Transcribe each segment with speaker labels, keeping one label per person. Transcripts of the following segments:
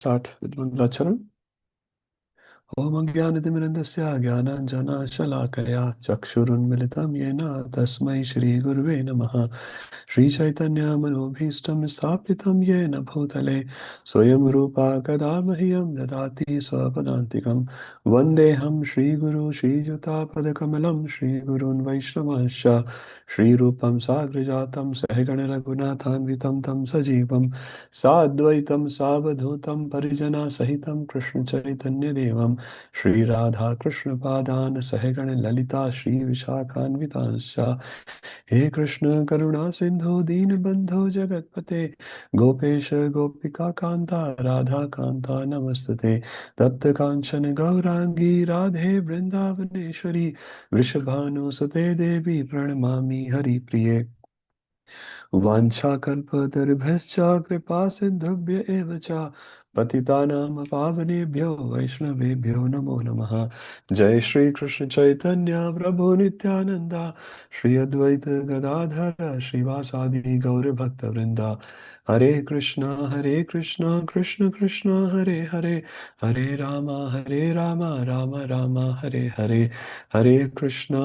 Speaker 1: Start with Mangalacharan. Om Ajnanatimirandasya Jnananjana-Shalakaya Chakshurunmilitam Yena Tasmai Shri Gurve Namaha Shri Chaitanya Manobhishtam Sthapitam Yena Bhutale Swayam Rupa Kadamahyam Dadati Swapadantikam Vandeham Shri Guru Shri Juta Padakamalam Shri Gurun Vaishnavasya Shri Rupam Sagrajatam Sahigana Raghunathan Vitam Tam Sajivam Sadvaitam Savadhutam Parijana Sahitam Krishna Chaitanya Devam Shri Radha Krishna Padan Sahagana Lalita Shri Vishakhanvitascha He Krishna Karuna Sindhu Deen Bandhu Jagatpate Gopesha Gopika Kanta Radha Kanta Namastate Tapta Kanchana Gaurangi Radhe Vrindavaneshwari Vrishabhanu Sute Devi Pranamami Hari Priye वाञ्छाकल्पतरुभ्यश्च कृपा सिन्धुभ्य एव च पतितानां पावनेभ्यो वैष्णवेभ्यो नमो नमः जय श्री कृष्ण चैतन्य प्रभु नित्यानंद श्री अद्वैत गदाधर श्रीवासादि गौर भक्त वृंदा हरे कृष्णा कृष्ण कृष्ण हरे हरे राम राम राम हरे हरे हरे कृष्णा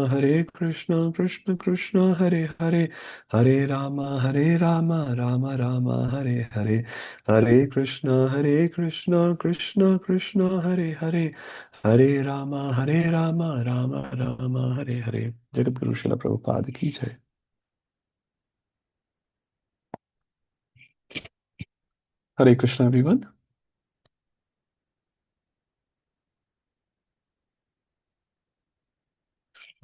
Speaker 1: कृष्ण कृष्ण हरे हरे राम राम राम हरे हरे हरे कृष्णा कृष्ण कृष्ण हरे हरे राम राम राम हरे हरे जगत गुरु शिला प्रभुपाद की जय Hare Krishna everyone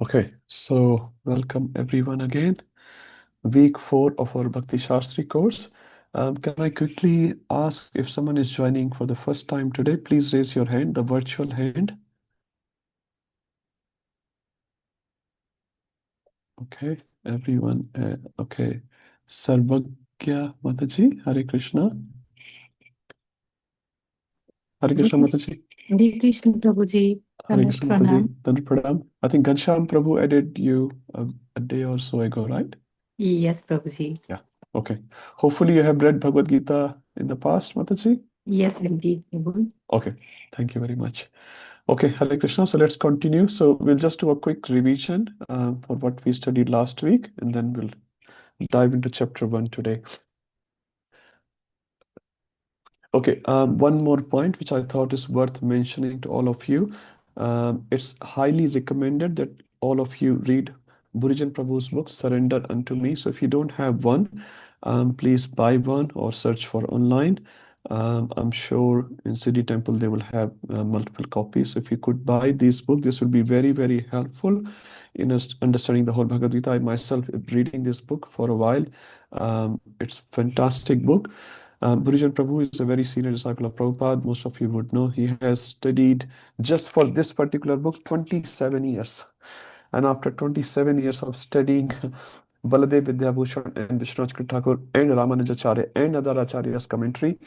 Speaker 1: okay so welcome everyone again week 4 of our Bhakti Shastri course. Can I quickly ask if someone is joining for the first time today, please raise your hand, the virtual hand. Okay, everyone. Okay. Sarvagya Mataji, Hare Krishna. Hare Krishna Mataji.
Speaker 2: Hare Krishna Prabhuji.
Speaker 1: Hare Krishna Mataji. Dandavat Pranam. I think Ghanshyam Prabhu added you a day or so ago, right?
Speaker 2: Yes, Prabhuji.
Speaker 1: Yeah. Okay. Hopefully you have read Bhagavad Gita in the past, Mataji.
Speaker 2: Yes, indeed, Prabhu.
Speaker 1: Okay. Thank you very much. Okay, Hare Krishna. So let's continue. So we'll just do a quick revision for what we studied last week, and then we'll dive into chapter 1 today. Okay, one more point which I thought is worth mentioning to all of you. It's highly recommended that all of you read Burijan Prabhu's book, Surrender Unto Me. So if you don't have one, please buy one or search for online. I'm sure in City Temple they will have multiple copies. So if you could buy this book, this will be very, very helpful in understanding the whole Bhagavad Gita. I myself reading this book for a while. It's fantastic book. Burijan Prabhu is a very senior disciple of Prabhupada. Most of you would know he has studied just for this particular book 27 years. And after 27 years of studying Baladev Vidyabhushan and Vishwanath Thakur and Ramanujacharya and other Acharyas commentary,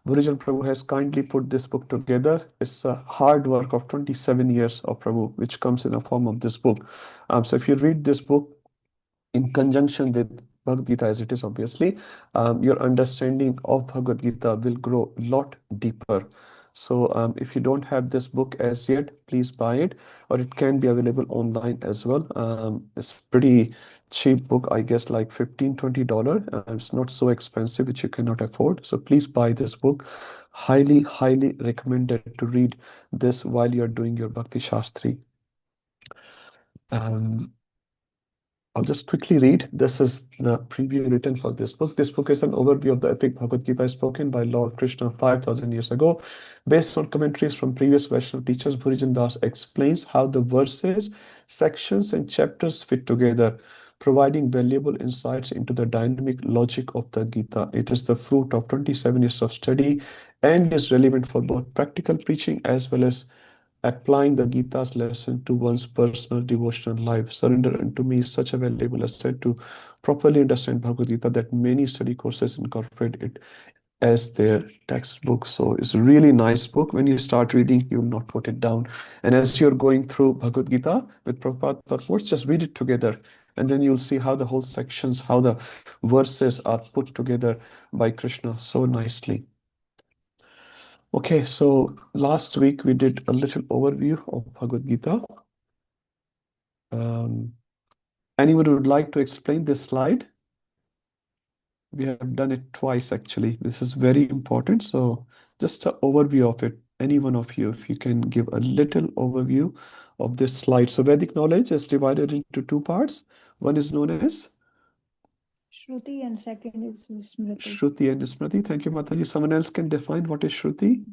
Speaker 1: Burijan Prabhu has kindly put this book together. It's a hard work of 27 years of Prabhu, which comes in a form of this book. So if you read this book in conjunction with Bhagavad Gita as it is, obviously, your understanding of Bhagavad Gita will grow a lot deeper. So if you don't have this book as yet, please buy it, or it can be available online as well. It's pretty cheap book, I guess, like $15-20. It's not so expensive, which you cannot afford. So please buy this book. Highly, highly recommended to read this while you're doing your Bhakti Shastri. I'll just quickly read. This is the preview written for this book. This book is an overview of the epic Bhagavad Gita spoken by Lord Krishna 5,000 years ago. Based on commentaries from previous Vaishnava teachers, Bhurijan Das explains how the verses, sections, and chapters fit together, providing valuable insights into the dynamic logic of the Gita. It is the fruit of 27 years of study and is relevant for both practical preaching as well as applying the Gita's lesson to one's personal devotional life. Surrender unto me is such a valuable asset to properly understand Bhagavad Gita that many study courses incorporate it as their textbook. So it's a really nice book. When you start reading, you'll not put it down. And as you're going through Bhagavad Gita with Prabhupada purports, just read it together. And then you'll see how the whole sections, how the verses are put together by Krishna so nicely. Okay, so last week we did a little overview of Bhagavad Gita. Anyone would like to explain this slide? We have done it twice actually. This is very important. So just an overview of it. Any one of you, if you can give a little overview of this slide. So Vedic knowledge is divided into two parts. One is known as
Speaker 3: Shruti and second is Smriti.
Speaker 1: Shruti and Smriti. Thank you, Mataji. Someone else can define what is Shruti?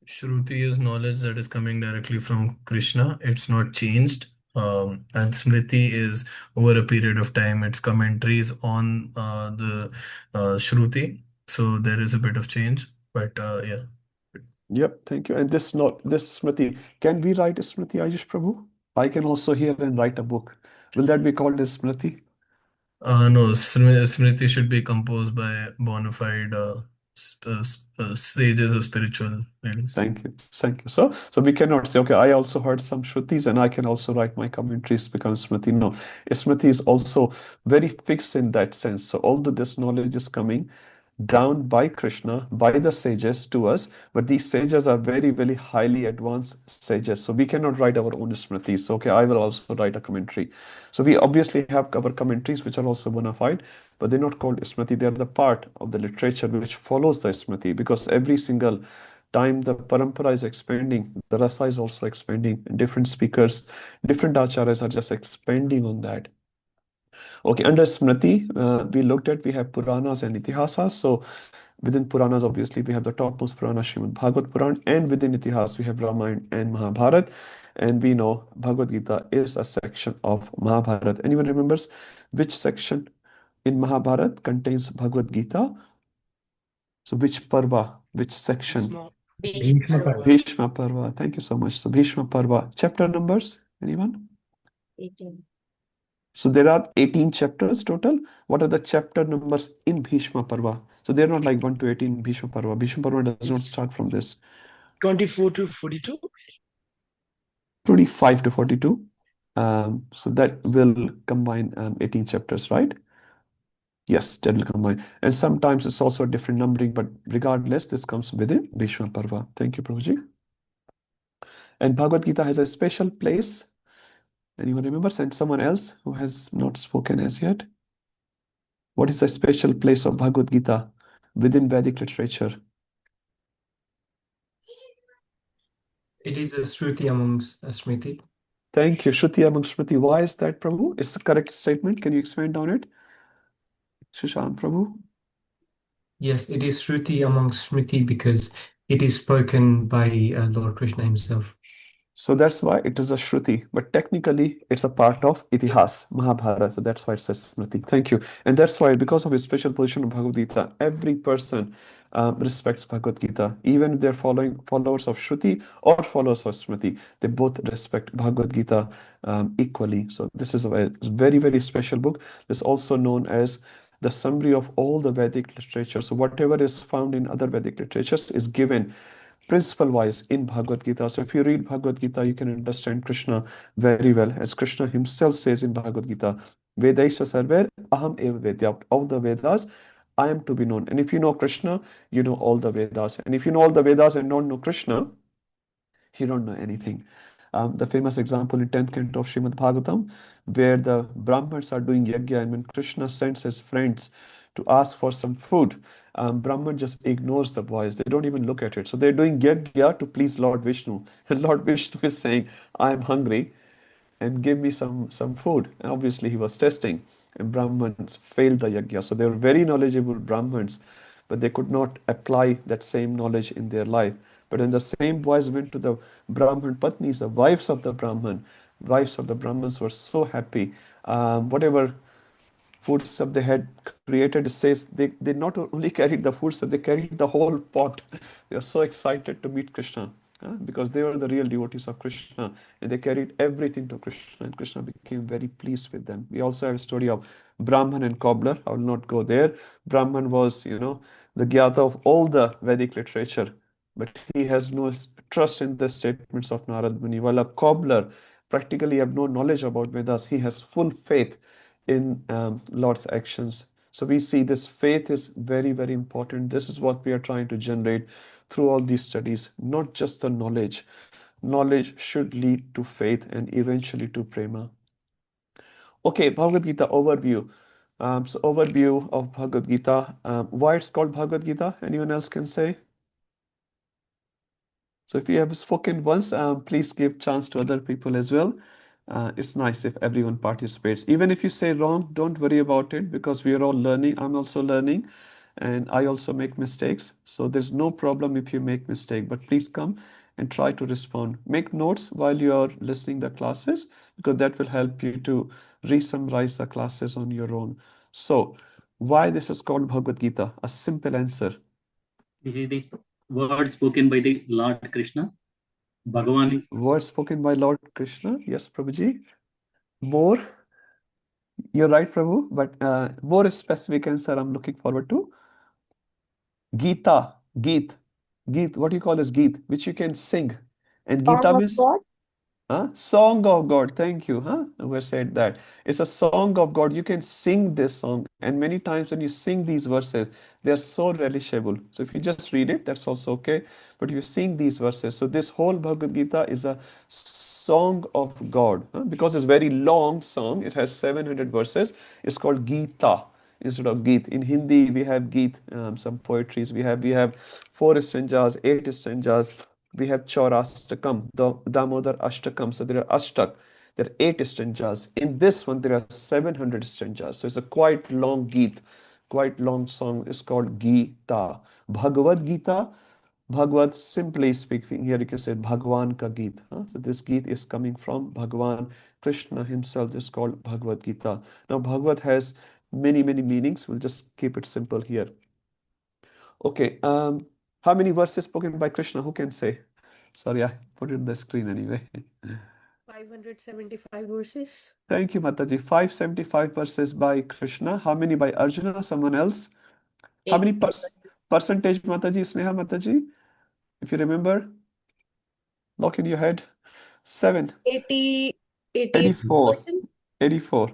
Speaker 4: Shruti is knowledge that is coming directly from Krishna. It's not changed. And Smriti is over a period of time. It's commentaries on the Shruti. So there is a bit of change. But yeah.
Speaker 1: Yep, thank you. And this Smriti. Can we write a Smriti, Ayush Prabhu? I can also hear and write a book. Will that be called as Smriti?
Speaker 4: No, Smriti should be composed by bona fide sages or spiritual leaders.
Speaker 1: Thank you. Thank you. So we cannot say, okay, I also heard some Shrutis and I can also write my commentaries become Smriti. No, Smriti is also very fixed in that sense. So although this knowledge is coming down by Krishna, by the sages to us, but these sages are very, very highly advanced sages. So we cannot write our own Smritis. So, okay, I will also write a commentary. So we obviously have our commentaries, which are also bona fide, but they're not called Smriti. They're the part of the literature which follows the Smriti, because every single time the parampara is expanding, the rasa is also expanding, and different speakers, different acharyas are just expanding on that. Okay, under Smriti, we looked at, we have Puranas and Itihasas. So within Puranas, obviously, we have the topmost Purana, Srimad Bhagavad Puran, and within Itihas, we have Ramayana and Mahabharat. And we know Bhagavad Gita is a section of Mahabharat. Anyone remembers which section in Mahabharat contains Bhagavad Gita? So which parva, which section?
Speaker 4: Bhishma Parva.
Speaker 1: Bhishma Parva. Thank you so much. So Bhishma Parva. Chapter numbers, anyone?
Speaker 2: 18.
Speaker 1: So there are 18 chapters total. What are the chapter numbers in Bhishma Parva? So they're not like 1 to 18 Bhishma Parva. Bhishma Parva does not start from this.
Speaker 5: 24 to 42.
Speaker 1: 25 to 42. So that will combine 18 chapters, right? Yes, that will combine. And sometimes it's also a different numbering, but regardless, this comes within Bhishma Parva. Thank you, Prabhuji. And Bhagavad Gita has a special place. Anyone remembers? And someone else who has not spoken as yet? What is the special place of Bhagavad Gita within Vedic literature?
Speaker 5: It is a Shruti amongst Smriti.
Speaker 1: Thank you. Shruti among Smriti. Why is that, Prabhu? It's the correct statement. Can you expand on it? Shushan, Prabhu?
Speaker 5: Yes, it is Shruti amongst Smriti because it is spoken by Lord Krishna himself.
Speaker 1: So that's why it is a Shruti, but technically it's a part of Itihas, Mahabharata. So that's why it says Smriti. Thank you. And that's why, because of its special position of Bhagavad Gita, every person respects Bhagavad Gita. Even if they're followers of Shruti or followers of Smriti, they both respect Bhagavad Gita equally. So this is a very, very special book. This is also known as the summary of all the Vedic literature. So whatever is found in other Vedic literatures is given principle wise in Bhagavad Gita. So if you read Bhagavad Gita, you can understand Krishna very well. As Krishna himself says in Bhagavad Gita, Vedaisha sarver aham eva vedya. Of the Vedas, I am to be known. And if you know Krishna, you know all the Vedas. And if you know all the Vedas and don't know Krishna, you don't know anything. The famous example in 10th canto of Srimad Bhagavatam, where the Brahmins are doing yajna, and when Krishna sends his friends to ask for some food, Brahman just ignores the boys. They don't even look at it. So they're doing yajna to please Lord Vishnu. And Lord Vishnu is saying, I'm hungry and give me some food. And obviously he was testing, and Brahmins failed the yajna. So they were very knowledgeable Brahmins, but they could not apply that same knowledge in their life. But when the same boys went to the Brahman Patnis, the wives of the Brahmins were so happy. Whatever food stuff they had created, it says they not only carried the food stuff, they carried the whole pot. They are so excited to meet Krishna because they were the real devotees of Krishna, and they carried everything to Krishna, and Krishna became very pleased with them. We also have a story of Brahman and cobbler. I will not go there. Brahman was, the Gyata of all the Vedic literature, but he has no trust in the statements of Narad Muni. While a cobbler practically have no knowledge about Vedas, he has full faith in Lord's actions. So we see this faith is very, very important. This is what we are trying to generate through all these studies, not just the knowledge. Knowledge should lead to faith and eventually to prema. Okay, Bhagavad Gita overview. So overview of Bhagavad Gita. Why it's called Bhagavad Gita? Anyone else can say? So if you have spoken once, please give chance to other people as well. It's nice if everyone participates. Even if you say wrong, don't worry about it because we are all learning. I'm also learning and I also make mistakes. So there's no problem if you make mistake, but please come and try to respond. Make notes while you are listening the classes because that will help you to re-summarize the classes on your own. So why this is called Bhagavad Gita? A simple answer.
Speaker 6: This is the word spoken by the Lord Krishna. Bhagavan is
Speaker 1: Word spoken by Lord Krishna. Yes, Prabhuji. More. You're right, Prabhu, but more specific answer I'm looking forward to. Gita, Geet, Geet, what you call as Geet, which you can sing. And Gita means song of God. Thank you. Who said that? It's a song of God. You can sing this song. And many times when you sing these verses, they are so relishable. So if you just read it, that's also okay. But you sing these verses. So this whole Bhagavad Gita is a song of God. Because it's very long song. It has 700 verses. It's called Gita instead of Geet. In Hindi, we have Geet, some poetries. We have 4 stanzas, 8 stanzas. We have Chaurashtakam, Damodar Ashtakam. So there are Ashtak. There are 8 stanzas. In this one, there are 700 stanzas. So it's a quite long Geet, quite long song. It's called Gita. Bhagavad Gita. Bhagavad, simply speaking, here you can say Bhagwan ka Geet. So this Geet is coming from Bhagwan. Krishna himself is called Bhagavad Gita. Now, Bhagavad has many, many meanings. We'll just keep it simple here. Okay, how many verses spoken by Krishna? Who can say? Sorry, I put it on the screen anyway.
Speaker 7: 575 verses.
Speaker 1: Thank you, Mataji. 575 verses by Krishna. How many by Arjuna? Someone else? How many percentage, Mataji? Sneha Mataji? If you remember, lock in your head. 7. 84.
Speaker 7: 84%.
Speaker 1: 84.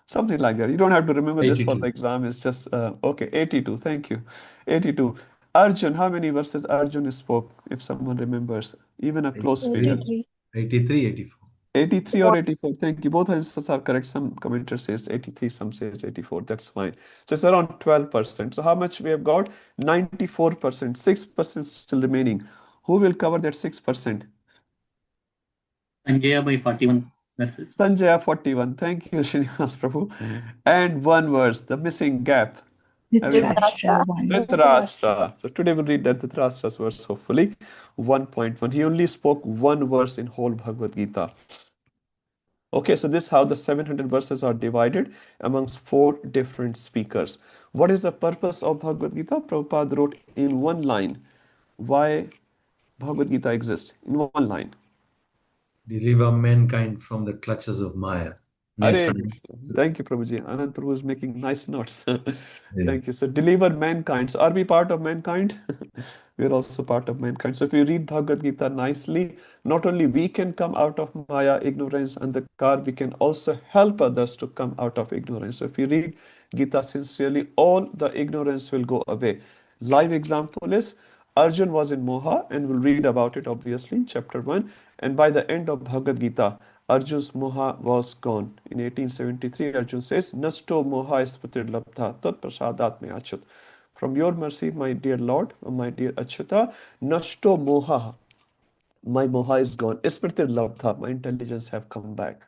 Speaker 1: Something like that. You don't have to remember this for
Speaker 4: 82.
Speaker 1: the exam. It's just, okay, 82. Thank you. 82. Arjun, how many verses Arjun spoke, if someone remembers? Even a close figure.
Speaker 3: 83.
Speaker 4: 83, 84.
Speaker 1: 83 or 84. Thank you. Both answers are correct. Some commenter says 83, some says 84. That's fine. So it's around 12%. So how much we have got? 94%. 6% still remaining. Who will cover that 6%?
Speaker 6: Sanjaya by 41 verses.
Speaker 1: Sanjaya 41. Thank you, Srinivas Prabhu. And one verse, the missing gap.
Speaker 2: Dhritarashtra 1.
Speaker 1: Dhritarashtra. So today we'll read that Dhritarashtra's verse, hopefully. 1.1. He only spoke one verse in whole Bhagavad Gita. Okay, so this is how the 700 verses are divided amongst 4 different speakers. What is the purpose of Bhagavad Gita? Prabhupada wrote in one line. Why Bhagavad Gita exists? In one line.
Speaker 8: Deliver mankind from the clutches of Maya.
Speaker 1: Hare
Speaker 8: Makes
Speaker 1: Krishna.
Speaker 8: sense.
Speaker 1: Thank you, Prabhuji. Anand Prabhu is making nice notes.
Speaker 8: Yeah.
Speaker 1: Thank you. So deliver mankind. So are we part of mankind? We are also part of mankind. So if you read Bhagavad Gita nicely, not only we can come out of Maya, ignorance, and the car, we can also help others to come out of ignorance. So if you read Gita sincerely, all the ignorance will go away. Live example is Arjun was in Moha, and we'll read about it obviously in chapter 1. And by the end of Bhagavad Gita, Arjun's moha was gone. In 1873, Arjun says, Nasto moha ispatir labdha tat prasadat me achyut. From your mercy, my dear Lord, my dear Achyuta, Nasto moha. My moha is gone. Ismritir labdha, my intelligence have come back.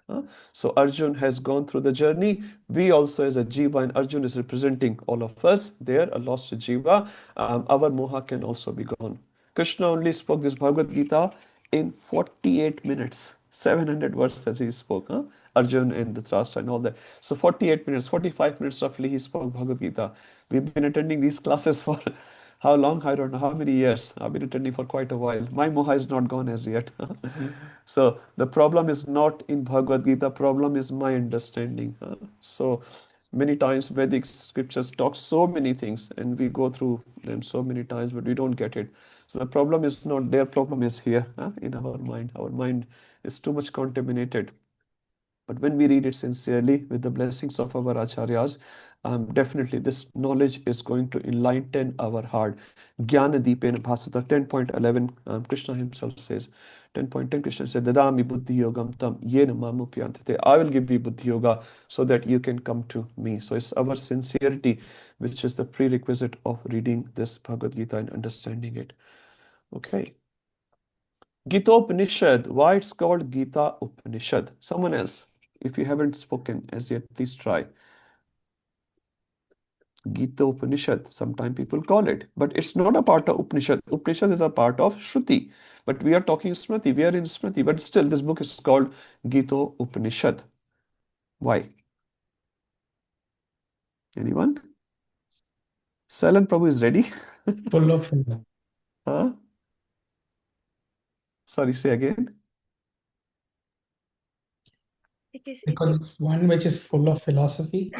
Speaker 1: So Arjun has gone through the journey. We also as a jiva, and Arjun is representing all of us there, a lost jiva. Our moha can also be gone. Krishna only spoke this Bhagavad Gita in 48 minutes. 700 verses he spoke, Arjun and Dhritarashtra and all that. So 48 minutes, 45 minutes roughly he spoke Bhagavad Gita. We've been attending these classes for how long? I don't know how many years. I've been attending for quite a while. My moha is not gone as yet. So the problem is not in Bhagavad Gita. Problem is my understanding. So many times Vedic scriptures talk so many things, and we go through them so many times, but we don't get it. So the problem is not there. Problem is here in our mind. Our mind is too much contaminated. But when we read it sincerely with the blessings of our acharyas, definitely this knowledge is going to enlighten our heart. Jnana Deepena Bhasata 10.11, Krishna himself says, 10.10 Krishna said, Dadami Buddhi Yogam Tam Yena Mamupyantate. I will give you Buddhi Yoga so that you can come to me. So it's our sincerity which is the prerequisite of reading this Bhagavad Gita and understanding it. Okay. Gita Upanishad. Why it's called Gita Upanishad? Someone else, if you haven't spoken as yet, please try. Gita Upanishad. Sometimes people call it, but it's not a part of Upanishad. Upanishad is a part of Shruti, but we are talking Smriti. We are in Smriti, but still this book is called Gita Upanishad. Why? Anyone? Salan Prabhu is ready.
Speaker 7: Full of
Speaker 1: Huh? Sorry, say again.
Speaker 7: because it's one which is full of philosophy.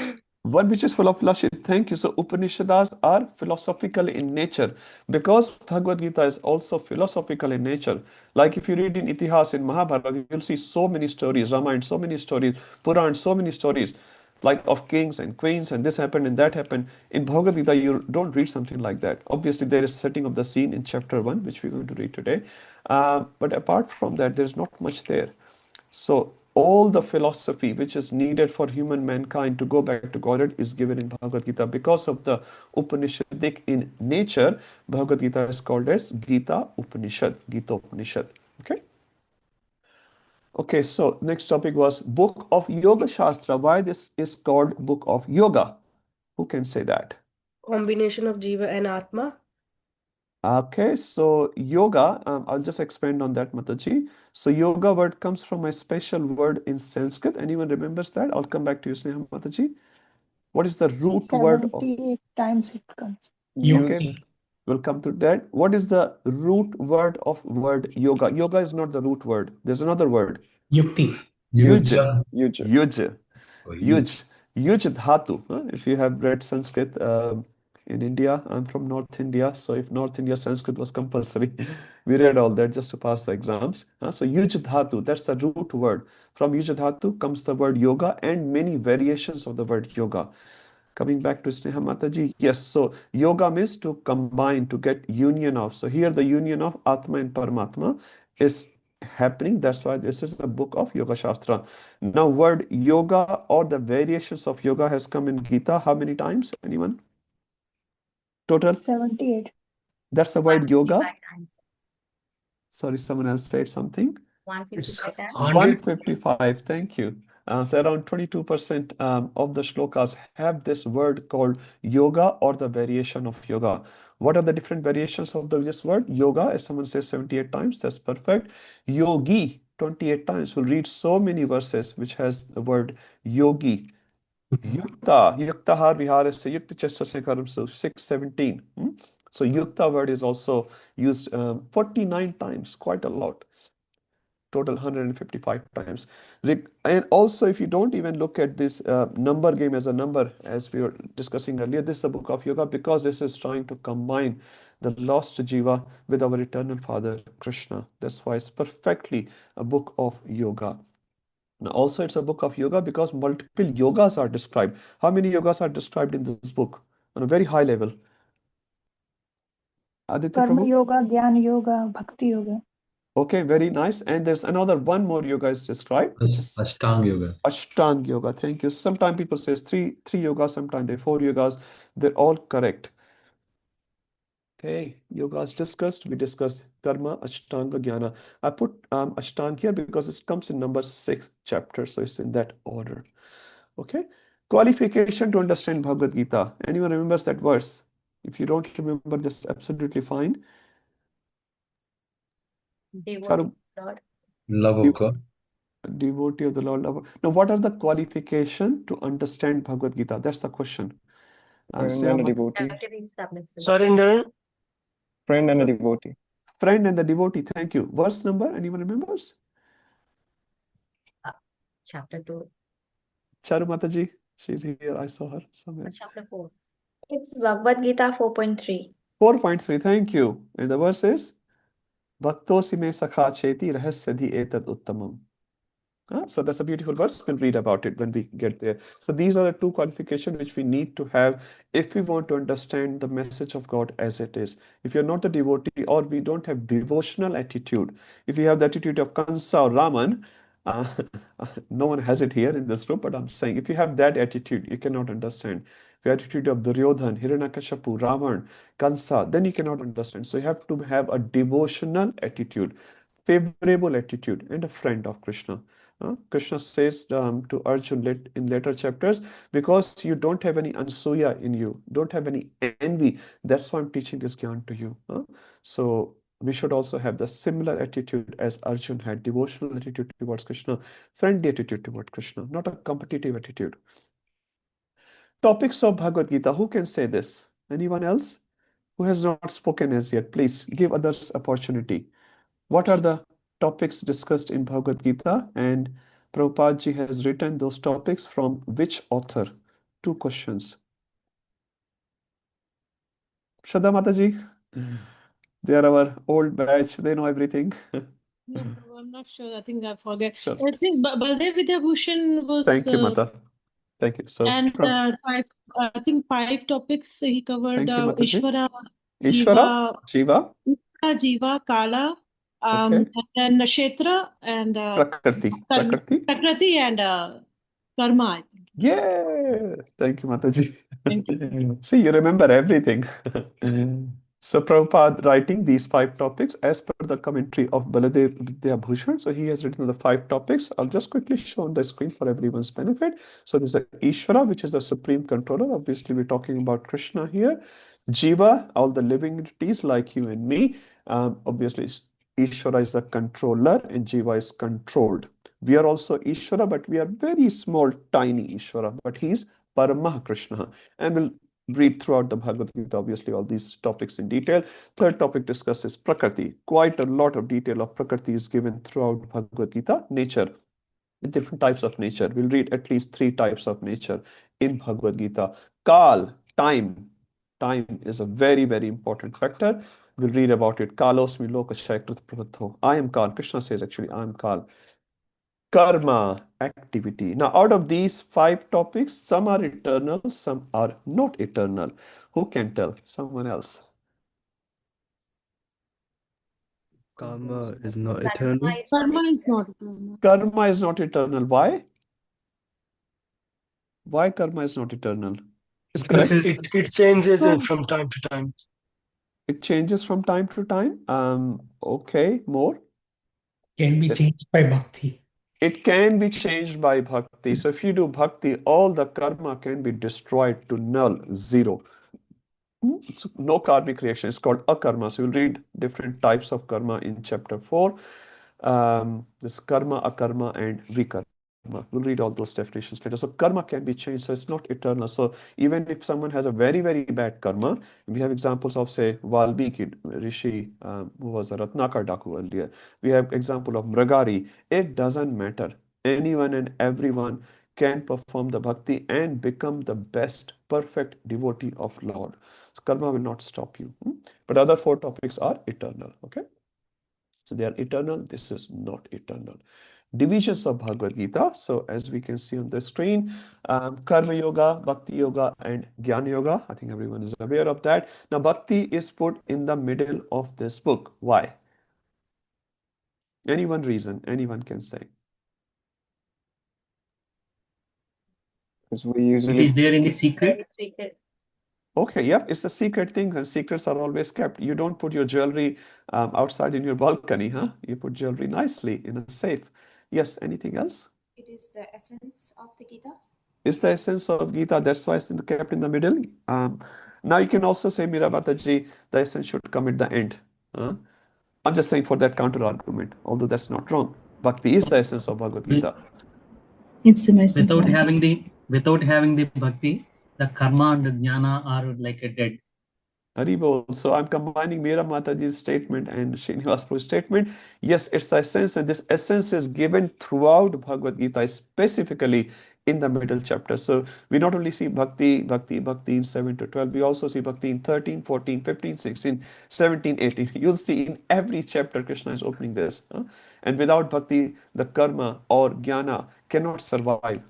Speaker 1: One which is full of philosophy. Thank you. So Upanishads are philosophical in nature because Bhagavad Gita is also philosophical in nature. Like if you read in Itihas, in Mahabharata, you'll see so many stories, Ramayana, so many stories, Puran, so many stories, like of kings and queens, and this happened and that happened. In Bhagavad Gita, you don't read something like that. Obviously, there is setting of the scene in chapter 1, which we're going to read today. But apart from that, there's not much there. So all the philosophy which is needed for human mankind to go back to Godhead is given in Bhagavad Gita. Because of the Upanishadic in nature, Bhagavad Gita is called as Gita Upanishad. Gita Upanishad. Okay. Okay, so next topic was Book of Yoga Shastra. Why this is called Book of Yoga? Who can say that?
Speaker 9: Combination of Jiva and Atma.
Speaker 1: Okay, so yoga, I'll just expand on that, Mataji. So yoga word comes from a special word in Sanskrit. Anyone remembers that? I'll come back to you, Sneha Mataji. What is the root word of
Speaker 3: 78 times it comes.
Speaker 1: okay? We'll come to that. What is the root word of word yoga? Yoga is not the root word. There's another word.
Speaker 7: Yukti.
Speaker 1: Yuj.
Speaker 8: Yuja.
Speaker 1: Yuj.
Speaker 8: Or
Speaker 1: Yuj. Yuj dhatu. If you have read Sanskrit in India, I'm from North India, so if North India Sanskrit was compulsory, we read all that just to pass the exams. So Yuj dhatu, that's the root word. From Yuj dhatu comes the word yoga and many variations of the word yoga. Coming back to Sneha Mataji, yes, so yoga means to combine, to get union of. So here the union of Atma and Paramatma is happening. That's why this is a book of Yoga Shastra. Now, word yoga or the variations of yoga has come in Gita. How many times? Anyone? Total?
Speaker 3: 78.
Speaker 1: That's the word yoga. Sorry, someone else said something.
Speaker 7: It's
Speaker 9: 155
Speaker 1: 155. Thank you. So around 22% of the shlokas have this word called yoga or the variation of yoga. What are the different variations of this word? Yoga, as someone says 78 times, that's perfect. Yogi, 28 times. We'll read so many verses which has the word yogi. Yukta, yuktahar viharasya, yukta chastasya karam, so 617. So yukta word is also used 49 times, quite a lot. Total 155 times. And also, if you don't even look at this number game as a number, as we were discussing earlier, this is a book of yoga because this is trying to combine the lost jiva with our eternal Father, Krishna. That's why it's perfectly a book of yoga. Now, also, it's a book of yoga because multiple yogas are described. How many yogas are described in this book on a very high level? Aditya
Speaker 3: Karma
Speaker 1: Prabhu?
Speaker 3: yoga, Jnana yoga, Bhakti yoga.
Speaker 1: Okay, very nice. And there's another one more yoga is described.
Speaker 8: Ashtanga Yoga.
Speaker 1: Ashtanga yoga. Thank you. Sometimes people say three yogas, sometimes they 4 yogas. They're all correct. Okay, yogas discussed. We discussed karma, ashtanga, jnana. I put ashtanga here because it comes in number 6 chapter, so it's in that order. Okay, qualification to understand Bhagavad Gita. Anyone remembers that verse? If you don't remember, that's absolutely fine.
Speaker 9: Devotee Lord.
Speaker 8: Love of God.
Speaker 1: Devotee of the Lord. Now, what are the qualification to understand Bhagavad Gita? That's the question.
Speaker 10: Friend and a devotee.
Speaker 9: Sorry, Indian.
Speaker 10: Friend and a devotee.
Speaker 1: Friend and the devotee. Thank you. Verse number, anyone remembers?
Speaker 9: Chapter 2.
Speaker 1: Charu Mataji, she's here. I saw her somewhere.
Speaker 9: Chapter 4.
Speaker 2: It's Bhagavad Gita 4.3.
Speaker 1: 4.3. Thank you. And the verse is Bhaktosi me sakha cheti rahasyadhi etad uttamam. So that's a beautiful verse. We'll read about it when we get there. So these are the two qualifications which we need to have if we want to understand the message of God as it is. If you're not a devotee or we don't have devotional attitude, if you have the attitude of Kansa or Raman, uh, no one has it here in this room, but I'm saying if you have that attitude, you cannot understand. If you have the attitude of Duryodhan, Hiranyakashipu, Ravan, Kansa, then you cannot understand. So you have to have a devotional attitude, favorable attitude, and a friend of Krishna. Krishna says to Arjun in later chapters, because you don't have any ansuya in you, don't have any envy, that's why I'm teaching this gyan to you. So we should also have the similar attitude as Arjun had, devotional attitude towards Krishna, friendly attitude towards Krishna, not a competitive attitude. Topics of Bhagavad Gita, who can say this? Anyone else who has not spoken as yet? Please give others opportunity. What are the topics discussed in Bhagavad Gita, and Prabhupada ji has written those topics from which author? 2 questions. Shraddha Mataji, they are our old batch, they know everything.
Speaker 11: No, I'm not sure. I think I forget.
Speaker 1: Sure.
Speaker 11: I think Baldev Vidyabhushan was.
Speaker 1: Thank you, Mata. Thank you. So,
Speaker 11: And I think 5 topics he covered.
Speaker 1: Thank you, Mataji.
Speaker 11: Ishvara,
Speaker 1: Ishvara, Jiva,
Speaker 11: Jiva, Kala,
Speaker 1: okay,
Speaker 11: and then Kshetra and
Speaker 1: Prakriti,
Speaker 11: Prakriti and Karma, I think.
Speaker 1: Yeah, thank you, Mataji.
Speaker 11: Thank you.
Speaker 1: See, you remember everything. So Prabhupada writing these 5 topics as per the commentary of Baladev Vidyabhushan. So he has written the 5 topics. I'll just quickly show on the screen for everyone's benefit. So there's the Ishvara, which is the supreme controller. Obviously, we're talking about Krishna here. Jiva, all the living entities like you and me. Obviously, Ishvara is the controller and Jiva is controlled. We are also Ishvara, but we are very small, tiny Ishvara. But he is Paramaha Krishna. And we'll read throughout the Bhagavad Gita, obviously, all these topics in detail. Third topic discusses Prakriti. Quite a lot of detail of Prakriti is given throughout Bhagavad Gita. Nature, different types of nature. We'll read at least 3 types of nature in Bhagavad Gita. Kal, time. Time is a very, very important factor. We'll read about it. Kalosmi lokashayakrit pravatho. I am Kal. Krishna says actually, I am Kal. Karma, activity. Now, out of these 5 topics, some are eternal, some are not eternal. Who can tell? Someone else.
Speaker 12: Karma is not eternal.
Speaker 11: Karma is not eternal.
Speaker 1: Karma is not eternal. Why? Why karma is not eternal? Is
Speaker 5: Because
Speaker 1: correct?
Speaker 5: it changes from time to time.
Speaker 1: It changes from time to time. Okay, more.
Speaker 7: Can be changed by bhakti.
Speaker 1: It can be changed by bhakti. So if you do bhakti, all the karma can be destroyed to null, 0. So no karmic reaction. It's called akarma. So we'll read different types of karma in chapter 4. This karma, akarma, and vikarma. We'll read all those definitions later. So karma can be changed, so it's not eternal. So even if someone has a very, very bad karma, we have examples of, say, Valmiki Rishi, who was a Ratnakar Daku earlier. We have example of Mragari. It doesn't matter. Anyone and everyone can perform the bhakti and become the best, perfect devotee of Lord. So karma will not stop you. But other 4 topics are eternal. Okay. So they are eternal. This is not eternal. Divisions of Bhagavad Gita. So as we can see on the screen, Karma Yoga, Bhakti Yoga, and Jnana Yoga. I think everyone is aware of that. Now Bhakti is put in the middle of this book. Why? Any one reason, anyone can say.
Speaker 10: Because we usually.
Speaker 6: It is there in the secret.
Speaker 1: Okay, yeah, it's the secret things, and secrets are always kept. You don't put your jewelry outside in your balcony, huh? You put jewelry nicely in a safe. Yes, anything else?
Speaker 13: It is the essence of the Gita.
Speaker 1: It's the essence of Gita. That's why it's kept in the middle. Now you can also say, Mira Mataji, the essence should come at the end. I'm just saying for that counter argument, although that's not wrong. Bhakti is the essence of Bhagavad Gita.
Speaker 11: It's amazing.
Speaker 6: Without having the bhakti, the karma and the jnana are like a dead.
Speaker 1: Haribol. So I'm combining Mira Mataji's statement and Srinivas Prabhu's statement. Yes, it's the essence, and this essence is given throughout Bhagavad Gita, specifically in the middle chapter. So we not only see bhakti in 7 to 12, we also see bhakti in 13, 14, 15, 16, 17, 18. You'll see in every chapter Krishna is opening this. And without bhakti, the karma or jnana cannot survive.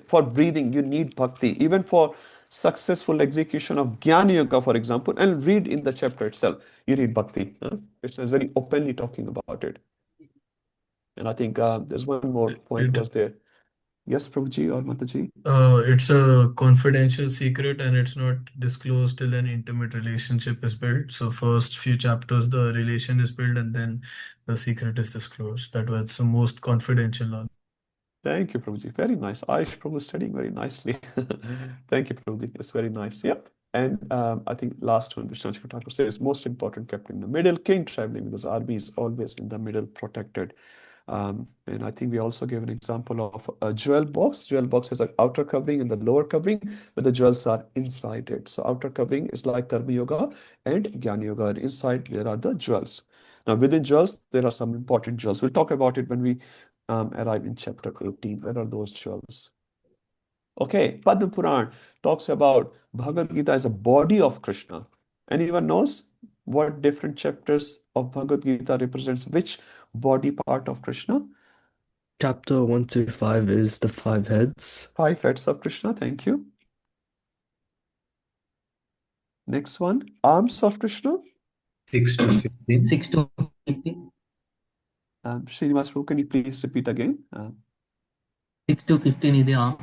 Speaker 1: For breathing, you need bhakti. Even for successful execution of Jnana Yoga, for example, and read in the chapter itself, you read bhakti. Krishna is very openly talking about it. And I think there's one more point was there. Yes, Prabhuji or Mataji?
Speaker 4: It's a confidential secret and it's not disclosed till an intimate relationship is built. So first few chapters, the relation is built and then the secret is disclosed. That was the most confidential knowledge.
Speaker 1: Thank you, Prabhuji. Very nice. Aish Prabhu studying very nicely. Thank you, Prabhuji. It's very nice. Yep. And I think last one, Vishnu Thakur says, most important kept in the middle, king traveling with his army is always in the middle, protected. And I think we also gave an example of a jewel box. Jewel box has an outer covering and the lower covering, but the jewels are inside it. So outer covering is like Karma Yoga and Jnana Yoga. And inside there are the jewels. Now within jewels, there are some important jewels. We'll talk about it when we arrive in chapter 18. Where are those jewels? Okay, Padma Puran talks about Bhagavad Gita as a body of Krishna. Anyone knows what different chapters of Bhagavad Gita represents which body part of Krishna?
Speaker 12: Chapter 1 to 5 is the 5 heads.
Speaker 1: 5 heads of Krishna, thank you. Next one, arms of Krishna.
Speaker 8: 6 to 15.
Speaker 6: 6 to 15.
Speaker 1: Srinivas Prabhu, can you please repeat again?
Speaker 6: 6 to 15 is the arm.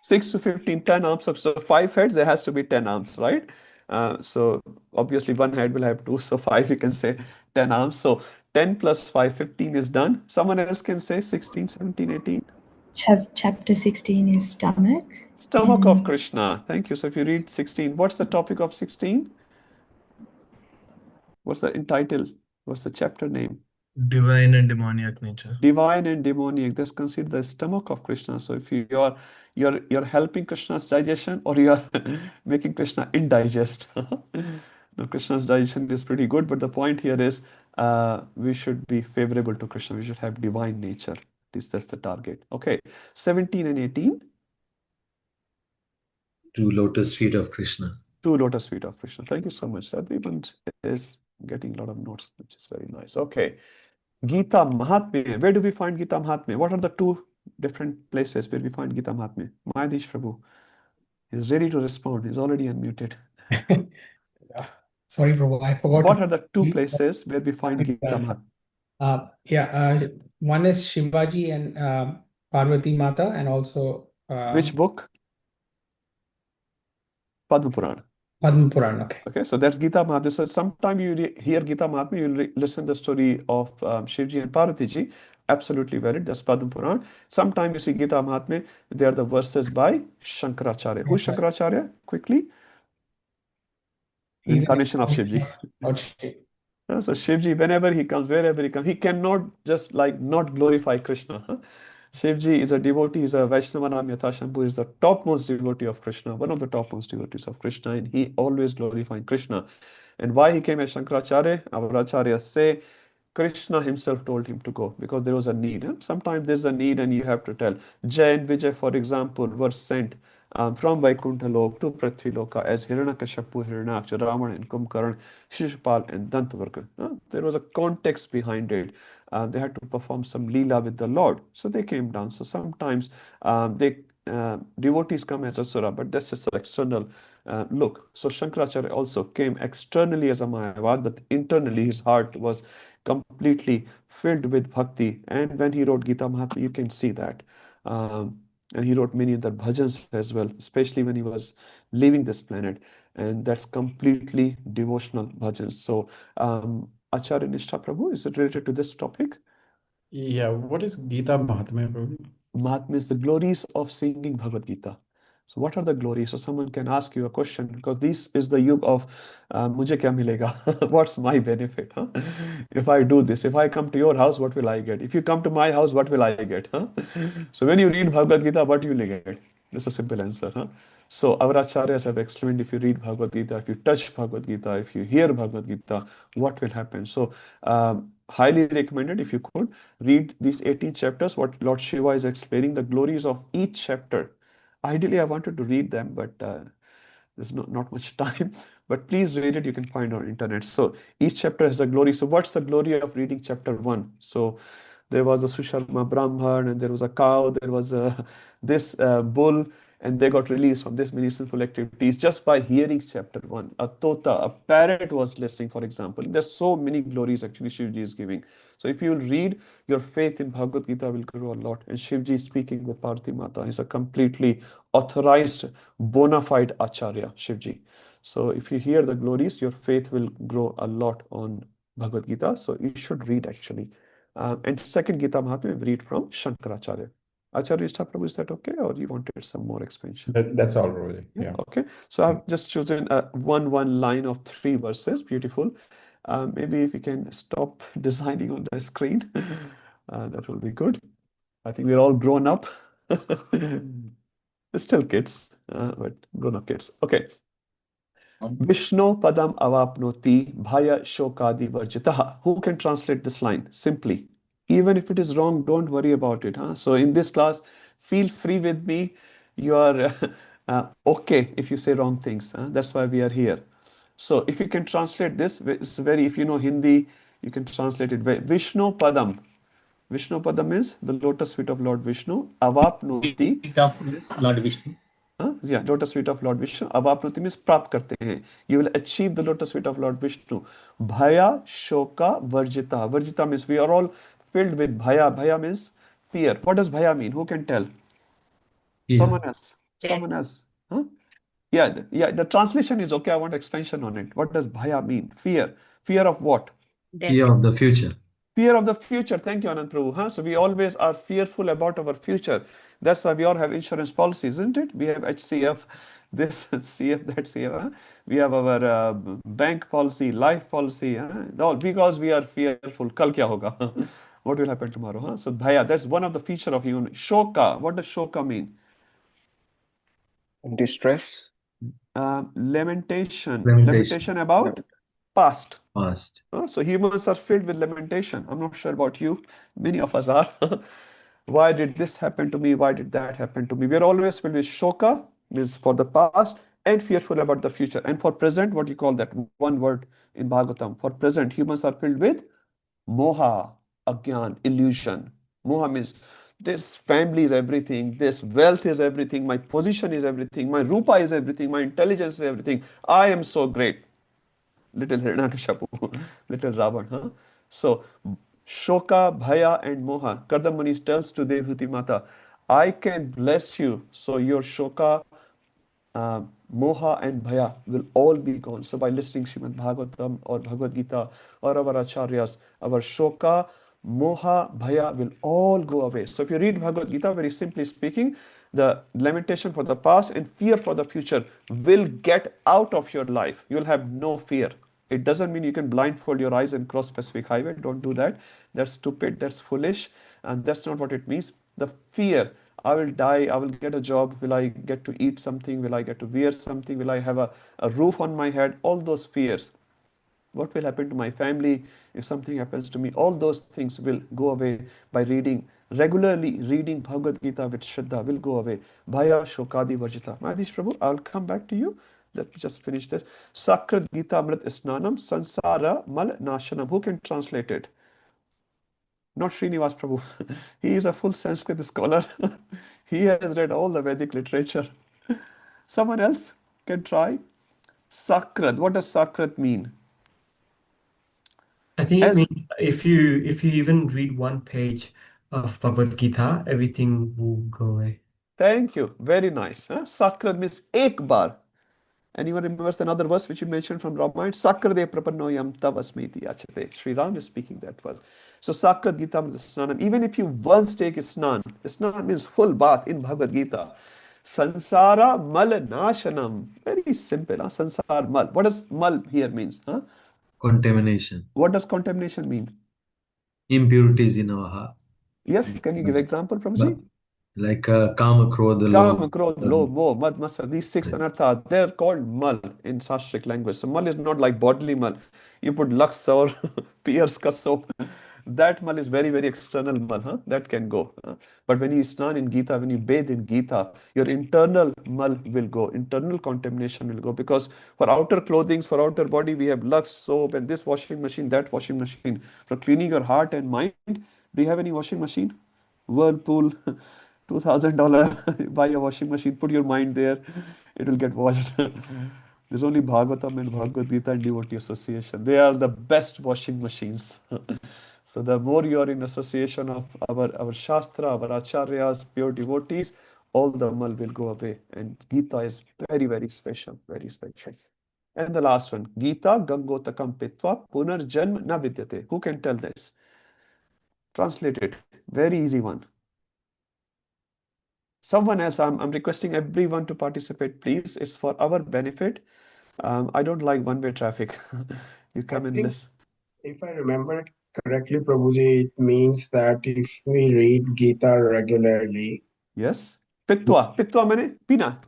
Speaker 1: 6 to 15, 10 arms. So 5 heads, there has to be 10 arms, right? So obviously one head will have 2, so 5 you can say 10 arms. So 10 plus 5, 15 is done. Someone else can say 16, 17, 18.
Speaker 14: Chapter 16 is stomach.
Speaker 1: Stomach of Krishna. Thank you. So if you read 16, what's the topic of 16? What's the entitle? What's the chapter name?
Speaker 4: Divine and demoniac nature.
Speaker 1: Divine and demoniac. That's considered the stomach of Krishna. So if you're helping Krishna's digestion or you're making Krishna indigest. Now Krishna's digestion is pretty good, but the point here is we should be favorable to Krishna. We should have divine nature. That's the target. Okay, 17 and 18.
Speaker 8: 2 lotus feet of Krishna.
Speaker 1: 2 lotus feet of Krishna. Thank you so much. Everyone is getting a lot of notes, which is very nice. Okay. Gita Mahatmya. Where do we find Gita Mahatmya? What are the 2 different places where we find Gita Mahatmya? Mayadish Prabhu is ready to respond. He's already unmuted.
Speaker 7: Sorry, Prabhu, I forgot.
Speaker 1: What are the 2 places where we find Gita Mahatmya?
Speaker 7: One is Shivaji and Parvati Mata, and also
Speaker 1: which book? Padma Purana.
Speaker 7: Padma Purana. Okay.
Speaker 1: Okay, so that's Gita Mahatmya. So sometime you hear Gita Mahatmya, you'll listen the story of Shivji and Parvati ji. Absolutely valid. That's Padma Purana. Sometime you see Gita Mahatmya, they are the verses by Shankaracharya. Who's Shankaracharya? Quickly. Incarnation of Shivji. So Shivji, whenever he comes, wherever he comes, he cannot just like not glorify Krishna. Shivji is a devotee, is a Vaishnavanam Yathashambhu, is the topmost devotee of Krishna, one of the topmost devotees of Krishna, and he always glorifying Krishna. And why he came as Shankaracharya? Our acharyas say Krishna himself told him to go because there was a need. Sometimes there's a need and you have to tell. Jay and Vijay, for example, were sent from Vaikuntha Lok to Prithvi Loka as Hiranyakashipu, Hiranyaksha, Ravan and Kumbhakarna, Shishupal and Dantavarka. There was a context behind it. They had to perform some leela with the Lord. So they came down. So sometimes devotees come as Asura, but that's just an external look. So Shankaracharya also came externally as a Mayavad, but internally his heart was completely filled with bhakti. And when he wrote Gita Mahatmya, you can see that. And he wrote many other bhajans as well, especially when he was leaving this planet. And that's completely devotional bhajans. So Acharya Nishtha Prabhu, is it related to this topic?
Speaker 15: Yeah, what is Gita Mahatmya, Prabhu?
Speaker 1: Mahatmya is the glories of singing Bhagavad Gita. So what are the glories? So someone can ask you a question because this is the yug of mujhe kya milega? What's my benefit? Huh? If I do this, if I come to your house, what will I get? If you come to my house, what will I get? Huh? So when you read Bhagavad Gita, what will you get? That's a simple answer. Huh? So our acharyas have explained, if you read Bhagavad Gita, if you touch Bhagavad Gita, if you hear Bhagavad Gita, what will happen? So highly recommended if you could read these 18 chapters, what Lord Shiva is explaining, the glories of each chapter. Ideally, I wanted to read them, but there's not much time. But please read it. You can find on internet. So each chapter has a glory. So what's the glory of reading chapter 1? So there was a Susharma Brahman, and there was a cow, there was this bull, and they got released from this many sinful activities just by hearing chapter 1. A tota, a parrot was listening, for example. There's so many glories actually Shivji is giving. So if you read, your faith in Bhagavad Gita will grow a lot. And Shivji is speaking with Parvati Mata. He's a completely authorized, bona fide Acharya, Shivji. So if you hear the glories, your faith will grow a lot on Bhagavad Gita. So you should read actually. And second Gita Mahatmya, we read from Shankaracharya. Acharya Prabhu, is that okay, or you wanted some more expansion?
Speaker 15: That's all, really. Yeah.
Speaker 1: Okay. So I've just chosen one line of 3 verses. Beautiful. Maybe if you can stop designing on the screen, that will be good. I think we're all grown up. Still kids, but grown-up kids. Okay. Vishnu padam avapnoti bhaya shokadi varjitaha. Who can translate this line? Simply. Even if it is wrong, don't worry about it. So in this class, feel free with me. You are okay if you say wrong things. That's why we are here. So if you can translate this, it's very, if you know Hindi, you can translate it. Vishnu padam. Vishnu padam means the lotus feet of Lord Vishnu. Avapnoti.
Speaker 6: Feet of Lord Vishnu.
Speaker 1: Yeah, lotus feet of Lord Vishnu. Avapnoti means प्राप्त करते हैं. You will achieve the lotus feet of Lord Vishnu. Bhaya, shoka, varjita. Varjita means we are all filled with bhaya. Bhaya means fear. What does bhaya mean? Who can tell? Someone else. Someone else. Huh? Yeah. The translation is okay. I want expansion on it. What does bhaya mean? Fear. Fear of what?
Speaker 8: Fear of the future.
Speaker 1: Fear of the future. Thank you, Anand Prabhu. So we always are fearful about our future. That's why we all have insurance policies, isn't it? We have HCF, this CF, that CF. We have our bank policy, life policy. All because we are fearful. Kal kya hoga? What will happen tomorrow? So bhaya, that's one of the feature of human. Shoka. What does shoka mean?
Speaker 10: Distress.
Speaker 1: Lamentation.
Speaker 8: Lamentation.
Speaker 1: Lamentation about past.
Speaker 8: Past.
Speaker 1: So humans are filled with lamentation. I'm not sure about you. Many of us are. Why did this happen to me? Why did that happen to me? We are always filled with shoka, means for the past, and fearful about the future. And for present, what you call that? One word in Bhagavatam. For present, humans are filled with moha, agyan, illusion. Moha means this family is everything, this wealth is everything, my position is everything, my rupa is everything, my intelligence is everything. I am so great. Little Hiranyakashipu, little Ravan. So, Shoka, Bhaya, and Moha. Kardam Muni tells to Devhuti Mata, I can bless you, so your Shoka, Moha, and Bhaya will all be gone. So, by listening Srimad Bhagavatam or Bhagavad Gita or our Acharyas, our Shoka, Moha, Bhaya will all go away. So, if you read Bhagavad Gita, very simply speaking, the lamentation for the past and fear for the future will get out of your life. You'll have no fear. It doesn't mean you can blindfold your eyes and cross Pacific Highway. Don't do that. That's stupid. That's foolish. And that's not what it means. The fear, I will die. I will get a job. Will I get to eat something? Will I get to wear something? Will I have a roof on my head? All those fears. What will happen to my family if something happens to me? All those things will go away by regularly reading Bhagavad Gita with Shraddha will go away. Bhaya Shokadi Varjita. Mahadish Prabhu, I'll come back to you. Let me just finish this. Sakrat Gita Amrit Snanam Sansara Mal Nashanam. Who can translate it? Not Srinivas Prabhu. He is a full Sanskrit scholar. He has read all the Vedic literature. Someone else can try. Sakrat. What does Sakrat mean?
Speaker 5: I think it means if you even read one page of Bhagavad Gita, everything will go away.
Speaker 1: Thank you. Very nice. Sakrat means ek bar. Anyone remembers another verse which you mentioned from Ramayana? Sakrade prapannoyam tavasmiti achate. Sri Ram is speaking that verse. So Sakrat Gita Snanam. Even if you once take Snan means full bath in Bhagavad Gita. Sansara mal nashanam. Very simple. Sansar mal. What does mal here means?
Speaker 8: Contamination.
Speaker 1: What does contamination mean?
Speaker 8: Impurities in our heart.
Speaker 1: Yes, can you give example, Prabhuji?
Speaker 8: Like Kama, Krodha,
Speaker 1: Kama,
Speaker 8: Lobh.
Speaker 1: Krodh, Lobh, Moh, Mad, Matsar, these six anarthas, they're called mal in Sanskrit language. So mal is not like bodily mal. You put Lux or Pierce ka soap. That mal is very, very external mal, huh? That can go. But when you snan in Gita, when you bathe in Gita, your internal mal will go, internal contamination will go. Because for outer clothing, for outer body, we have Lux, soap, and this washing machine, that washing machine. For cleaning your heart and mind, do you have any washing machine? Whirlpool, $2,000, buy a washing machine, put your mind there, it will get washed. There's only Bhagavatam and Bhagavad Gita and Devotee Association. They are the best washing machines. So the more you are in association of our Shastra, our Acharyas, pure devotees, all the mal will go away. And Gita is very, very special, very special. And the last one, Gita Gangotakam Pitva Punarjanma Na Vidyate. Who can tell this? Translate it. Very easy one. Someone else, I'm requesting everyone to participate, please. It's for our benefit. I don't like one-way traffic. You come and listen.
Speaker 16: If I remember correctly, Prabhuji, it means that if we read Gita regularly.
Speaker 1: Yes. Pitwa. Pitwa means pina.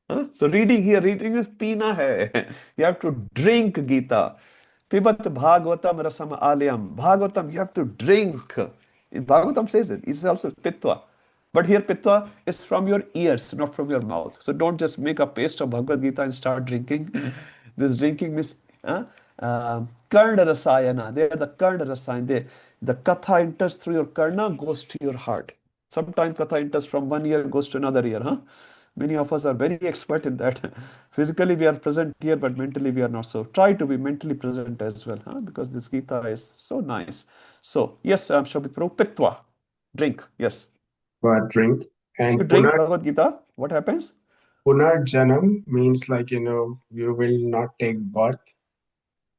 Speaker 1: Huh? So reading is pina hai. You have to drink Gita. Pibat Bhagavatam rasam alayam. Bhagavatam, you have to drink. Bhagavatam says it. It's also pitwa. But here pitwa is from your ears, not from your mouth. So don't just make a paste of Bhagavad Gita and start drinking. This drinking means karna rasayana. They are the karna rasayana. The katha enters through your karna, goes to your heart. Sometimes katha enters from one ear, goes to another ear. Huh? Many of us are very expert in that. Physically we are present here, but mentally we are not. So try to be mentally present as well, huh? Because this Gita is so nice. So yes, Shobhit Prabhu, pitwa, drink, yes.
Speaker 16: But drink.
Speaker 1: If you
Speaker 16: And
Speaker 1: drink Bhagavad Gita, what happens?
Speaker 16: Punarjanam means like, you will not take birth.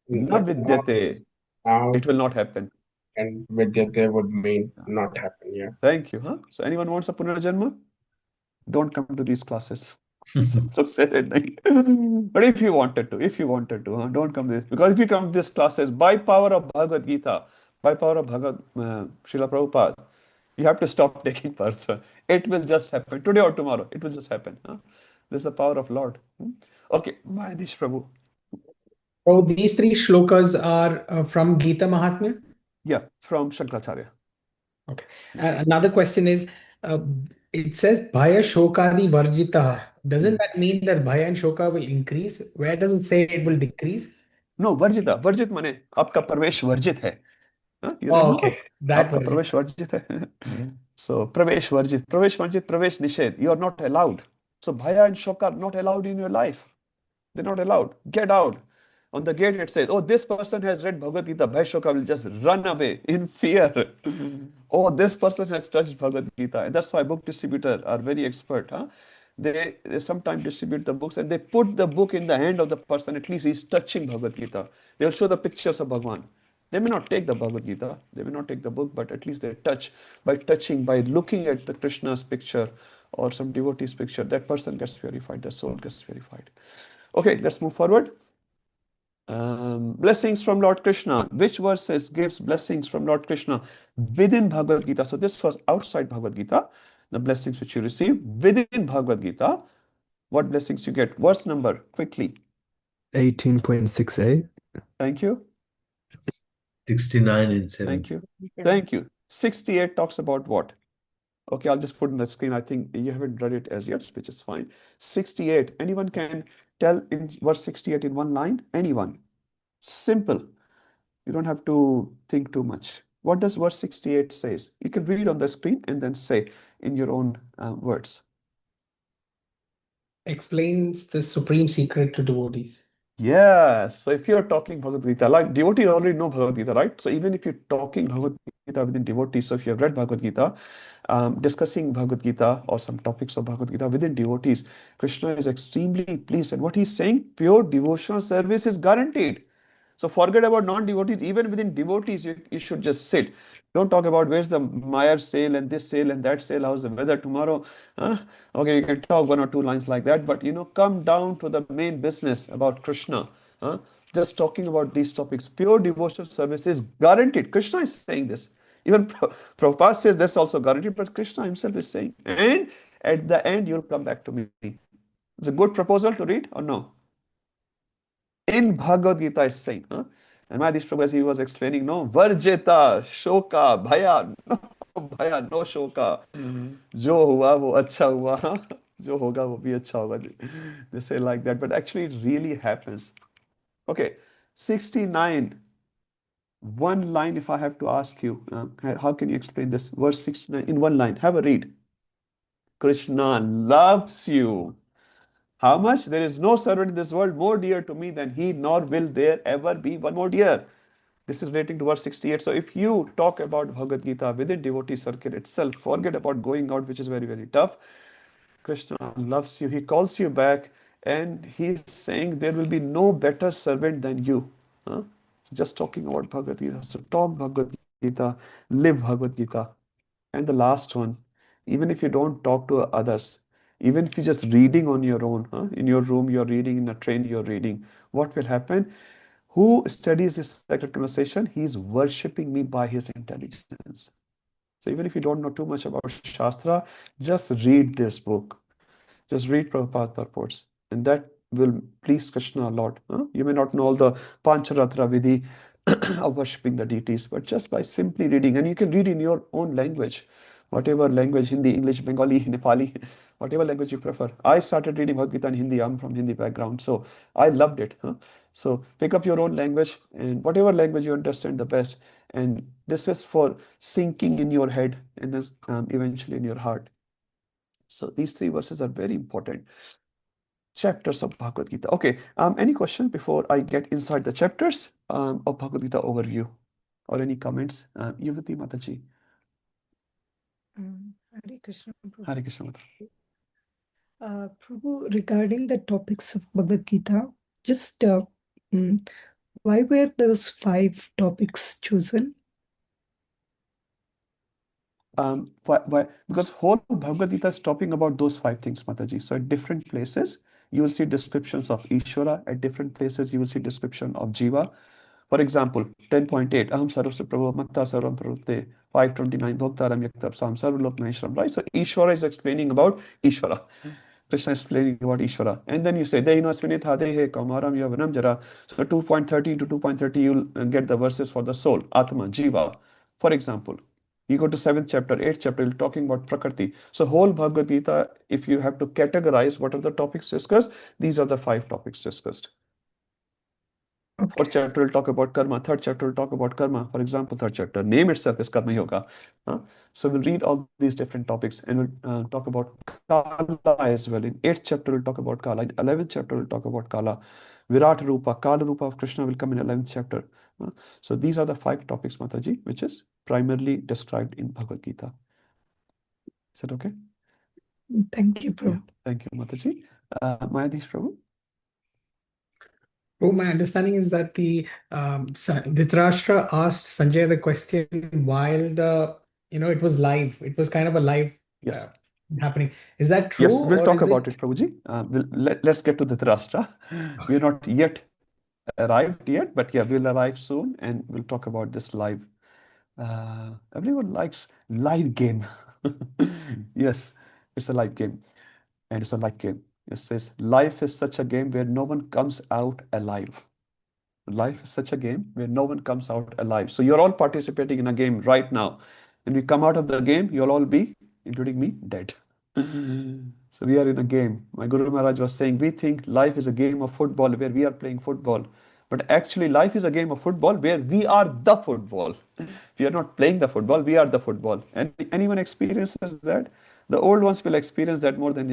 Speaker 1: Na vidyate.
Speaker 16: Now,
Speaker 1: it will not happen.
Speaker 16: And vidyate would mean not happen, yeah.
Speaker 1: Thank you. Huh? So anyone wants a Punarjanma? Don't come to these classes. But if you wanted to, huh? Don't come to this. Because if you come to these classes, by power of Bhagavad Gita, by power of Srila Prabhupada, you have to stop taking birth. It will just happen. Today or tomorrow, it will just happen. Huh? This is the power of Lord. Okay, Mahadish Prabhu.
Speaker 7: So these three shlokas are from Gita Mahatmya?
Speaker 1: Yeah, from Shankaracharya.
Speaker 7: Okay. Another question is, it says Bhaya Shokadi Varjita. Doesn't that mean that Bhaya and Shoka will increase? Where does it say it will decrease?
Speaker 1: No, Varjita. Varjit माने आपका प्रवेश वर्जित है. You
Speaker 7: Oh,
Speaker 1: remember?
Speaker 7: okay. That
Speaker 1: आपका
Speaker 7: was
Speaker 1: प्रवेश वर्जित है. So प्रवेश वर्जित, प्रवेश निषेध. You are not allowed. So Bhaya and Shoka are not allowed in your life. They're not allowed. Get out. On the gate it says, oh, this person has read Bhagavad Gita. Bhaya Shoka will just run away in fear. Oh, this person has touched Bhagavad Gita. And that's why book distributors are very expert. Huh? They sometimes distribute the books and they put the book in the hand of the person. At least he's touching Bhagavad Gita. They'll show the pictures of Bhagwan. They may not take the Bhagavad Gita, they may not take the book, but at least they touch. By touching, by looking at the Krishna's picture or some devotee's picture, that person gets purified, the soul gets purified. Okay, let's move forward. Blessings from Lord Krishna. Which verses gives blessings from Lord Krishna within Bhagavad Gita? So this was outside Bhagavad Gita, the blessings which you receive. Within Bhagavad Gita, what blessings you get? Verse number, quickly.
Speaker 12: 18.68.
Speaker 1: Thank you.
Speaker 8: 69 and 7.
Speaker 1: Thank you. Thank you. 68 talks about what? Okay, I'll just put on the screen. I think you haven't read it as yet, which is fine. 68. Anyone can tell in verse 68 in one line? Anyone? Simple. You don't have to think too much. What does verse 68 says? You can read on the screen and then say in your own words.
Speaker 7: explains the supreme secret to devotees.
Speaker 1: Yes. So if you're talking Bhagavad Gita, like devotees already know Bhagavad Gita, right? So even if you're talking Bhagavad Gita within devotees, so if you have read Bhagavad Gita, discussing Bhagavad Gita or some topics of Bhagavad Gita within devotees, Krishna is extremely pleased. And what he's saying, pure devotional service is guaranteed. So forget about non-devotees. Even within devotees, you should just sit. Don't talk about where's the Meyer sale and this sale and that sale, how's the weather tomorrow. Okay, you can talk one or two lines like that, but come down to the main business about Krishna. Just talking about these topics. Pure devotional service is guaranteed. Krishna is saying this. Even Prabhupada says that's also guaranteed, but Krishna himself is saying, and at the end, you'll come back to me. It's a good proposal to read or no? In Bhagavad Gita, it's saying, huh? And Mahadish Prabhu, as he was explaining, no, Varjita, Shoka, Bhaya, no Bhaya, no Shoka. Jo hua, wo acha hua. Jo hoga, wo bhi acha hoga. They say like that, but actually it really happens. Okay, 69. One line, if I have to ask you, how can you explain this? Verse 69 in one line. Have a read. Krishna loves you. How much? There is no servant in this world more dear to me than he, nor will there ever be one more dear. This is relating to verse 68. So if you talk about Bhagavad Gita within devotee circle itself, forget about going out, which is very, very tough. Krishna loves you. He calls you back and he's saying there will be no better servant than you. Huh? So just talking about Bhagavad Gita. So talk Bhagavad Gita, live Bhagavad Gita. And the last one, even if you don't talk to others, even if you're just reading on your own, huh? In your room, you're reading, in a train, you're reading, what will happen? Who studies this sacred conversation? He's worshipping me by his intelligence. So even if you don't know too much about Shastra, just read this book. Just read Prabhupada purports. And that will please Krishna a lot. Huh? You may not know all the Pancharatra Vidhi of worshipping the deities, but just by simply reading, and you can read in your own language, whatever language, Hindi, English, Bengali, Nepali, whatever language you prefer. I started reading Bhagavad Gita in Hindi. I'm from Hindi background, so I loved it. Huh? So pick up your own language and whatever language you understand the best. And this is for sinking in your head and then eventually in your heart. So these three verses are very important. Chapters of Bhagavad Gita. Okay, any question before I get inside the chapters of Bhagavad Gita overview? Or any comments? Yuvati Mataji.
Speaker 17: Hare Krishna, Prabhu.
Speaker 1: Hare Krishna Mata.
Speaker 17: Prabhu, regarding the topics of Bhagavad Gita, just why were those 5 topics chosen?
Speaker 1: Why? Because whole Bhagavad Gita is talking about those 5 things, Mataji. So at different places, you will see descriptions of Ishvara. At different places, you will see description of Jiva. For example, 10.8, Aham Sarvasya Prabhu Matta Sarvam Pravrutte, 529, Bhaktaram Yaktab Sam Sarvalok Maheshwaram, right? So Ishvara is explaining about Ishvara. Krishna is explaining about Ishvara. And then you say, Deino Svinitha Dehe Kamaram Yavanam Jara. So 2.30 to 2.30, you'll get the verses for the soul, Atma, Jiva. For example, you go to 7th chapter, 8th chapter, you're talking about Prakriti. So whole Bhagavad Gita, if you have to categorize what are the topics discussed, these are the 5 topics discussed. 4th chapter will talk about karma. 3rd chapter will talk about karma. For example, 3rd chapter, name itself is Karma Yoga. So we'll read all these different topics and we'll talk about Kala as well. In 8th chapter, we'll talk about Kala. In 11th chapter, we'll talk about Kala. Virat Rupa, Kala Rupa of Krishna will come in 11th chapter. So these are the 5 topics, Mataji, which is primarily described in Bhagavad Gita. Is that okay?
Speaker 17: Thank you, Prabhu.
Speaker 1: Yeah, thank you, Mataji. Mayadish Prabhu?
Speaker 7: Oh, my understanding is that the Dhritarashtra asked Sanjay the question while it was live. It was kind of a live
Speaker 1: Yes.
Speaker 7: Happening. Is that true?
Speaker 1: Yes, we'll
Speaker 7: or
Speaker 1: talk
Speaker 7: is
Speaker 1: about it, Prabhuji. Let's get to the Dhritarashtra. We're not yet arrived yet, but yeah, we'll arrive soon and we'll talk about this live. Everyone likes live game. Yes, it's a live game. And it's a live game. It says, life is such a game where no one comes out alive. Life is such a game where no one comes out alive. So you're all participating in a game right now. When we come out of the game, you'll all be, including me, dead. So we are in a game. My Guru Maharaj was saying, we think life is a game of football where we are playing football. But actually, life is a game of football where we are the football. We are not playing the football, we are the football. And anyone experiences that? The old ones will experience that more than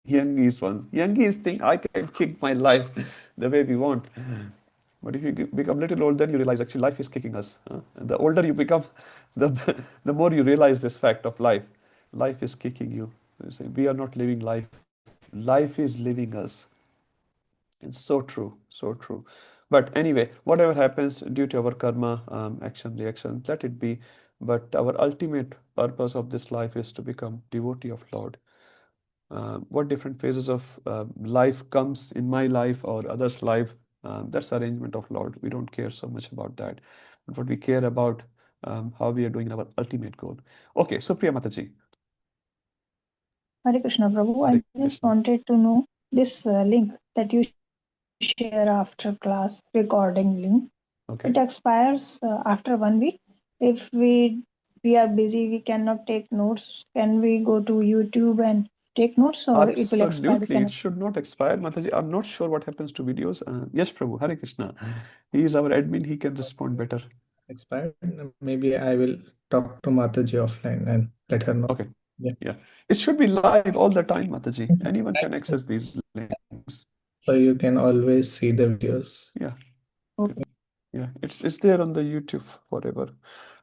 Speaker 1: youngies ones. Youngies think, I can kick my life the way we want. But if you become a little older, then you realize actually life is kicking us. And the older you become, the more you realize this fact of life. Life is kicking you. You say, we are not living life. Life is living us. It's so true, so true. But anyway, whatever happens due to our karma, action, reaction, let it be. But our ultimate purpose of this life is to become devotee of Lord. What different phases of life comes in my life or others' life, that's arrangement of Lord. We don't care so much about that. But what we care about, how we are doing in our ultimate goal. Okay, so Priya Mataji.
Speaker 3: Hare Krishna, Prabhu.
Speaker 1: Hare
Speaker 3: I just
Speaker 1: Krishna.
Speaker 3: wanted to know this link that you share after class, recording link.
Speaker 1: Okay.
Speaker 3: It expires after 1 week. If we are busy, we cannot take notes. Can we go to YouTube and take notes, or it will expire the
Speaker 1: Absolutely, it
Speaker 3: connection?
Speaker 1: should not expire. Mataji, I'm not sure what happens to videos. Yes, Prabhu, Hare Krishna. He is our admin, he can respond better.
Speaker 15: Expired. Maybe I will talk to Mataji offline and let her know.
Speaker 1: Okay.
Speaker 15: Yeah.
Speaker 1: Yeah. It should be live all the time, Mataji.
Speaker 15: Yes,
Speaker 1: Anyone can
Speaker 15: exactly.
Speaker 1: access these links.
Speaker 15: So you can always see the videos.
Speaker 1: Yeah.
Speaker 3: Okay.
Speaker 1: Yeah, it's there on the YouTube forever.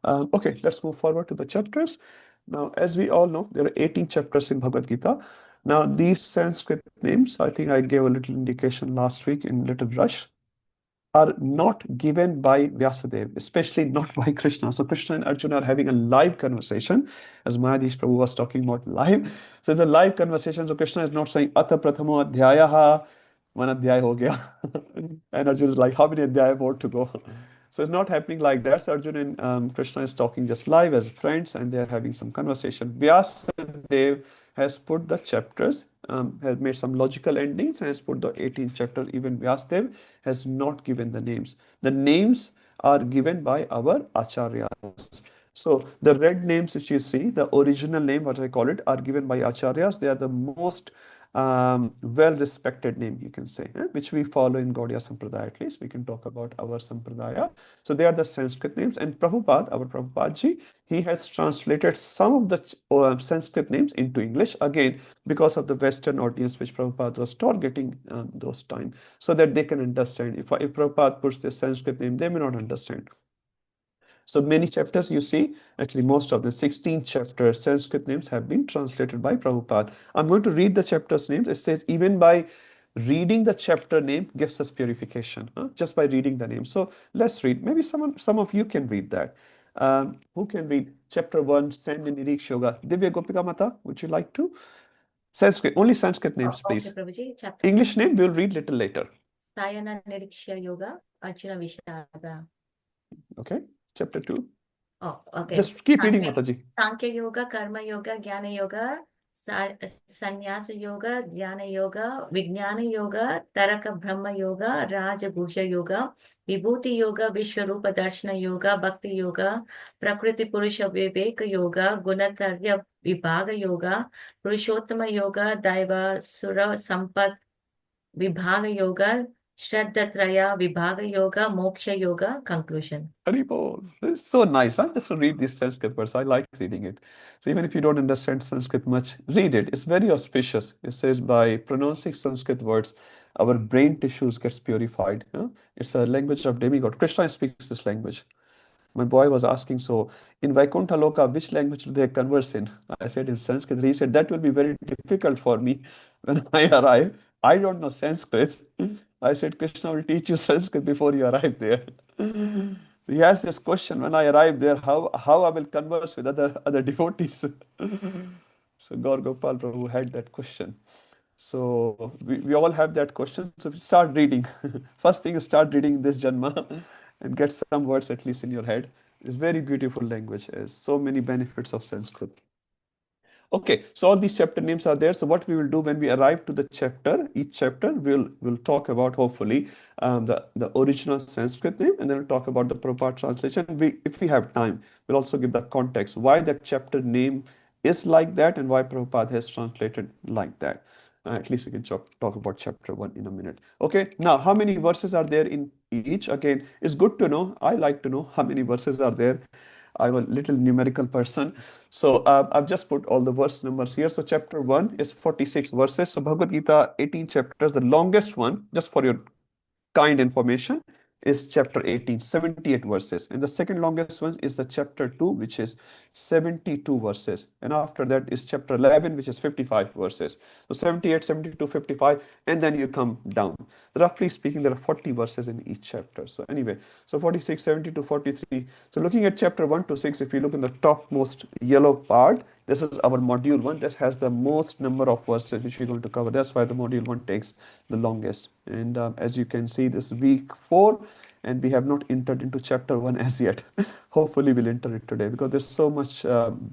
Speaker 1: Okay, let's move forward to the chapters. Now, as we all know, there are 18 chapters in Bhagavad Gita. Now, these Sanskrit names, I think I gave a little indication last week in little rush, are not given by Vyasadeva, especially not by Krishna. So Krishna and Arjuna are having a live conversation, as Mayadhish Prabhu was talking about live. So it's a live conversation. So Krishna is not saying Atha Prathamo Adhyayaha, one adhyay ho gaya. And Arjuna is like, how many adhyay more to go? So it's not happening like that. So Arjuna and Krishna is talking just live as friends, and they are having some conversation. Vyasadeva has put the chapters, has made some logical endings, and has put the 18th chapter. Even Vyasadeva has not given the names. The names are given by our acharyas. So the red names which you see, the original name, what I call it, are given by acharyas. They are the most well-respected name, you can say, which we follow in Gaudiya Sampradaya. At least we can talk about our Sampradaya. So they are the Sanskrit names. And Prabhupada, our Prabhupada he has translated some of the Sanskrit names into English, again, because of the Western audience which Prabhupada was targeting those time, so that they can understand. If Prabhupada puts the Sanskrit name, they may not understand. So many chapters you see, actually most of the 16 chapters, Sanskrit names have been translated by Prabhupada. I'm going to read the chapter's names. It says, even by reading the chapter name gives us purification, just by reading the name. So let's read. Maybe some of you can read that. Who can read chapter 1, Sand and Niriksha Yoga? Divya Gopika Mata, would you like to? Sanskrit, only Sanskrit names, please.
Speaker 9: Okay, Prabhuji. Chapter
Speaker 1: English name we'll read little later.
Speaker 9: Sayana Niriksha Yoga, Arjuna Vishada.
Speaker 1: Okay, chapter 2.
Speaker 9: Oh, okay.
Speaker 1: Just keep reading, Mataji.
Speaker 9: Sankhya Yoga, Karma Yoga, Jnana Yoga, Sannyasa Yoga, Dhyana Yoga, Vijnana Yoga, Taraka Brahma Yoga, Raja Bhusha Yoga, Vibhuti Yoga, Vishwarupa Darshana Yoga, Bhakti Yoga, Prakriti Purusha Viveka Yoga, Gunatarya Vibhaga Yoga, Purushottama Yoga, Daiva Sura Sampat Vibhaga Yoga, Shraddhatraya Vibhaga Yoga, Moksha Yoga, conclusion.
Speaker 1: Haribol. It's so nice, huh? Just to read these Sanskrit words. I like reading it. So even if you don't understand Sanskrit much, read it. It's very auspicious. It says by pronouncing Sanskrit words, our brain tissues gets purified. It's a language of demigod. Krishna speaks this language. My boy was asking, so in Vaikuntha Loka, which language do they converse in? I said in Sanskrit. He said, that will be very difficult for me when I arrive. I don't know Sanskrit. I said, Krishna will teach you Sanskrit before you arrive there. He has this question when I arrive there, how I will converse with other devotees. So Gaur Gopal Prabhu had that question. So we all have that question. So start reading. First thing is start reading this Janma and get some words at least in your head. It's very beautiful language. There's so many benefits of Sanskrit. Okay, so all these chapter names are there. So what we will do when we arrive to the chapter, each chapter, we'll talk about hopefully the original Sanskrit name, and then we'll talk about the Prabhupada translation. If we have time, we'll also give the context why that chapter name is like that and why Prabhupada has translated like that. At least we can talk about chapter 1 in a minute. Okay, now how many verses are there in each? Again, it's good to know. I like to know how many verses are there. I'm a little numerical person. So I've just put all the verse numbers here. So chapter 1 is 46 verses. So Bhagavad Gita, 18 chapters. The longest one, just for your kind information, is chapter 18, 78 verses. And the second longest one is the chapter 2, which is 72 verses. And after that is chapter 11, which is 55 verses. So 78, 72, 55, and then you come down. Roughly speaking, there are 40 verses in each chapter. So anyway, so 46, 72, 43. So looking at chapter 1 to 6, if you look in the topmost yellow part, this is our module 1. This has the most number of verses which we're going to cover. That's why the module 1 takes the longest. And as you can see, this week 4, and we have not entered into chapter 1 as yet. Hopefully, we'll enter it today because there's so much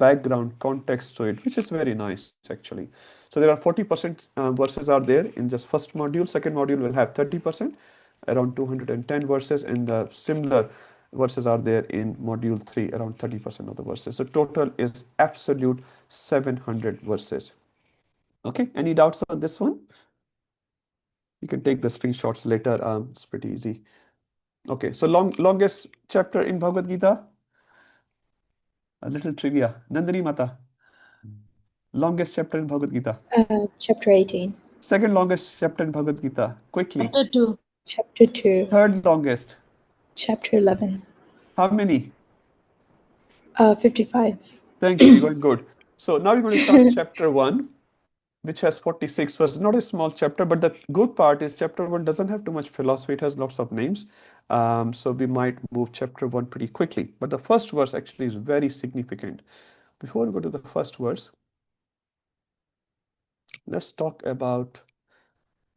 Speaker 1: background context to it, which is very nice actually. So there are 40% verses are there in just first module. Second module will have 30%, around 210 verses, and similar verses are there in module 3, around 30% of the verses. So total is absolute 700 verses. Okay, any doubts on this one? You can take the screenshots later. It's pretty easy. Okay, so longest chapter in Bhagavad Gita? A little trivia. Nandini Mata. Longest chapter in Bhagavad Gita?
Speaker 14: Chapter 18.
Speaker 1: Second longest chapter in Bhagavad Gita? Quickly.
Speaker 11: Chapter 2.
Speaker 14: Chapter 2.
Speaker 1: Third longest?
Speaker 14: Chapter 11.
Speaker 1: How many?
Speaker 14: 55.
Speaker 1: Thank you, you're going good. So now we're going to start chapter 1, which has 46 verses. Not a small chapter, but the good part is chapter 1 doesn't have too much philosophy. It has lots of names. So we might move chapter 1 pretty quickly. But the first verse actually is very significant. Before we go to the first verse, let's talk about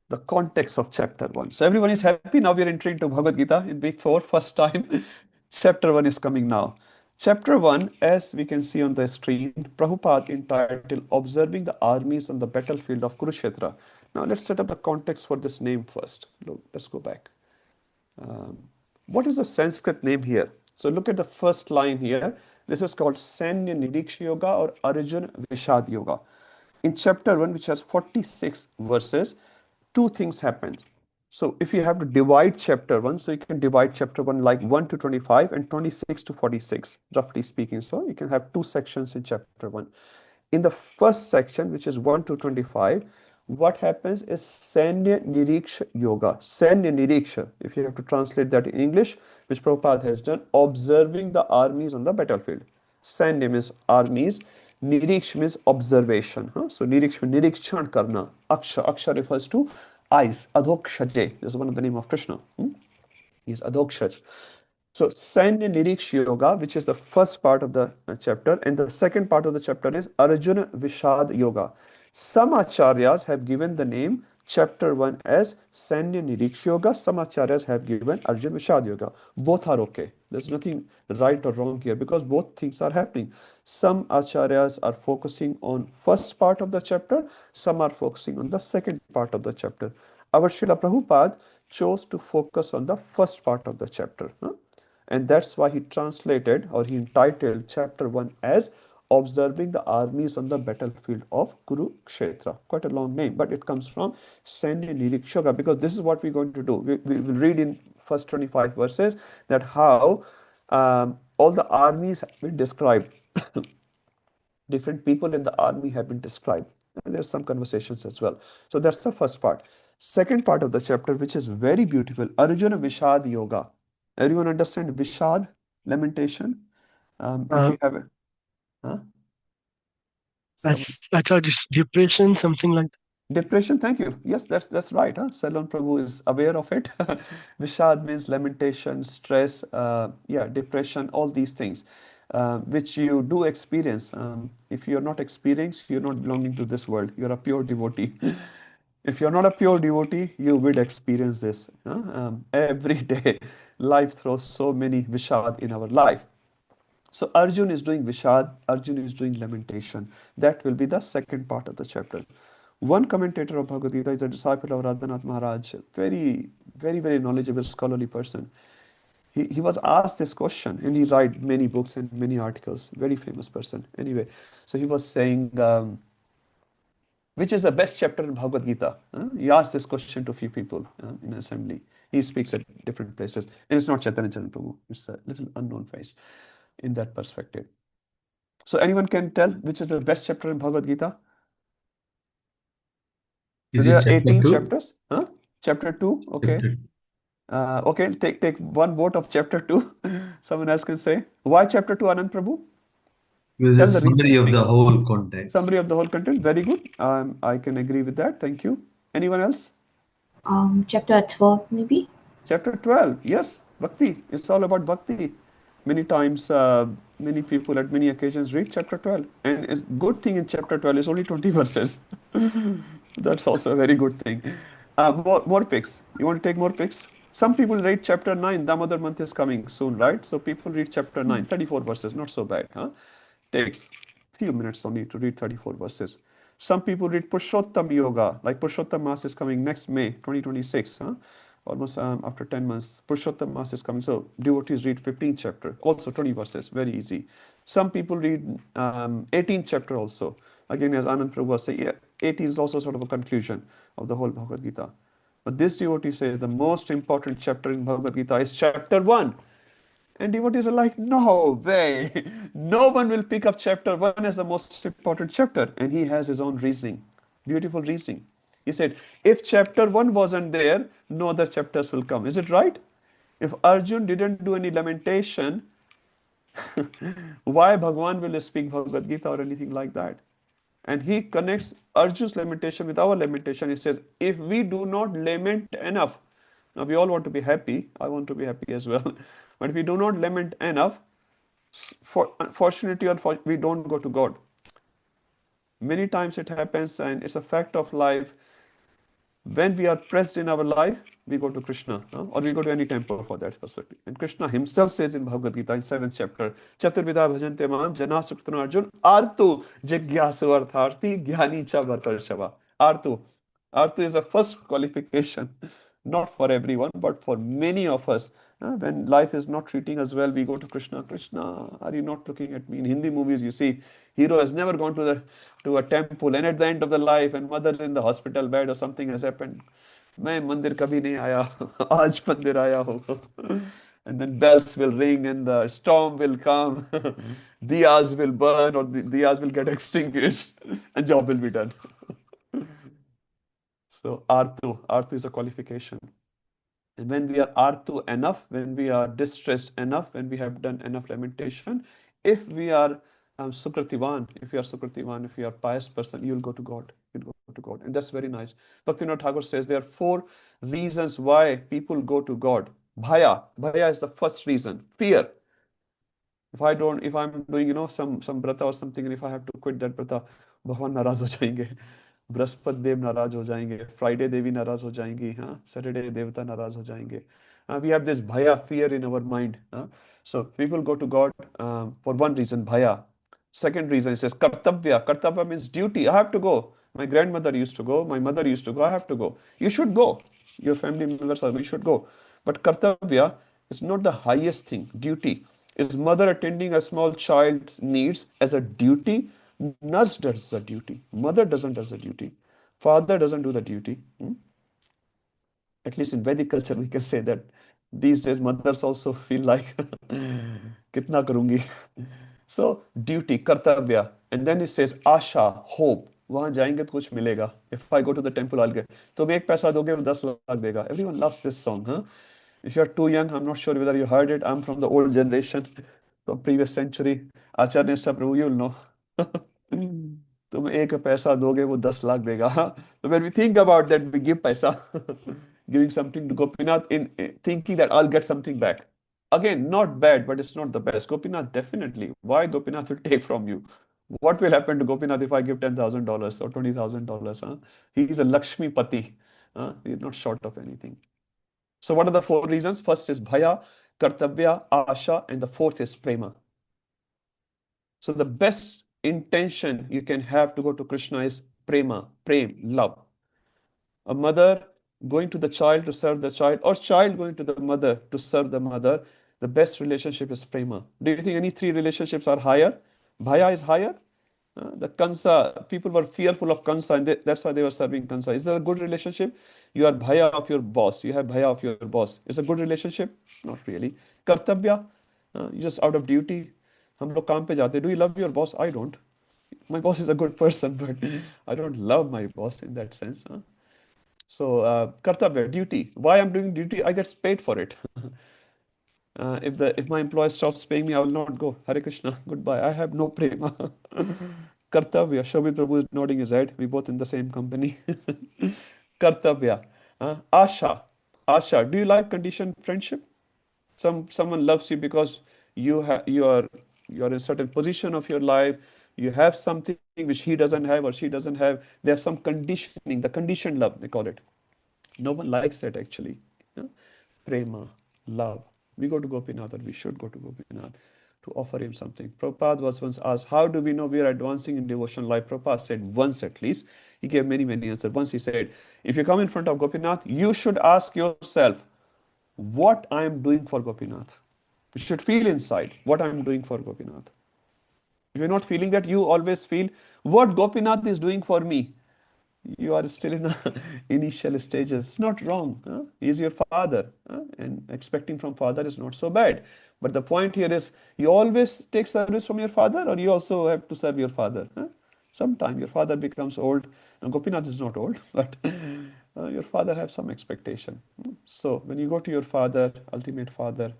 Speaker 1: the context of chapter 1. So everyone is happy. Now we are entering to Bhagavad Gita in week 4, first time. Chapter 1 is coming now. Chapter 1, as we can see on the screen, Prabhupada entitled Observing the Armies on the Battlefield of Kurukshetra. Now let's set up the context for this name first. Look, let's go back. What is the Sanskrit name here? So look at the first line here. This is called Sanya Niriksha Yoga or Arjuna Vishad Yoga. In chapter 1, which has 46 verses, two things happen. So if you have to divide chapter 1, so you can divide chapter 1 like 1 to 25 and 26 to 46, roughly speaking. So you can have two sections in chapter 1. In the first section, which is 1 to 25, what happens is Sanya Niriksha Yoga. Sanya Niriksha, if you have to translate that in English, which Prabhupada has done, observing the armies on the battlefield. Sanya means armies. Niriksha means observation. So Niriksha, Nirikshan karna. Aksha. Aksha refers to eyes. Adhokshaje. This is one of the name of Krishna. He is Adhokshaj. So Sanya Niriksha Yoga, which is the first part of the chapter, and the second part of the chapter is Arjuna Vishad Yoga. Some acharyas have given the name chapter 1 as Sanya Niriksha Yoga. Some acharyas have given Arjuna Vishad Yoga. Both are okay. There's nothing right or wrong here because both things are happening. Some acharyas are focusing on first part of the chapter. Some are focusing on the second part of the chapter. Our Srila Prabhupada chose to focus on the first part of the chapter. And that's why he translated or he entitled chapter 1 as Observing the Armies on the Battlefield of Kurukshetra. Quite a long name, but it comes from Sanya Niriksha, because this is what we're going to do. We will read in first 25 verses that how all the armies have been described. Different people in the army have been described. And there's some conversations as well. So that's the first part. Second part of the chapter, which is very beautiful, Arjuna Vishad Yoga. Everyone understand Vishad, lamentation? If you have it. Huh?
Speaker 12: I thought it's depression, something like that.
Speaker 1: Depression, thank you. Yes, that's right. Salon Prabhu is aware of it. Vishad means lamentation, stress, depression, all these things, which you do experience. If you're not experienced, you're not belonging to this world. You're a pure devotee. If you're not a pure devotee, you will experience this every day. Life throws so many Vishad in our life. So Arjun is doing Vishad, Arjun is doing lamentation. That will be the second part of the chapter. One commentator of Bhagavad Gita is a disciple of Radhanath Maharaj, very, very, very knowledgeable, scholarly person. He was asked this question, and he wrote many books and many articles, very famous person. Anyway, so he was saying, which is the best chapter in Bhagavad Gita? He asked this question to a few people in an assembly. He speaks at different places. And it's not Chaitanya Charan Prabhu. It's a little unknown face in that perspective. So anyone can tell which is the best chapter in Bhagavad Gita?
Speaker 8: Is
Speaker 1: There
Speaker 8: it
Speaker 1: are
Speaker 8: chapter
Speaker 1: 18
Speaker 8: 2?
Speaker 1: chapters. Chapter 2, okay. Okay, take one vote of chapter 2. Someone else can say. Why chapter 2, Anand Prabhu?
Speaker 8: Because
Speaker 1: Tell
Speaker 8: it's
Speaker 1: the reason.
Speaker 8: summary of the whole context.
Speaker 1: Summary of the whole content. Very good. I can agree with that. Thank you. Anyone else?
Speaker 14: Chapter 12, maybe?
Speaker 1: Chapter 12. Yes, Bhakti. It's all about Bhakti. Many times, many people at many occasions read chapter 12. And it's good thing in chapter 12 is only 20 verses. That's also a very good thing. More picks. You want to take more picks? Some people read chapter 9, Damodar month is coming soon, right? So people read chapter 9, 34 verses, not so bad. Huh? Takes few minutes only to read 34 verses. Some people read Purushottam Yoga, like Purushottam Mass is coming next May 2026, huh? Almost after 10 months. Purushottam Mass is coming, so devotees read 15th chapter, also 20 verses, very easy. Some people read 18th chapter also. Again, as Anand Prabhu was saying, yeah, 18 is also sort of a conclusion of the whole Bhagavad Gita. But this devotee says the most important chapter in Bhagavad Gita is chapter 1. And devotees are like, no way. No one will pick up chapter 1 as the most important chapter. And he has his own reasoning. Beautiful reasoning. He said, if chapter 1 wasn't there, no other chapters will come. Is it right? If Arjun didn't do any lamentation, why Bhagwan will speak Bhagavad Gita or anything like that? And he connects Arjun's lamentation with our lamentation. He says, if we do not lament enough, now we all want to be happy, I want to be happy as well, but if we do not lament enough, unfortunately, we don't go to God. Many times it happens, and it's a fact of life. When we are pressed in our life, we go to Krishna, or we go to any temple for that specifically. And Krishna himself says in Bhagavad Gita in 7th chapter, Chaturvidha bhajante mam jana suktana arjun artu jigyasu artharti jnani cha vartarshava. Artu. Artu is the first qualification, not for everyone, but for many of us. When life is not treating us well, we go to Krishna. Krishna, are you not looking at me? In Hindi movies, you see, hero has never gone to a temple, and at the end of the life, and mother in the hospital bed or something has happened. मैं मंदिर कभी नहीं आया, आज मंदिर आया हो. And then bells will ring and the storm will come, diyas will burn or the diyas will get extinguished, and job will be done. So Artu is a qualification. And when we are Artu enough, when we are distressed enough, when we have done enough lamentation, if we are Sukrativan, if you are pious person, you'll go to God. You'll go to God. And that's very nice. Bhaktivinoda Thakur says there are 4 reasons why people go to God. Bhaya. Bhaya is the first reason. Fear. If I'm doing, some brata or something, and if I have to quit that brata, Bhagwan नाराज हो जाएंगे, बृहस्पति देव नाराज हो जाएंगे, Friday देवी नाराज हो जाएंगी, Saturday देवता नाराज हो जाएंगे. We have this bhaya, fear in our mind. So people go to God for one reason, bhaya. Second reason, it says kartavya. Kartavya means duty. I have to go. My grandmother used to go. My mother used to go. I have to go. You should go. Your family members are. We should go. But kartavya is not the highest thing. Duty. Is mother attending a small child's needs as a duty? Nurse does the duty. Mother doesn't do the duty. Father doesn't do the duty. At least in Vedic culture, we can say that these days mothers also feel like, kitna karungi. So duty, kartavya. And then it says asha, hope. वहां जाएंगे तो कुछ मिलेगा. If I go to the temple, I'll get. तुम एक पैसा दोगे वो 10 लाख देगा. Everyone loves this song, huh? If you're too young, I'm not sure whether you heard it. I'm from the old generation, from previous century. Acharya Nishtha Prabhu, you'll know. तुम एक पैसा दोगे वो 10 लाख देगा. So when we think about that, we give paisa, giving something to Gopinath in thinking that I'll get something back. Again, not bad, but it's not the best. Gopinath definitely. Why Gopinath will take from you? What will happen to Gopinath if I give $10,000 or $20,000? He's a Lakshmi Pati. He's not short of anything. So what are the 4 reasons? First is bhaya, kartavya, asha, and the 4th is prema. So the best intention you can have to go to Krishna is prema, love. A mother going to the child to serve the child, or child going to the mother to serve the mother, the best relationship is prema. Do you think any 3 relationships are higher? Bhaya is higher. The Kansa, people were fearful of Kansa, and that's why they were serving Kansa. Is that a good relationship? You are bhaya of your boss. You have bhaya of your boss. Is a good relationship? Not really. Kartavya, just out of duty. हम लोग काम पे जाते. Do you love your boss? I don't. My boss is a good person, but I don't love my boss in that sense. So kartavya, duty. Why I'm doing duty? I get paid for it. If my employer stops paying me, I will not go. Hare Krishna, goodbye. I have no prema. Kartavya. Shobhit Prabhu is nodding his head. We both in the same company. Kartavya. Asha. Asha. Do you like conditioned friendship? Someone loves you because you are in a certain position of your life. You have something which he doesn't have or she doesn't have. There's some conditioning. The conditioned love, they call it. No one likes that actually. prema, love. We go to Gopinath, or we should go to Gopinath to offer him something. Prabhupada was once asked, how do we know we are advancing in devotional life? Prabhupada said once at least. He gave many, many answers. Once he said, if you come in front of Gopinath, you should ask yourself, what I am doing for Gopinath. You should feel inside what I am doing for Gopinath. If you're not feeling that, you always feel what Gopinath is doing for me. You are still in the initial stages. It's not wrong. Huh? He is your father, and expecting from father is not so bad. But the point here is, you always take service from your father, or you also have to serve your father. Huh? Sometime your father becomes old. Now, Gopinath is not old, but your father has some expectation. So when you go to your father, ultimate father,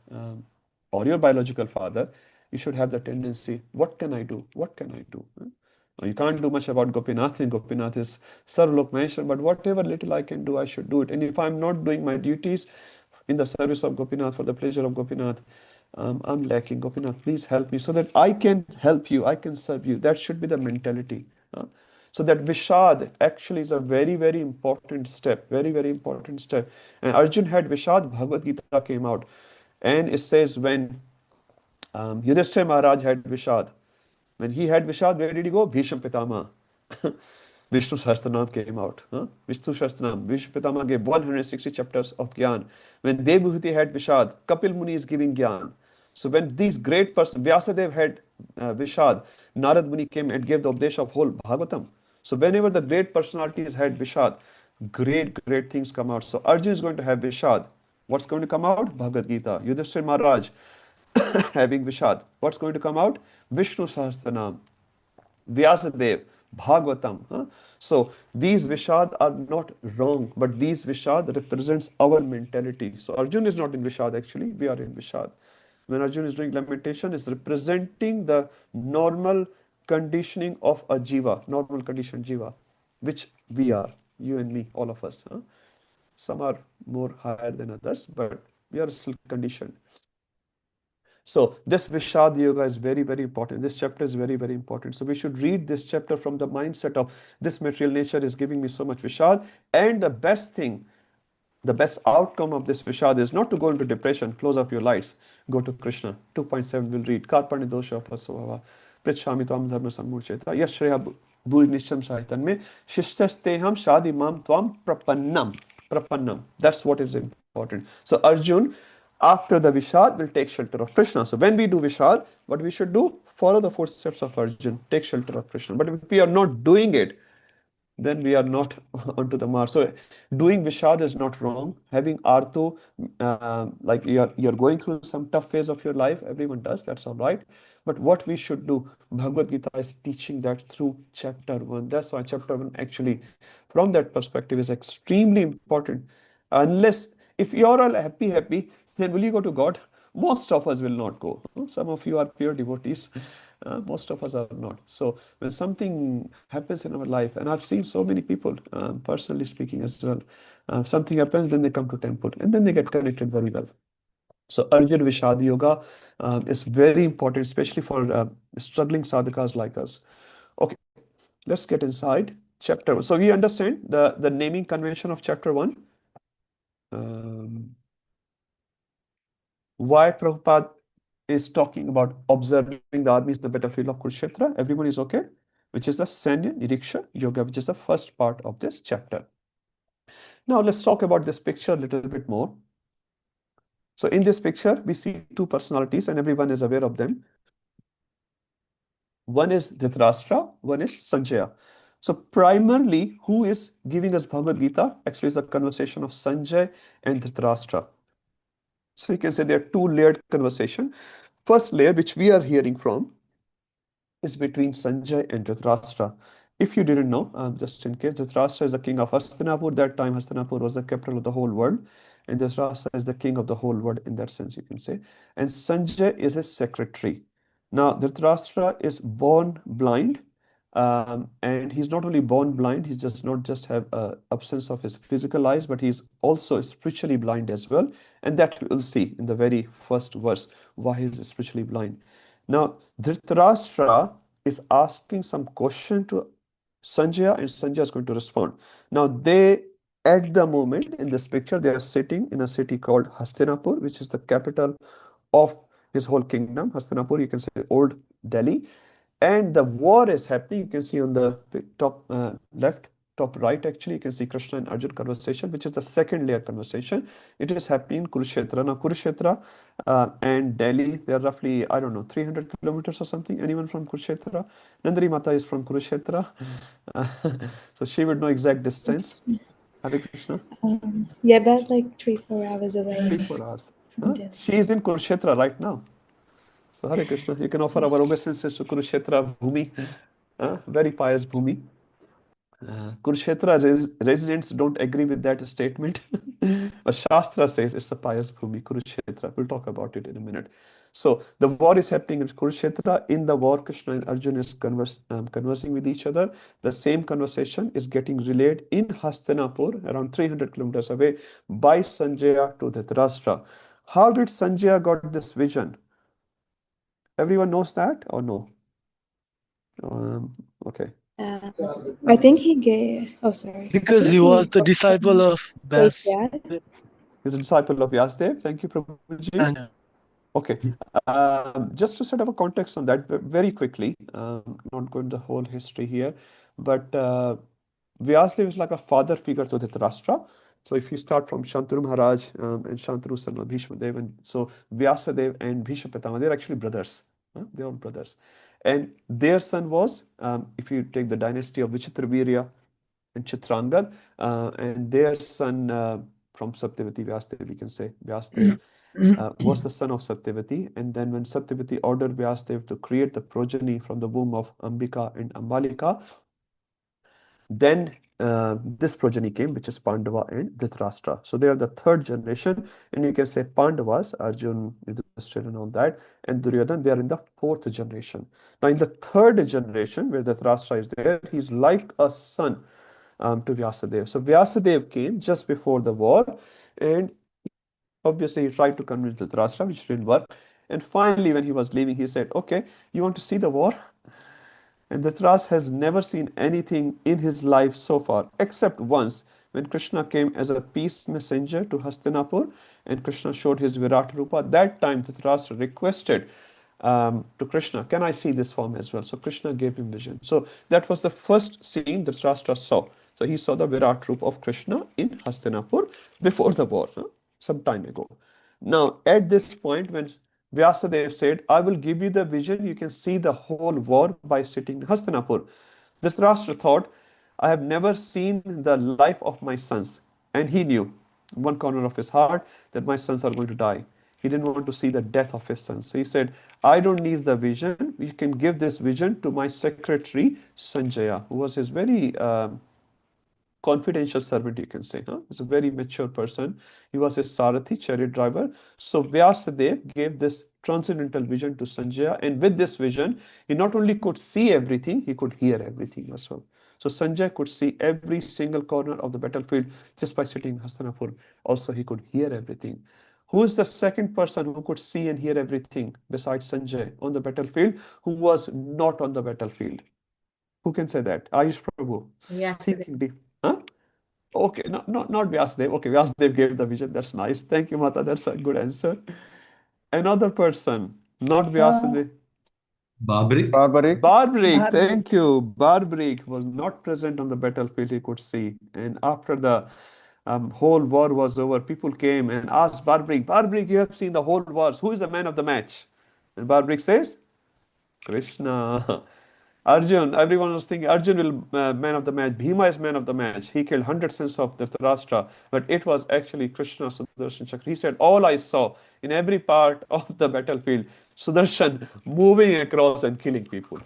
Speaker 1: or your biological father, you should have the tendency, what can I do? What can I do? You can't do much about Gopinath, and Gopinath is Sarvlok Maheshwar, but whatever little I can do, I should do it. And if I'm not doing my duties in the service of Gopinath, for the pleasure of Gopinath, I'm lacking. Gopinath, please help me so that I can help you, I can serve you. That should be the mentality. So that Vishad actually is a very, very important step, very, very important step. And Arjun had Vishad, Bhagavad Gita came out. And it says when Yudhishthira Maharaj had Vishad, when he had Vishad, where did he go? Bhisham Pitama. Vishnu Sahasranam came out. Vishnu Sahasranam. Vishnu Pitama gave 160 chapters of Gyan. When Devbhuti had Vishad, Kapil Muni is giving Gyan. So when these great persons, Vyasadev had Vishad, Narad Muni came and gave the Updesh of whole Bhagavatam. So whenever the great personalities had Vishad, great, great things come out. So Arjun is going to have Vishad. What's going to come out? Bhagavad Gita. Yudhishthira Maharaj having Vishad. What's going to come out? Vishnu Sahasranam. Vyasadev, Bhagavatam. So these Vishad are not wrong, but these Vishad represents our mentality. So Arjun is not in Vishad actually, we are in Vishad. When Arjun is doing lamentation, is representing the normal conditioning of a jiva, normal conditioned jiva, which we are, you and me, all of us. Some are more higher than others, but we are still conditioned. So this Vishad Yoga is very, very important. This chapter is very, very important. So we should read this chapter from the mindset of this material nature is giving me so much Vishad. And the best thing, the best outcome of this Vishad is not to go into depression. Close up your lights. Go to Krishna. 2.7 will read. Karpani dosha pasvava. Prachami tvam dharma sammurcheta. Yashreya bhuri nishcham sahitan me. Shishtasteham shadi mam tvam prapannam. Prapannam. That's what is important. So Arjun, after the Vishad, will take shelter of Krishna. So when we do Vishad, what we should do? Follow the footsteps of Arjun. Take shelter of Krishna. But if we are not doing it, then we are not onto the mark. So doing Vishad is not wrong. Having Arto, like you're going through some tough phase of your life, everyone does, that's all right. But what we should do, Bhagavad Gita is teaching that through chapter 1. That's why chapter 1 actually, from that perspective, is extremely important. Unless, if you're all happy, then will you go to God? Most of us will not go. Some of you are pure devotees. Most of us are not. So when something happens in our life, and I've seen so many people, personally speaking as well, something happens, then they come to temple, and then they get connected very well. So Arjun Vishad Yoga is very important, especially for struggling sadhakas like us. Okay, let's get inside chapter 1. So we understand the naming convention of chapter 1. Why Prabhupada is talking about observing the armies in the battlefield of Kurukshetra. Everyone is okay? Which is the Sanya Niriksha Yoga, which is the first part of this chapter. Now let's talk about this picture a little bit more. So in this picture, we see two personalities, and everyone is aware of them. One is Dhritarashtra, one is Sanjaya. So primarily, who is giving us Bhagavad Gita? Actually, is a conversation of Sanjay and Dhritarashtra. So you can say there are two layered conversation. First layer, which we are hearing from, is between Sanjay and Dhritarashtra. If you didn't know, just in case, Dhritarashtra is the king of Hastinapur. That time, Hastinapur was the capital of the whole world. And Dhritarashtra is the king of the whole world in that sense, you can say. And Sanjay is his secretary. Now, Dhritarashtra is born blind. And he's not only born blind, he does not just have absence of his physical eyes, but he's also spiritually blind as well. And that we'll see in the very first verse, why he's spiritually blind. Now, Dhritarashtra is asking some question to Sanjaya, and Sanjaya is going to respond. Now, they at the moment in this picture, they are sitting in a city called Hastinapur, which is the capital of his whole kingdom. Hastinapur, you can say old Delhi. And the war is happening. You can see on the top left, top right, actually, you can see Krishna and Arjun conversation, which is the second layer conversation. It is happening in Kurukshetra. Now, Kurukshetra and Delhi, they are roughly, I don't know, 300 kilometers or something. Anyone from Kurukshetra? Nandari Mata is from Kurukshetra. So she would know exact distance. Hare Krishna.
Speaker 14: Yeah, about like 3-4 hours away.
Speaker 1: 3-4 hours. She is in Kurukshetra right now. So Hare Krishna, you can offer our obeisances to Kurukshetra Bhumi, very pious Bhumi. Kurukshetra residents don't agree with that statement, but Shastra says it's a pious Bhumi, Kurukshetra. We'll talk about it in a minute. So the war is happening in Kurukshetra. In the war, Krishna and Arjuna is conversing with each other. The same conversation is getting relayed in Hastinapur, around 300 kilometers away, by Sanjaya to Dhritarashtra. How did Sanjaya got this vision? Everyone knows that or no? Okay.
Speaker 14: I think he gave. Oh, sorry.
Speaker 12: Because he was the disciple of
Speaker 14: So
Speaker 12: Bas.
Speaker 14: yes.
Speaker 1: He's a disciple of Vyasdev. Thank you, Prabhuji.
Speaker 12: And
Speaker 1: Okay. Just to set up a context on that very quickly, not going the whole history here, but Vyasdev is like a father figure to Dhritarashtra. So if you start from Shantanu Maharaj and Shantanu son of Bhishma Dev, and so Vyasadev and Bhishma Pitama, they're actually brothers. They're all brothers. And their son was, if you take the dynasty of Vichitravirya and Chitrangad, and their son from Satyavati Vyasdev, we can say Vyasdev, was the son of Satyavati. And then when Satyavati ordered Vyasdev to create the progeny from the womb of Ambika and Ambalika, then this progeny came, which is Pandava and Dhritarashtra. So they are the third generation, and you can say Pandavas, Arjun, Yudhishthira and all that, and Duryodhan, they are in the fourth generation. Now in the third generation, where Dhritarashtra is there, he's like a son to Vyasadeva. So Vyasadeva came just before the war, and obviously he tried to convince Dhritarashtra, which didn't work. And finally, when he was leaving, he said, okay, you want to see the war? And Dhritarashtra has never seen anything in his life so far, except once when Krishna came as a peace messenger to Hastinapur, and Krishna showed his Virat Rupa. That time Dhritarashtra requested to Krishna, can I see this form as well? So Krishna gave him vision. So that was the first scene that Dhritarashtra saw. So he saw the Virat Rupa of Krishna in Hastinapur before the war, some time ago. Now, at this point, when Vyasadeva said, I will give you the vision, you can see the whole war by sitting in Hastinapur. Dhritarashtra thought, I have never seen the life of my sons. And he knew, in one corner of his heart, that my sons are going to die. He didn't want to see the death of his sons. So he said, I don't need the vision. You can give this vision to my secretary, Sanjaya, who was his very confidential servant, you can say. He's a very mature person. He was his Sarathi, chariot driver. So Vyasadeva gave this transcendental vision to Sanjaya, and with this vision, he not only could see everything, he could hear everything as well. So Sanjay could see every single corner of the battlefield just by sitting in Hastinapur. Also, he could hear everything. Who is the second person who could see and hear everything besides Sanjay on the battlefield, who was not on the battlefield? Who can say that? Ayush Prabhu.
Speaker 9: Yes.
Speaker 1: Thinking deep. Huh? Okay, not Vyasdev. Okay, Vyasdev gave the vision. That's nice. Thank you, Mata. That's a good answer. Another person, not Vyasadeva.
Speaker 8: Babrik.
Speaker 10: Barbaric.
Speaker 1: Barbaric, thank you. Barbaric was not present on the battlefield, he could see. And after the whole war was over, people came and asked Barbaric, Barbaric, you have seen the whole wars. Who is the man of the match? And Barbaric says, Krishna. Arjun, everyone was thinking Arjun will man of the match. Bhima is man of the match. He killed 100 sons of Dhritarashtra, but it was actually Krishna Sudarshan Chakra. He said, all I saw in every part of the battlefield, Sudarshan moving across and killing people.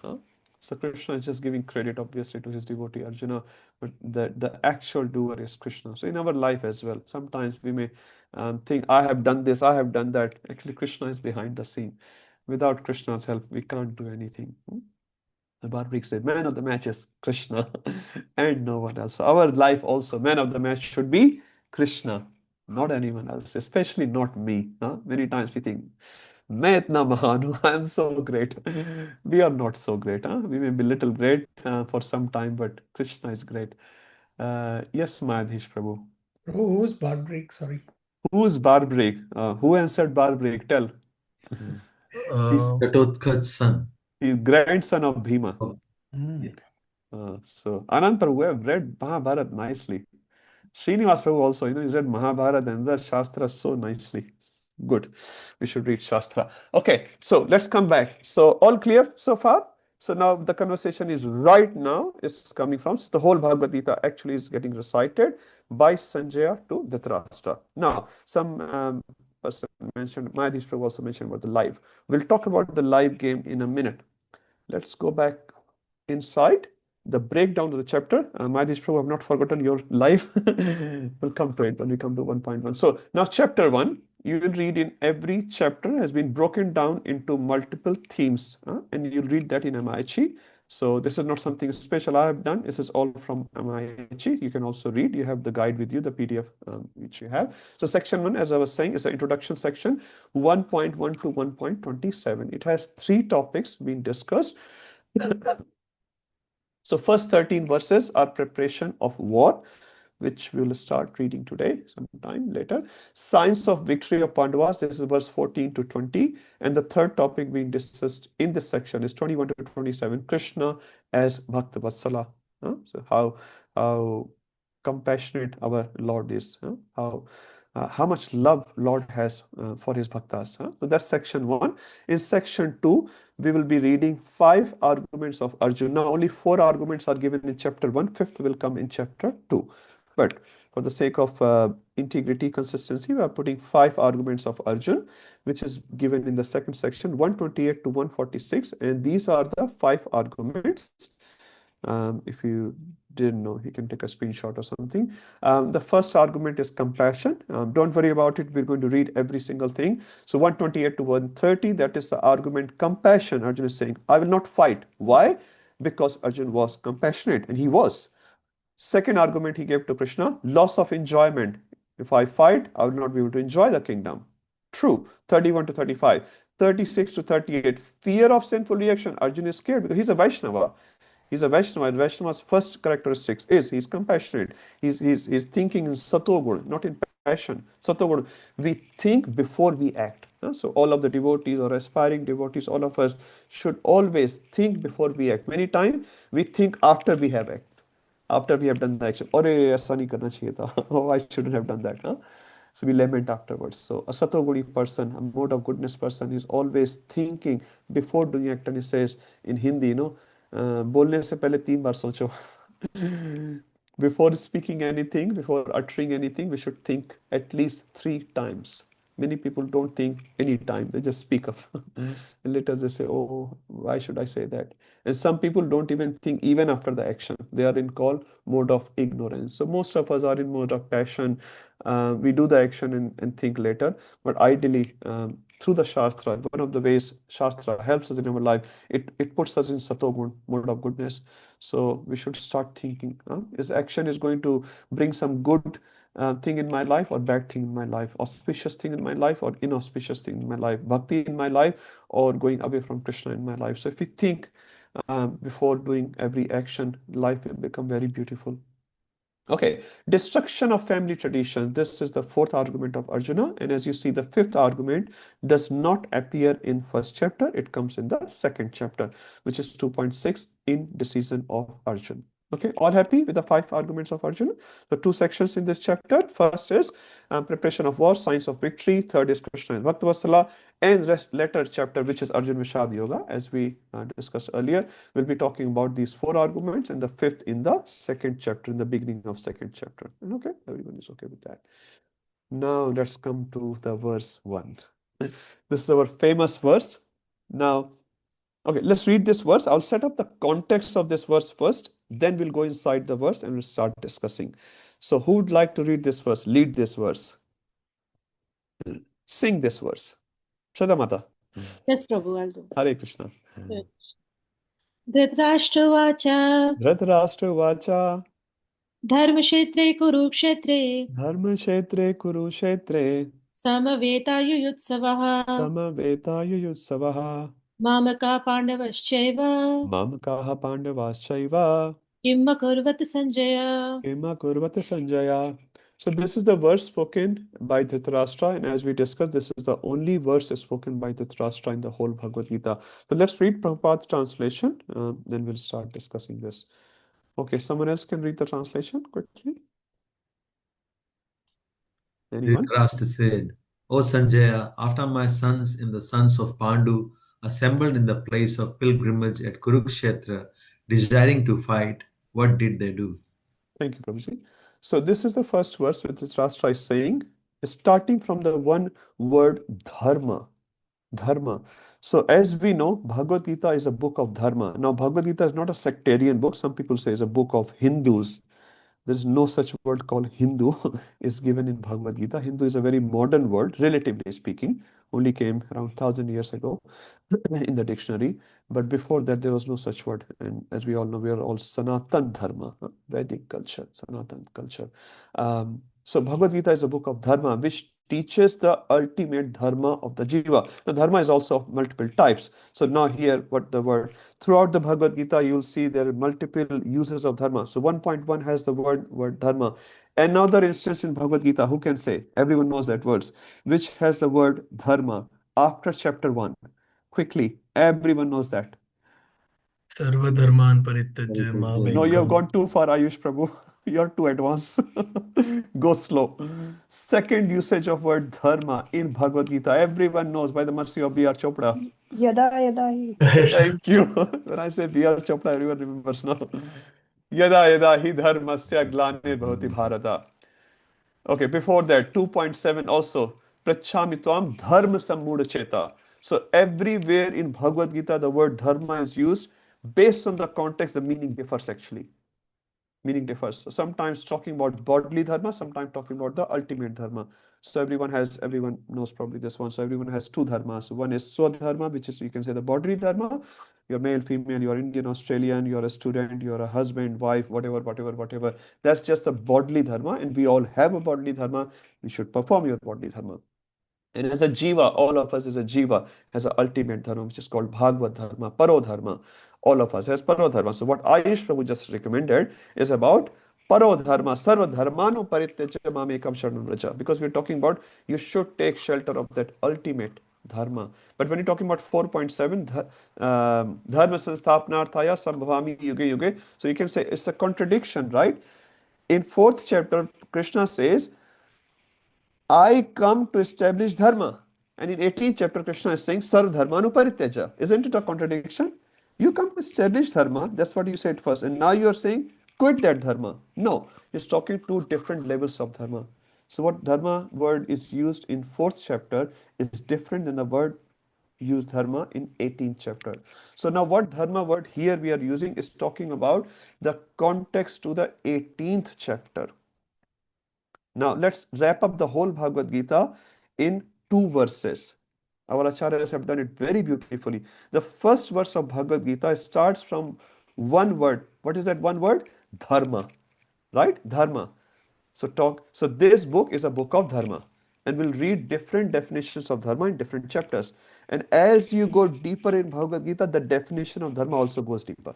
Speaker 1: So Krishna is just giving credit, obviously, to his devotee Arjuna, but the actual doer is Krishna. So in our life as well, sometimes we may think, I have done this, I have done that. Actually, Krishna is behind the scene. Without Krishna's help, we can't do anything. The Barbaric said, man of the match is Krishna and no one else. So our life also, man of the match should be Krishna, not anyone else, especially not me. Many times we think, मैं इतना महान हूँ, I am so great. We are not so great. We may be little great for some time, but Krishna is great. Yes, Mayadhish Prabhu.
Speaker 7: Who's Barbaric? Sorry.
Speaker 1: Who's Barbaric? Who answered Barbaric? Tell. He's
Speaker 8: Ghatotkacha's son.
Speaker 1: he's grandson of Bhima.
Speaker 8: Oh, yeah.
Speaker 1: So Anand Prabhu have read Mahabharata nicely. Srinivas Prabhu also, he's read Mahabharata and the Shastra so nicely. Good. We should read Shastra. Okay, so let's come back. So all clear so far? So now the conversation is right now is coming from, so the whole Bhagavad Gita actually is getting recited by Sanjaya to Dhritarashtra. Now, some person mentioned, Mayadhish Prabhu also mentioned about the live. We'll talk about the live game in a minute. Let's go back inside the breakdown of the chapter. Mayadhish Prabhu, I've not forgotten your live. We'll come to it when we come to 1.1. So now chapter 1, you will read in every chapter has been broken down into multiple themes, and you'll read that in MIHE. So this is not something special I have done. This is all from MIHE. You can also read. You have the guide with you, the PDF which you have. So section 1, as I was saying, is the introduction section, 1.1 to 1.27. It has 3 topics being discussed. So first 13 verses are preparation of war, which we will start reading today, sometime later. Signs of victory of Pandavas, this is verse 14 to 20. And the third topic being discussed in this section is 21 to 27, Krishna as Bhakta Vatsala. So how compassionate our Lord is, how much love Lord has for his bhaktas. So that's section 1. In section 2, we will be reading 5 arguments of Arjuna. Now only 4 arguments are given in chapter 1. 5th will come in chapter 2. But for the sake of integrity, consistency, we are putting 5 arguments of Arjuna, which is given in the second section, 128 to 146. And these are the 5 arguments. If you didn't know, you can take a screenshot or something. The first argument is compassion. Don't worry about it. We're going to read every single thing. So 128 to 130, that is the argument compassion. Arjuna is saying, I will not fight. Why? Because Arjuna was compassionate, and he was. Second argument he gave to Krishna, loss of enjoyment. If I fight, I will not be able to enjoy the kingdom. True. 31 to 35. 36 to 38, fear of sinful reaction. Arjuna is scared because he's a Vaishnava. He's a Vaishnava, and Vaishnava's first characteristics is he's compassionate. He's thinking in Satogun, not in passion. Satogun, we think before we act. So all of the devotees or aspiring devotees, all of us should always think before we act. Many times we think after we have acted. After we have done the action, aisa nahi karna chahiye tha. Oh, I shouldn't have done that. So we lament afterwards. So a satoguni person, a mode of goodness person, is always thinking before doing act. And he says in Hindi, बोलने से पहले 3 बार सोचो. Before speaking anything, before uttering anything, we should think at least 3 times. Many people don't think any time, they just speak up. And later they say, oh, why should I say that? And some people don't even think even after the action. They are in called mode of ignorance. So most of us are in mode of passion. We do the action and think later. But ideally, through the Shastra, one of the ways Shastra helps us in our life, it puts us in Satogun, mode of goodness. So we should start thinking, is action is going to bring some good thing in my life or bad thing in my life, auspicious thing in my life or inauspicious thing in my life, bhakti in my life or going away from Krishna in my life. So if we think before doing every action, life will become very beautiful. Okay, destruction of family tradition. This is the 4th argument of Arjuna. And as you see, the 5th argument does not appear in 1st chapter. It comes in the 2nd chapter, which is 2.6 in decision of Arjuna. Okay, all happy with the 5 arguments of Arjuna? The 2 sections in this chapter. First is preparation of war, signs of victory. Third is Krishna and Bhakta Vatsala. And later chapter, which is Arjuna Vishad Yoga, as we discussed earlier, we'll be talking about these 4 arguments, and the 5th in the 2nd chapter, in the beginning of 2nd chapter. And okay, everyone is okay with that. Now let's come to the verse 1. This is our famous verse. Now, okay, let's read this verse. I'll set up the context of this verse first, then we'll go inside the verse and we'll start discussing. So who would like to read this verse, lead this verse, sing this verse? Shraddha Mata.
Speaker 11: Yes, Prabhu, I'll do.
Speaker 1: Hare Krishna.
Speaker 11: Dhritarashtravacha
Speaker 1: Dhritarashtravacha
Speaker 11: Dharmashetre Kurukshetre
Speaker 1: Dharmashetre Kurukshetre
Speaker 11: Samaveta
Speaker 1: Samaveta
Speaker 11: Mamaka Pandavaschaiva
Speaker 1: Mamakaha Pandavaschaiva
Speaker 11: Kimma Kurvat Sanjaya.
Speaker 1: Kimma Kurvata Sanjaya. So this is the verse spoken by Dhritarashtra, and as we discussed, this is the only verse spoken by Dhritarashtra in the whole Bhagavad Gita. So let's read Prabhupada's translation, then we'll start discussing this. Okay, someone else can read the translation quickly. Anyone?
Speaker 8: Dhritarashtra said, O Sanjaya, after my sons and the sons of Pandu assembled in the place of pilgrimage at Kurukshetra, desiring to fight, what did they do?
Speaker 1: Thank you, Prabhuji. So this is the first verse which Dhritarashtra is saying, starting from the one word dharma. Dharma. So as we know, Bhagavad Gita is a book of dharma. Now, Bhagavad Gita is not a sectarian book. Some people say it's a book of Hindus. There is no such word called Hindu is given in Bhagavad Gita. Hindu is a very modern word, relatively speaking, only came around 1,000 years ago in the dictionary. But before that, there was no such word. And as we all know, we are all Sanatan Dharma, Vedic culture, Sanatan culture. So Bhagavad Gita is a book of dharma, which teaches the ultimate dharma of the jiva. Now, dharma is also of multiple types. So now here, what the word throughout the Bhagavad Gita, you'll see there are multiple uses of dharma. So 1.1 has the word dharma. Another instance in Bhagavad Gita, who can say? Everyone knows that words, which has the word dharma after chapter 1. Quickly, everyone knows that.
Speaker 4: Sarva dharman parityajya
Speaker 1: No, you have
Speaker 4: mamekam.
Speaker 1: gone too far, Ayush Prabhu. You're too advanced. Go slow. Second usage of word dharma in Bhagavad Gita. Everyone knows by the mercy of B.R. Chopra.
Speaker 3: Yada yada hi.
Speaker 1: Thank you. When I say B.R. Chopra, everyone remembers now. Yada yada hi dharmasya glane bhavati bharata. Okay, before that, 2.7 also. Prachami tvam dharma sammuda cheta. So everywhere in Bhagavad Gita, the word dharma is used. Based on the context, the meaning differs actually. Meaning differs. So sometimes talking about bodily dharma, sometimes talking about the ultimate dharma. So everyone knows probably this one. So everyone has two dharmas. So one is swadharma, which is, you can say, the bodily dharma. You're male, female, you're Indian, Australian, you're a student, you're a husband, wife, whatever. That's just the bodily dharma, and we all have a bodily dharma. We should perform your bodily dharma. And as a jiva, all of us as a jiva has an ultimate dharma, which is called Bhagavad Dharma, Paro Dharma. All of us has Paro Dharma. So what Ayush Prabhu just recommended is about Paro Dharma, Sarva Dharmanu Parityaja Mamekam Sharanam Vraja. Because we're talking about you should take shelter of that ultimate dharma. But when you're talking about 4.7, Dharma Sansthapanarthaya Sambhavami Yuge Yuge, so you can say it's a contradiction, right? In 4th chapter, Krishna says, I come to establish dharma. And in 18th chapter, Krishna is saying, Sarv dharmanu parityaja. Isn't it a contradiction? You come to establish dharma, that's what you said first. And now you are saying, quit that dharma. No, he's talking two different levels of dharma. So what dharma word is used in 4th chapter is different than the word used dharma in 18th chapter. So now what dharma word here we are using is talking about the context to the 18th chapter. Now let's wrap up the whole Bhagavad Gita in 2 verses. Our acharyas have done it very beautifully. The first verse of Bhagavad Gita starts from one word. What is that one word? Dharma. Right? Dharma. So this book is a book of dharma. And we'll read different definitions of dharma in different chapters. And as you go deeper in Bhagavad Gita, the definition of dharma also goes deeper.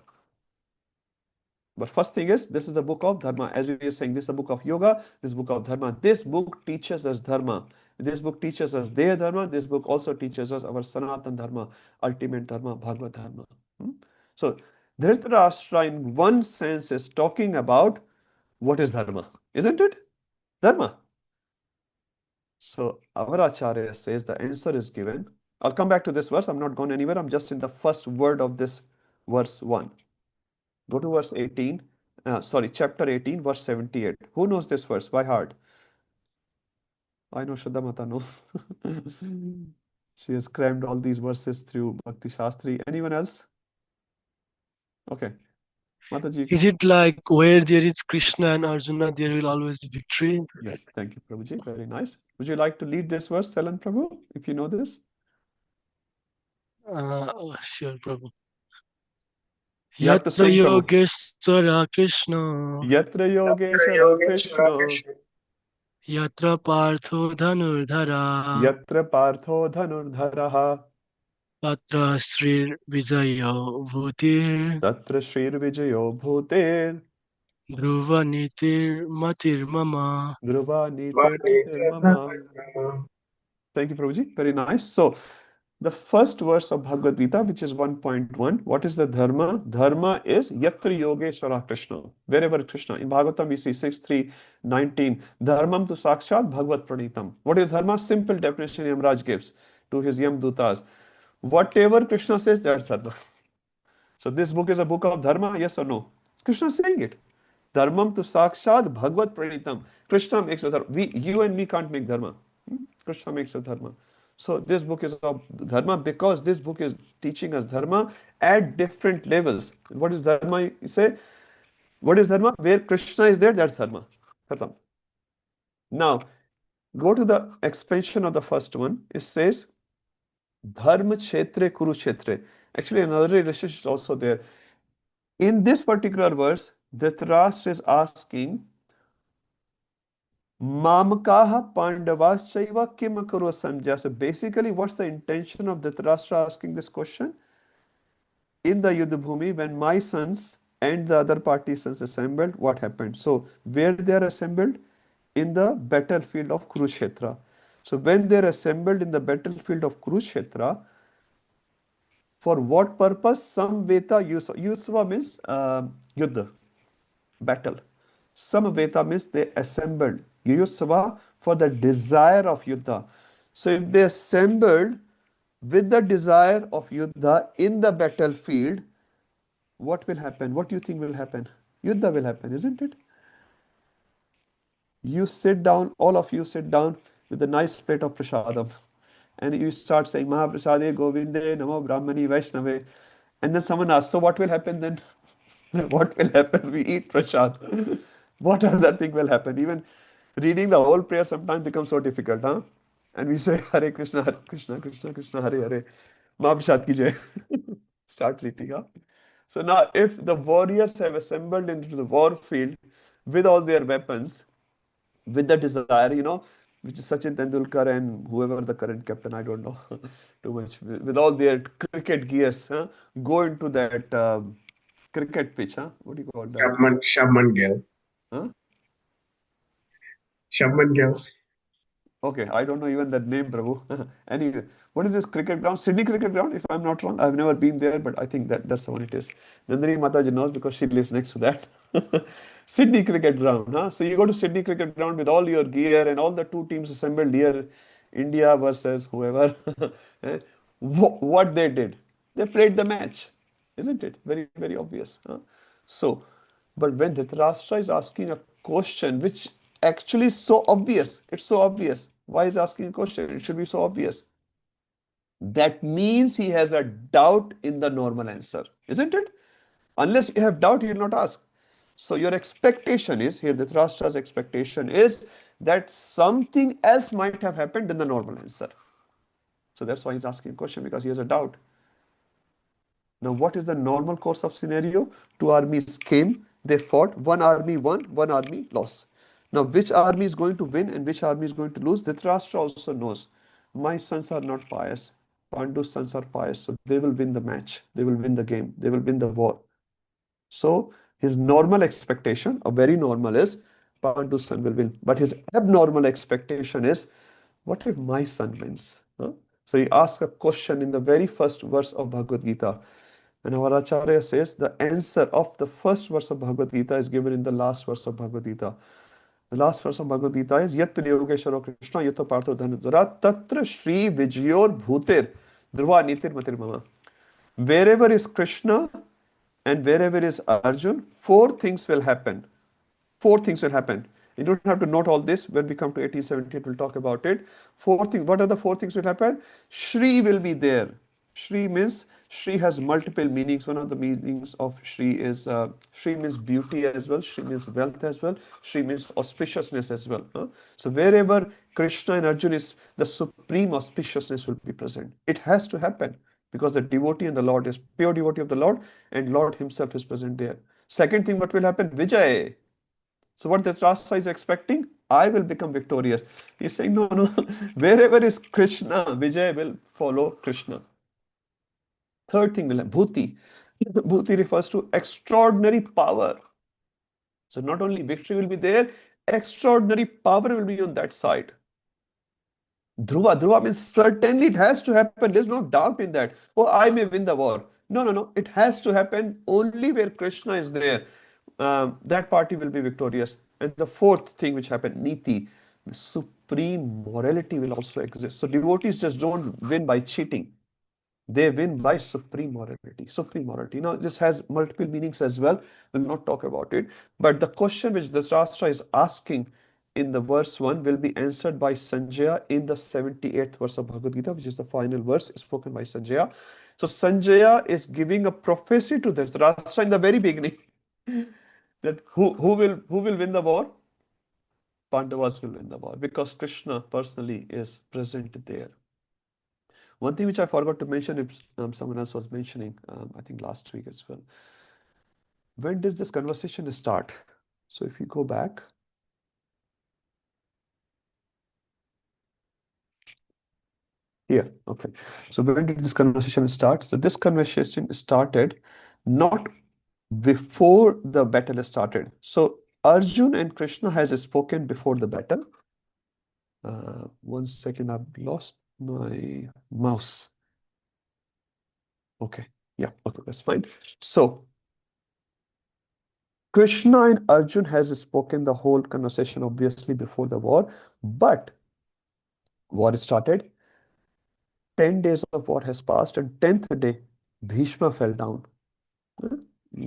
Speaker 1: But first thing is, this is the book of dharma. As we are saying, this is the book of yoga, this book of dharma. This book teaches us dharma. This book teaches us their dharma. This book also teaches us our Sanatan dharma, ultimate dharma, Bhagavad dharma. So Dhritarashtra in one sense is talking about what is dharma, isn't it? Dharma. So our Acharya says the answer is given. I'll come back to this verse. I'm not going anywhere. I'm just in the first word of this verse 1. Go to verse 18. Chapter 18, verse 78. Who knows this verse by heart? I know Shraddha Mata knows. She has crammed all these verses through Bhakti Sastri. Anyone else? Okay. Mataji.
Speaker 12: Is it like where there is Krishna and Arjuna, there will always be victory?
Speaker 1: Yes, thank you, Prabhuji. Very nice. Would you like to lead this verse, Salan Prabhu, if you know this?
Speaker 12: Sure, Prabhu.
Speaker 1: You have to
Speaker 12: Yatra
Speaker 1: sing, Prabhu.
Speaker 12: Yogeshwara Krishna.
Speaker 1: Yatra Yogeshwara Krishna.
Speaker 12: Yatra Partho Dhanurdhara.
Speaker 1: Yatra Partho Dhanurdharaha.
Speaker 12: Tatra Sri Vijayo Bhutir.
Speaker 1: Tatra Shri Vijayo Bhutir.
Speaker 12: Dhruva nitir matir mama.
Speaker 1: Dhruva nitir matir mama. Thank you, Prabhuji. Very nice. So, the first verse of Bhagavad Gita, which is 1.1, what is the dharma? Dharma is yatra yogeshwara Krishna. Wherever Krishna. In Bhagavatam, we see 6.3.19. Dharmam tu sakshat bhagavad pranitam. What is dharma? Simple definition Yamraj gives to his Yamdutas. Whatever Krishna says, that's dharma. So this book is a book of dharma, yes or no? Krishna is saying it. Dharmam tu sakshat bhagavad pranitam. Krishna makes a dharma. You and me can't make dharma. Krishna makes a dharma. So this book is of dharma because this book is teaching us dharma at different levels. What is dharma? You say, what is dharma? Where Krishna is there, that's dharma. Khatam. Now, go to the expansion of the first one. It says, dharma kshetre kurukshetre. Actually, another relationship is also there. In this particular verse, Dhritarashtra is asking, Mamakaha Pandavaschaiva Kim Akaro Sanjaya. So basically, what's the intention of Dhritarashtra asking this question? In the Yuddha Bhumi, when my sons and the other party sons assembled, what happened? So where they are assembled? In the battlefield of Kurukshetra. So when they are assembled in the battlefield of Kurukshetra, for what purpose? Samveta Yusva. Yusva means Yuddha, battle. Samveta means they assembled. Yusva for the desire of Yuddha. So if they assembled with the desire of Yuddha in the battlefield, what will happen? What do you think will happen? Yuddha will happen, isn't it? You sit down, all of you sit down with a nice plate of prasadam. And you start saying, Mahaprasade Govinde Namo Brahmani Vaishnave. And then someone asks, so what will happen then? What will happen? We eat prasad. What other thing will happen? Even reading the whole prayer sometimes becomes so difficult, huh? And we say, Hare Krishna, Krishna Krishna, Hare Hare. Mahaprasad ki jai. Start eating, huh? So now, if the warriors have assembled into the war field with all their weapons, with the desire, which is Sachin Tendulkar and whoever the current captain, I don't know too much, with all their cricket gears, go into that cricket pitch, what do you call that?
Speaker 16: Shabman Gill.
Speaker 1: Huh?
Speaker 16: Shabman Gill.
Speaker 1: Okay, I don't know even that name, Prabhu. Anyway, what is this cricket ground? Sydney cricket ground, if I'm not wrong. I've never been there, but I think that's the one it is. Nandini Mataji knows because she lives next to that. Sydney cricket ground, huh? So you go to Sydney cricket ground with all your gear and all the two teams assembled here, India versus whoever. What they did? They played the match, isn't it? Very, very obvious. Huh? So, but when Dhritarashtra is asking a question which actually is so obvious, it's so obvious. Why is he asking a question? It should be so obvious. That means he has a doubt in the normal answer, isn't it? Unless you have doubt, you will not ask. So your expectation is, here Dhritarashtra's expectation is that something else might have happened in the normal answer. So that's why he's asking a question, because he has a doubt. Now, what is the normal course of scenario? Two armies came, they fought, one army won, one army lost. Now, which army is going to win and which army is going to lose? Dhritarashtra also knows. My sons are not pious. Pandu's sons are pious, so they will win the match. They will win the game. They will win the war. So, his normal expectation, or very normal, is Pandu's son will win. But his abnormal expectation is, what if my son wins? Huh? So, he asks a question in the very first verse of Bhagavad Gita. And our Acharya says the answer of the first verse of Bhagavad Gita is given in the last verse of Bhagavad Gita. The last verse of Bhagavad Gita is Yat Yogeshwaro Krishna Yata Partho Dhanudara Tatra Shri Vijyor Bhutir Dhruva Nitir Matir Mama. Wherever is Krishna and wherever is Arjun, four things will happen. Four things will happen. You don't have to note all this. When we come to 1870, we'll talk about it. Four things. What are the four things will happen? Shri will be there. Shri means, Shri has multiple meanings. One of the meanings of Shri is, Shri means beauty as well. Shri means wealth as well. Shri means auspiciousness as well. So wherever Krishna and Arjun is, the supreme auspiciousness will be present. It has to happen because the devotee and the Lord is pure devotee of the Lord and Lord himself is present there. Second thing, what will happen? Vijay. So what Dhritarashtra is expecting? I will become victorious. He's saying, no. Wherever is Krishna, Vijay will follow Krishna. Third thing will have Bhuti. Bhuti refers to extraordinary power. So not only victory will be there, extraordinary power will be on that side. Dhruva means certainly it has to happen. There's no doubt in that. Oh, I may win the war. No. It has to happen only where Krishna is there. That party will be victorious. And the fourth thing which happened, Niti, supreme morality will also exist. So devotees just don't win by cheating. They win by supreme morality. Supreme morality. Now, this has multiple meanings as well. We'll not talk about it. But the question which Dhritarashtra is asking in the verse 1 will be answered by Sanjaya in the 78th verse of Bhagavad Gita, which is the final verse spoken by Sanjaya. So Sanjaya is giving a prophecy to Dhritarashtra in the very beginning that who will win the war? Pandavas will win the war because Krishna personally is present there. One thing which I forgot to mention, if someone else was mentioning, I think last week as well. When did this conversation start? So if you go back, here, okay. So when did this conversation start? So this conversation started not before the battle started. So Arjun and Krishna has spoken before the battle. 1 second, I've lost my mouse. Okay, yeah, okay, that's fine. So Krishna and Arjun has spoken the whole conversation obviously before the war, but war started. 10 days of war has passed, and 10th day, Bhishma fell down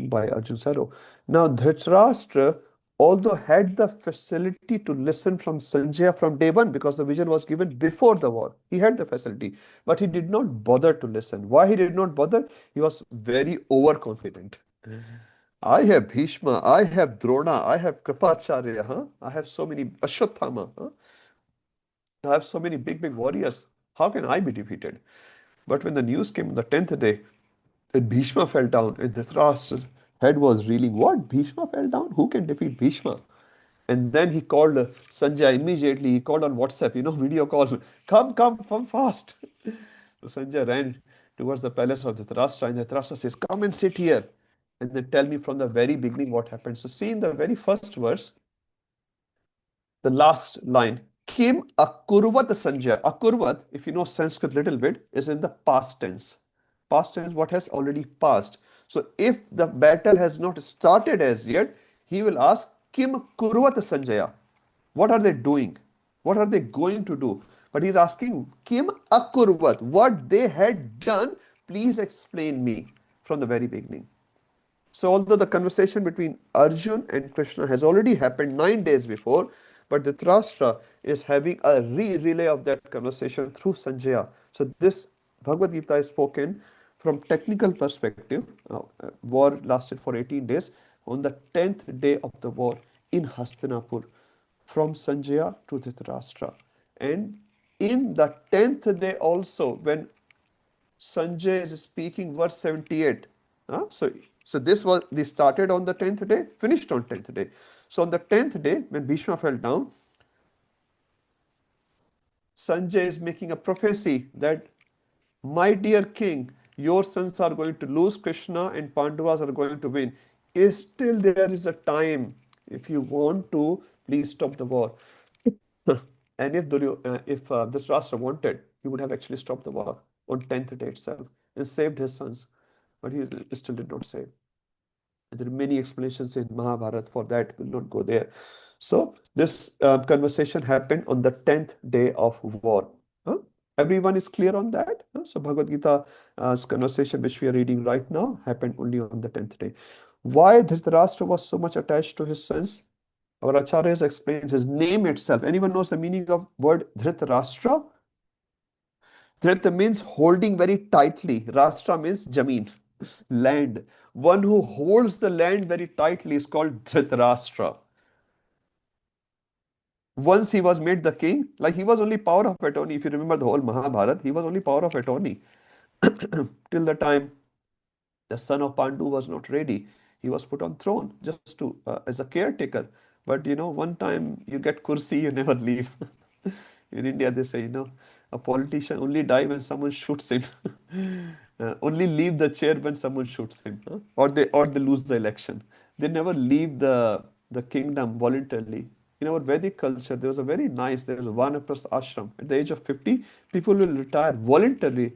Speaker 1: by Arjun's arrow. Now, Dhritarashtra, although had the facility to listen from Sanjaya from day one, because the vision was given before the war, he had the facility, but he did not bother to listen. Why he did not bother? He was very overconfident. I have Bhishma, I have Drona, I have Kripacharya, huh? I have so many Ashwatthama, huh? I have so many big warriors. How can I be defeated? But when the news came on the 10th day, that Bhishma fell down, and Dhritarashtra's head was reeling. What? Bhishma fell down? Who can defeat Bhishma? And then he called Sanjay immediately. He called on WhatsApp, video call. Come fast. So Sanjay ran towards the palace of Dhritarashtra, and Dhritarashtra says, come and sit here. And then tell me from the very beginning what happened. So see in the very first verse, the last line, Kim akurvat Sanjay. Akurvat, if you know Sanskrit little bit, is in the past tense. Past tense, what has already passed. So if the battle has not started as yet, he will ask, Kim kurvat Sanjaya. What are they doing? What are they going to do? But he's asking, Kim akurvat. What they had done, please explain me from the very beginning. So although the conversation between Arjun and Krishna has already happened 9 days before, but Dhritarashtra is having a relay of that conversation through Sanjaya. So this Bhagavad Gita is spoken from technical perspective. War lasted for 18 days. On the 10th day of the war in Hastinapur, from Sanjaya to Dhritarashtra. And in the 10th day also, when Sanjay is speaking, verse 78. So this started on the 10th day, finished on 10th day. So on the 10th day, when Bhishma fell down, Sanjay is making a prophecy that, my dear king, your sons are going to lose, Krishna and Pandavas are going to win. Still there is a time. If you want to, please stop the war. And if Dhritarashtra wanted, he would have actually stopped the war on 10th day itself and saved his sons. But he still did not save. There are many explanations in Mahabharata for that. We'll not go there. So this conversation happened on the 10th day of war. Everyone is clear on that? So Bhagavad Gita's conversation, which we are reading right now, happened only on the 10th day. Why Dhritarashtra was so much attached to his sons? Our acharyas explains his name itself. Anyone knows the meaning of word Dhritarashtra? Dhrita means holding very tightly. Rashtra means Jameen, land. One who holds the land very tightly is called Dhritarashtra. Once he was made the king, like he was only power of attorney. If you remember the whole Mahabharata, he was only power of attorney. Till the time the son of Pandu was not ready, he was put on throne just to as a caretaker. But one time you get kursi, you never leave. In India, they say, a politician only die when someone shoots him. Only leave the chair when someone shoots him, or they lose the election. They never leave the the kingdom voluntarily. In our Vedic culture, there was a very nice, there was a Vanaprastha ashram. At the age of 50, people will retire voluntarily.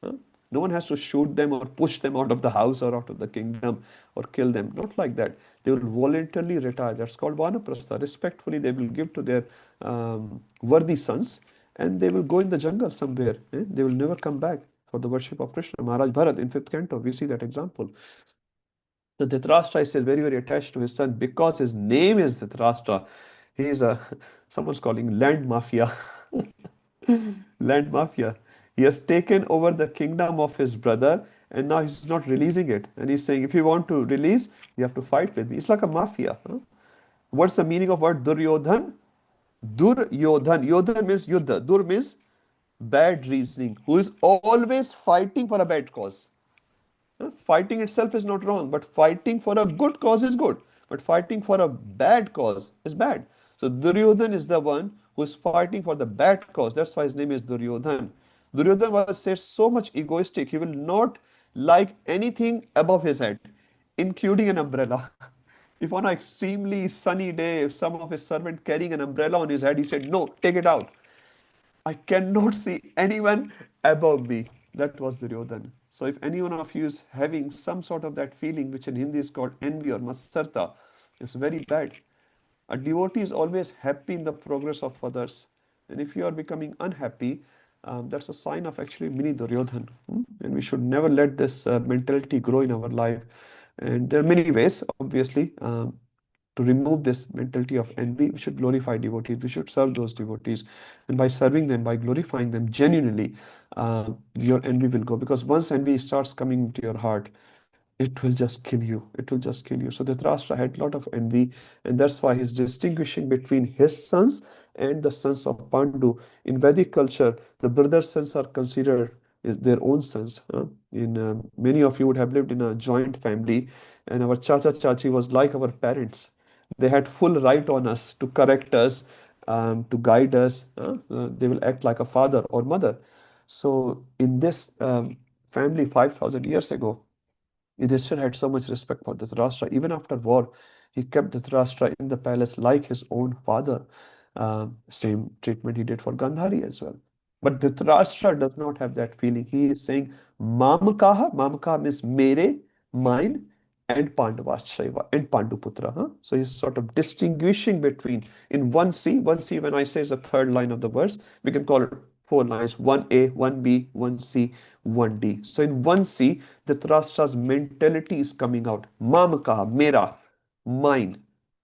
Speaker 1: Huh? No one has to shoot them or push them out of the house or out of the kingdom or kill them. Not like that. They will voluntarily retire. That's called Vanaprastha. Respectfully, they will give to their worthy sons, and they will go in the jungle somewhere. They will never come back for the worship of Krishna. Maharaj Bharat in 5th canto, we see that example. So Dhritarashtra is very, very attached to his son because his name is Dhritarashtra. He is someone's calling land mafia. Land mafia. He has taken over the kingdom of his brother and now he's not releasing it. And he's saying, if you want to release, you have to fight with me. It's like a mafia. Huh? What's the meaning of word Duryodhan? Duryodhan. Yodhan means yuddha. Dur means bad reasoning. Who is always fighting for a bad cause. Fighting itself is not wrong, but fighting for a good cause is good. But fighting for a bad cause is bad. So Duryodhan is the one who is fighting for the bad cause. That's why his name is Duryodhan. Duryodhan was said so much egoistic. He will not like anything above his head, including an umbrella. If on an extremely sunny day, if some of his servant carrying an umbrella on his head, he said, "No, take it out. I cannot see anyone above me." That was Duryodhan. So if any one of you is having some sort of that feeling, which in Hindi is called envy or matsarta, it's very bad. A devotee is always happy in the progress of others. And if you are becoming unhappy, that's a sign of actually mini Duryodhan. And we should never let this mentality grow in our life. And there are many ways, obviously, to remove this mentality of envy. We should glorify devotees. We should serve those devotees. And by serving them, by glorifying them genuinely, your envy will go. Because once envy starts coming into your heart, it will just kill you. It will just kill you. So Dhritarashtra had a lot of envy, and that's why he's distinguishing between his sons and the sons of Pandu. In Vedic culture, the brother sons are considered is their own sons. In many of you would have lived in a joint family, and our chacha chachi was like our parents. They had full right on us to correct us, to guide us. They will act like a father or mother. So in this family 5,000 years ago, Yudhishthir had so much respect for Dhritarashtra. Even after war, he kept Dhritarashtra in the palace like his own father. Same treatment he did for Gandhari as well. But Dhritarashtra does not have that feeling. He is saying, Mamakaha. Mamakaha means mere, mine, and Pandavashaiva, and Panduputra. So he's sort of distinguishing between, in 1C, 1C when I say is the third line of the verse, we can call it 4 lines, 1A, 1B, 1C, 1D. So in 1C, Dhritarashtra's mentality is coming out. Mamakaha, mera, mine,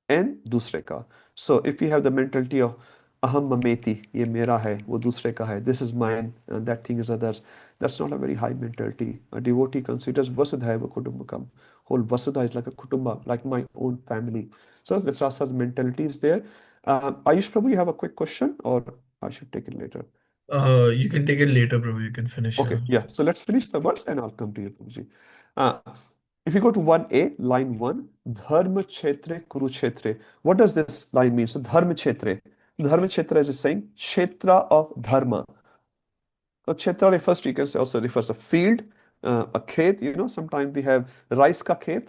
Speaker 1: and dusre ka. So if we have the mentality of aham mameti, ye mera hai, wo dusre ka hai, this is mine, and that thing is others, that's not a very high mentality. A devotee considers vasudhaiva kutumbakam. Whole vasudha is like a kutumba, like my own family. So Dhritarashtra's mentality is there. Ayush Prabhu, you have a quick question, or I should take it later?
Speaker 4: You can take it later, bro. You can finish.
Speaker 1: Okay, yeah. So let's finish the verse and I'll come to you, Prabhuji. If you go to 1A, line 1, Dharma Kshetre Kurukshetre. What does this line mean? So Dharma Kshetre. Dharma Kshetra is saying Kshetra of Dharma. So Kshetra refers to, you can say also refers to field, a khet, sometimes we have rice ka khet,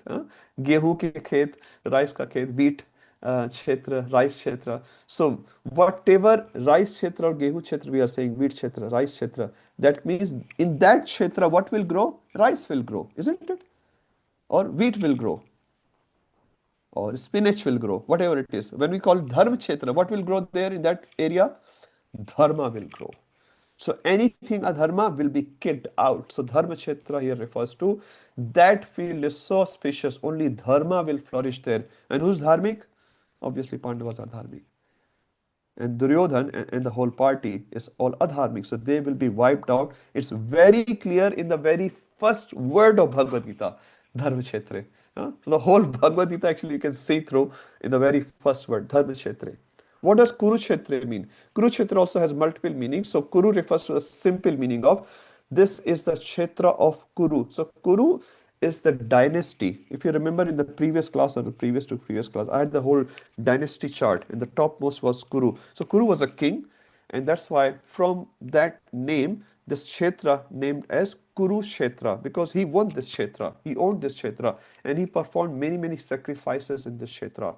Speaker 1: gehu ke khet, rice ka khet, wheat kshetra, rice kshetra. So whatever rice kshetra or gehu kshetra we are saying, wheat kshetra, rice kshetra, that means in that kshetra what will grow? Rice will grow, isn't it? Or wheat will grow, or spinach will grow, whatever it is. When we call dharma kshetra, what will grow there in that area? Dharma will grow. So anything adharma will be kicked out. So dharma kshetra here refers to that field is so spacious, only dharma will flourish there. And who's dharmic? Obviously Pandavas are dharmic. And Duryodhan and the whole party is all adharmic. So they will be wiped out. It's very clear in the very first word of Bhagavad Gita, Dharma Kshetre. So the whole Bhagavad Gita actually you can see through in the very first word, Dharma Kshetre. What does Kurukshetra mean? Kurukshetra also has multiple meanings. So Kuru refers to a simple meaning of this is the Kshetra of Kuru. So Kuru is the dynasty. If you remember in the previous class or the previous to previous class, I had the whole dynasty chart and the topmost was Kuru. So Kuru was a king, and that's why from that name, this Kshetra named as Kurukshetra, because he won this Kshetra, he owned this Kshetra, and he performed many sacrifices in this Kshetra.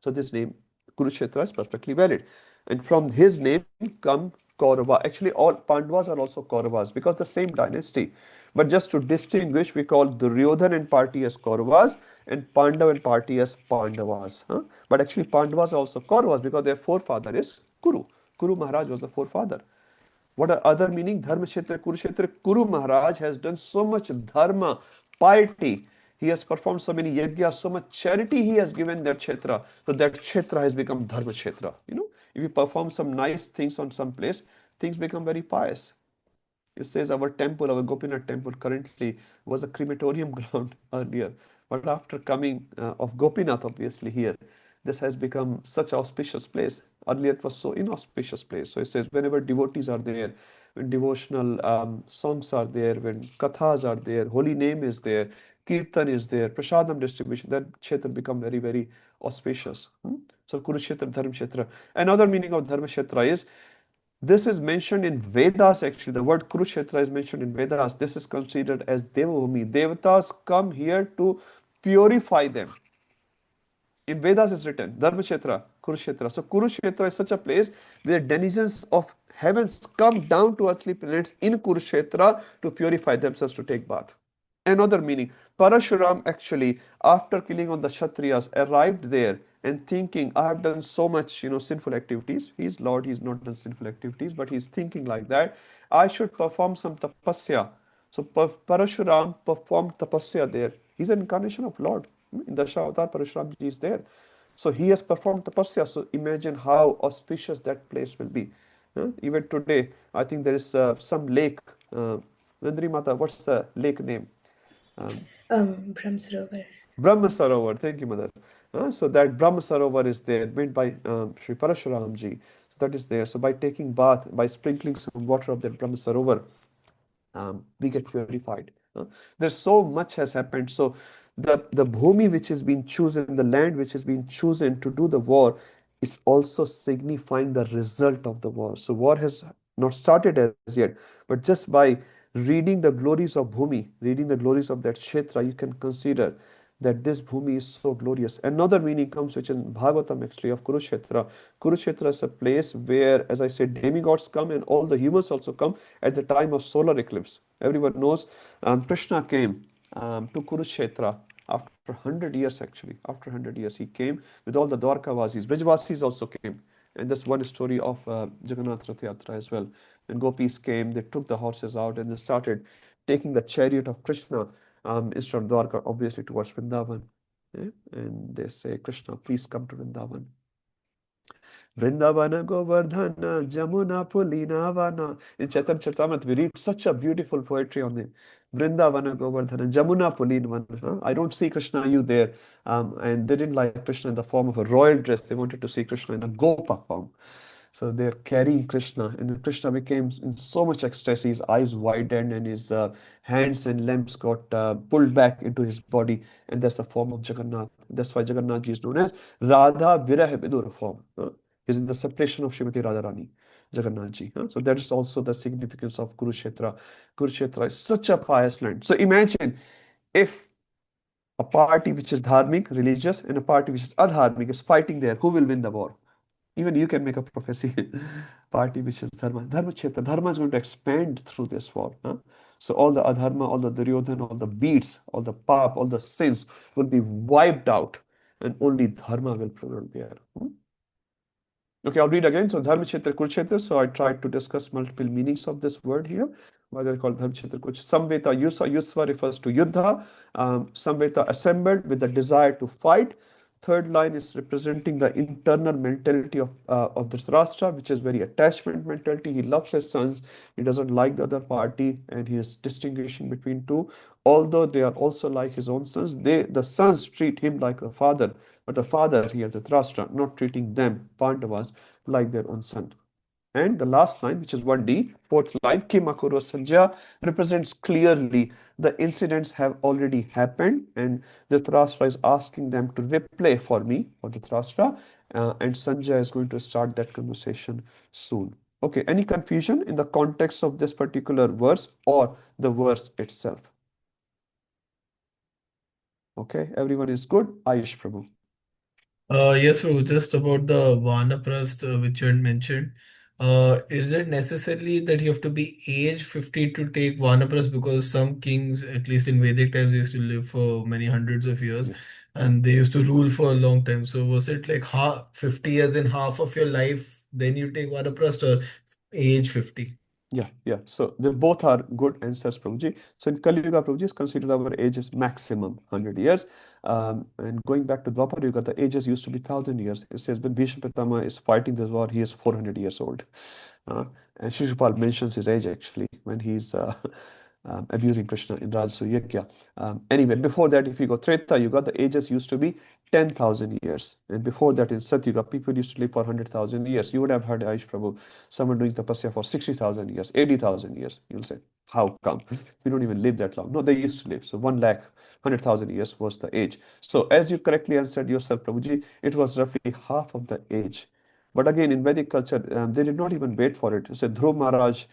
Speaker 1: So this name Kurukshetra is perfectly valid. And from his name come Kaurava. Actually, all Pandavas are also Kauravas because the same dynasty. But just to distinguish, we call Duryodhan and party as Kauravas and Pandav and party as Pandavas. But actually, Pandavas are also Kauravas because their forefather is Kuru. Kuru Maharaj was the forefather. What are other meaning? Dharma Kshetra, Kurukshetra. Kuru Maharaj has done so much dharma, piety. He has performed so many yajnas, so much charity he has given that kshetra. So that kshetra has become Dharma Kshetra. If you perform some nice things on some place, things become very pious. It says our temple, our Gopinath temple currently was a crematorium ground earlier. But after coming of Gopinath, obviously here, this has become such an auspicious place. Earlier it was so inauspicious place. So it says whenever devotees are there, when devotional songs are there, when kathas are there, holy name is there, kirtan is there, prasadam distribution, that kshetra become very, very auspicious. So Kurukshetra, Dharma Kshetra. Another meaning of Dharma Kshetra is this is mentioned in Vedas actually. The word Kurukshetra is mentioned in Vedas. This is considered as Devabhumi. Devatas come here to purify them. In Vedas is written Dharmakshetra, Kurukshetra. So Kurukshetra is such a place where denizens of heavens come down to earthly planets in Kurukshetra to purify themselves to take bath. Another meaning, Parashuram actually, after killing on the Kshatriyas, arrived there and thinking, I have done so much, sinful activities. He's Lord, he's not done sinful activities, but he's thinking like that. I should perform some tapasya. So Parashuram performed tapasya there. He's an incarnation of Lord. In Dasha-avatar, Parashuramji is there. So he has performed tapasya. So imagine how auspicious that place will be. Even today, I think there is some lake. Nandri Mata, what's the lake name?
Speaker 14: Brahm Sarovar.
Speaker 1: Brahma Sarovar, thank you, mother. So that Brahma Sarovar is there, made by Sri Parashuramji. So that is there. So by taking bath, by sprinkling some water of that Brahma Sarovar, we get purified. There's so much has happened. So the bhumi which has been chosen, the land which has been chosen to do the war, is also signifying the result of the war. So war has not started as yet, but just by reading the glories of bhumi, reading the glories of that kshetra, you can consider that this bhumi is so glorious. Another meaning comes which in Bhagavatam actually of Kurukshetra. Kurukshetra is a place where, as I said, demigods come and all the humans also come at the time of solar eclipse. Everyone knows Krishna came to Kurukshetra after 100 years actually. After 100 years he came with all the Dwarkavasis. Brajvasis also came. And that's one story of Jagannath Rath Yatra as well. When gopis came, they took the horses out and they started taking the chariot of Krishna instead of Dwarka, obviously towards Vrindavan. And they say, Krishna, please come to Vrindavan. Vrindavana Govardhana Jamuna Pulinavana. In Chaitanya Charitamrita, we read such a beautiful poetry on it. Vrindavana Govardhana Jamuna Pulinavana. I don't see Krishna, you there. And they didn't like Krishna in the form of a royal dress. They wanted to see Krishna in a Gopa form. So they're carrying Krishna, and Krishna became in so much ecstasy. His eyes widened, and his hands and limbs got pulled back into his body, and that's the form of Jagannath. That's why Jagannath ji is known as Radha Virah Vidur form. He's in the separation of Srimati Radharani, Jagannath ji. So that is also the significance of Kurukshetra. Kurukshetra is such a pious land. So imagine if a party which is dharmic, religious, and a party which is adharmic is fighting there, who will win the war? Even you can make a prophecy. Party which is dharma. Dharma Kshetra. Dharma is going to expand through this war. So all the adharma, all the duryodhan, all the beats, all the pap, all the sins will be wiped out, and only dharma will prevail there. Okay, I'll read again. So Dharma Kshetra, Kurukshetra. So I tried to discuss multiple meanings of this word here. Why they're called Dharma Kshetra, Kurukshetra. Samveta Yusa. Yusva refers to Yuddha. Samveta assembled with the desire to fight. Third line is representing the internal mentality of Dhritarashtra, which is very attachment mentality. He loves his sons. He doesn't like the other party, and he is distinguishing between two. Although they are also like his own sons, the sons treat him like a father, but the father here, Dhritarashtra, not treating them, Pandavas, like their own son. And the last line, which is 1D, fourth line, Kim Akuro Sanjaya, represents clearly the incidents have already happened, and Dhritarashtra is asking them to replay for me, for Dhritarashtra, and Sanjaya is going to start that conversation soon. Okay, any confusion in the context of this particular verse or the verse itself? Okay, everyone is good? Ayush Prabhu.
Speaker 4: Yes, Prabhu, just about the Vanaprasth which you had mentioned. Is it necessarily that you have to be age 50 to take Vanaprasth? Because some kings, at least in Vedic times, used to live for many hundreds of years and they used to rule for a long time. So was it like 50 years in half of your life, then you take Vanaprasth, or age 50?
Speaker 1: Yeah. So they both are good answers, Prabhuji. So in Kali Yuga, Prabhuji is considered our age is maximum 100 years. And going back to Dwapar Yuga, the ages used to be 1,000 years. It says when Bhishma Pitama is fighting this war, he is 400 years old. And Shishupal mentions his age actually when he's abusing Krishna in Rajasuya. Anyway, before that, if you go Treta Yuga, the ages used to be 10,000 years. And before that, in Satyuga, people used to live for 100,000 years. You would have heard Aish Prabhu, someone doing tapasya for 60,000 years, 80,000 years. You'll say, how come? We don't even live that long. No, they used to live. So 1 lakh, 100,000 years was the age. So as you correctly answered yourself, Prabhuji, it was roughly half of the age. But again, in Vedic culture, they did not even wait for it. So Dhruv Maharaj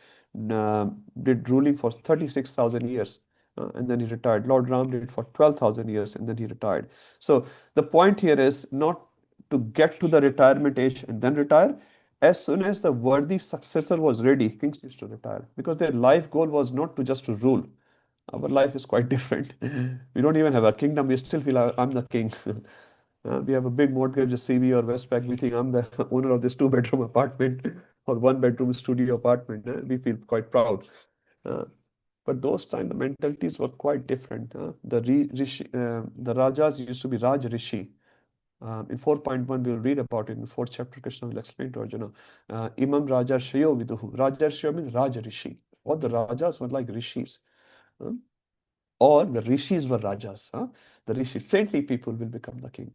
Speaker 1: did ruling for 36,000 years. And then he retired. Lord Ram did for 12,000 years and then he retired. So the point here is not to get to the retirement age and then retire. As soon as the worthy successor was ready, kings used to retire because their life goal was not to just to rule. Our life is quite different. We don't even have a kingdom. We still feel I'm the king. We have a big mortgage, a CV or Westpac. We think I'm the owner of this 2-bedroom apartment or 1-bedroom studio apartment. We feel quite proud. But those times the mentalities were quite different. The Rajas used to be Raj Rishi. In 4.1, we'll read about it. In 4th chapter, Krishna will explain to Arjuna. Imam Raja Shayo Viduhu. Raja Shayo means Raj Rishi. All the Rajas were like rishis. Or the rishis were rajas. The rishis, saintly people will become the king.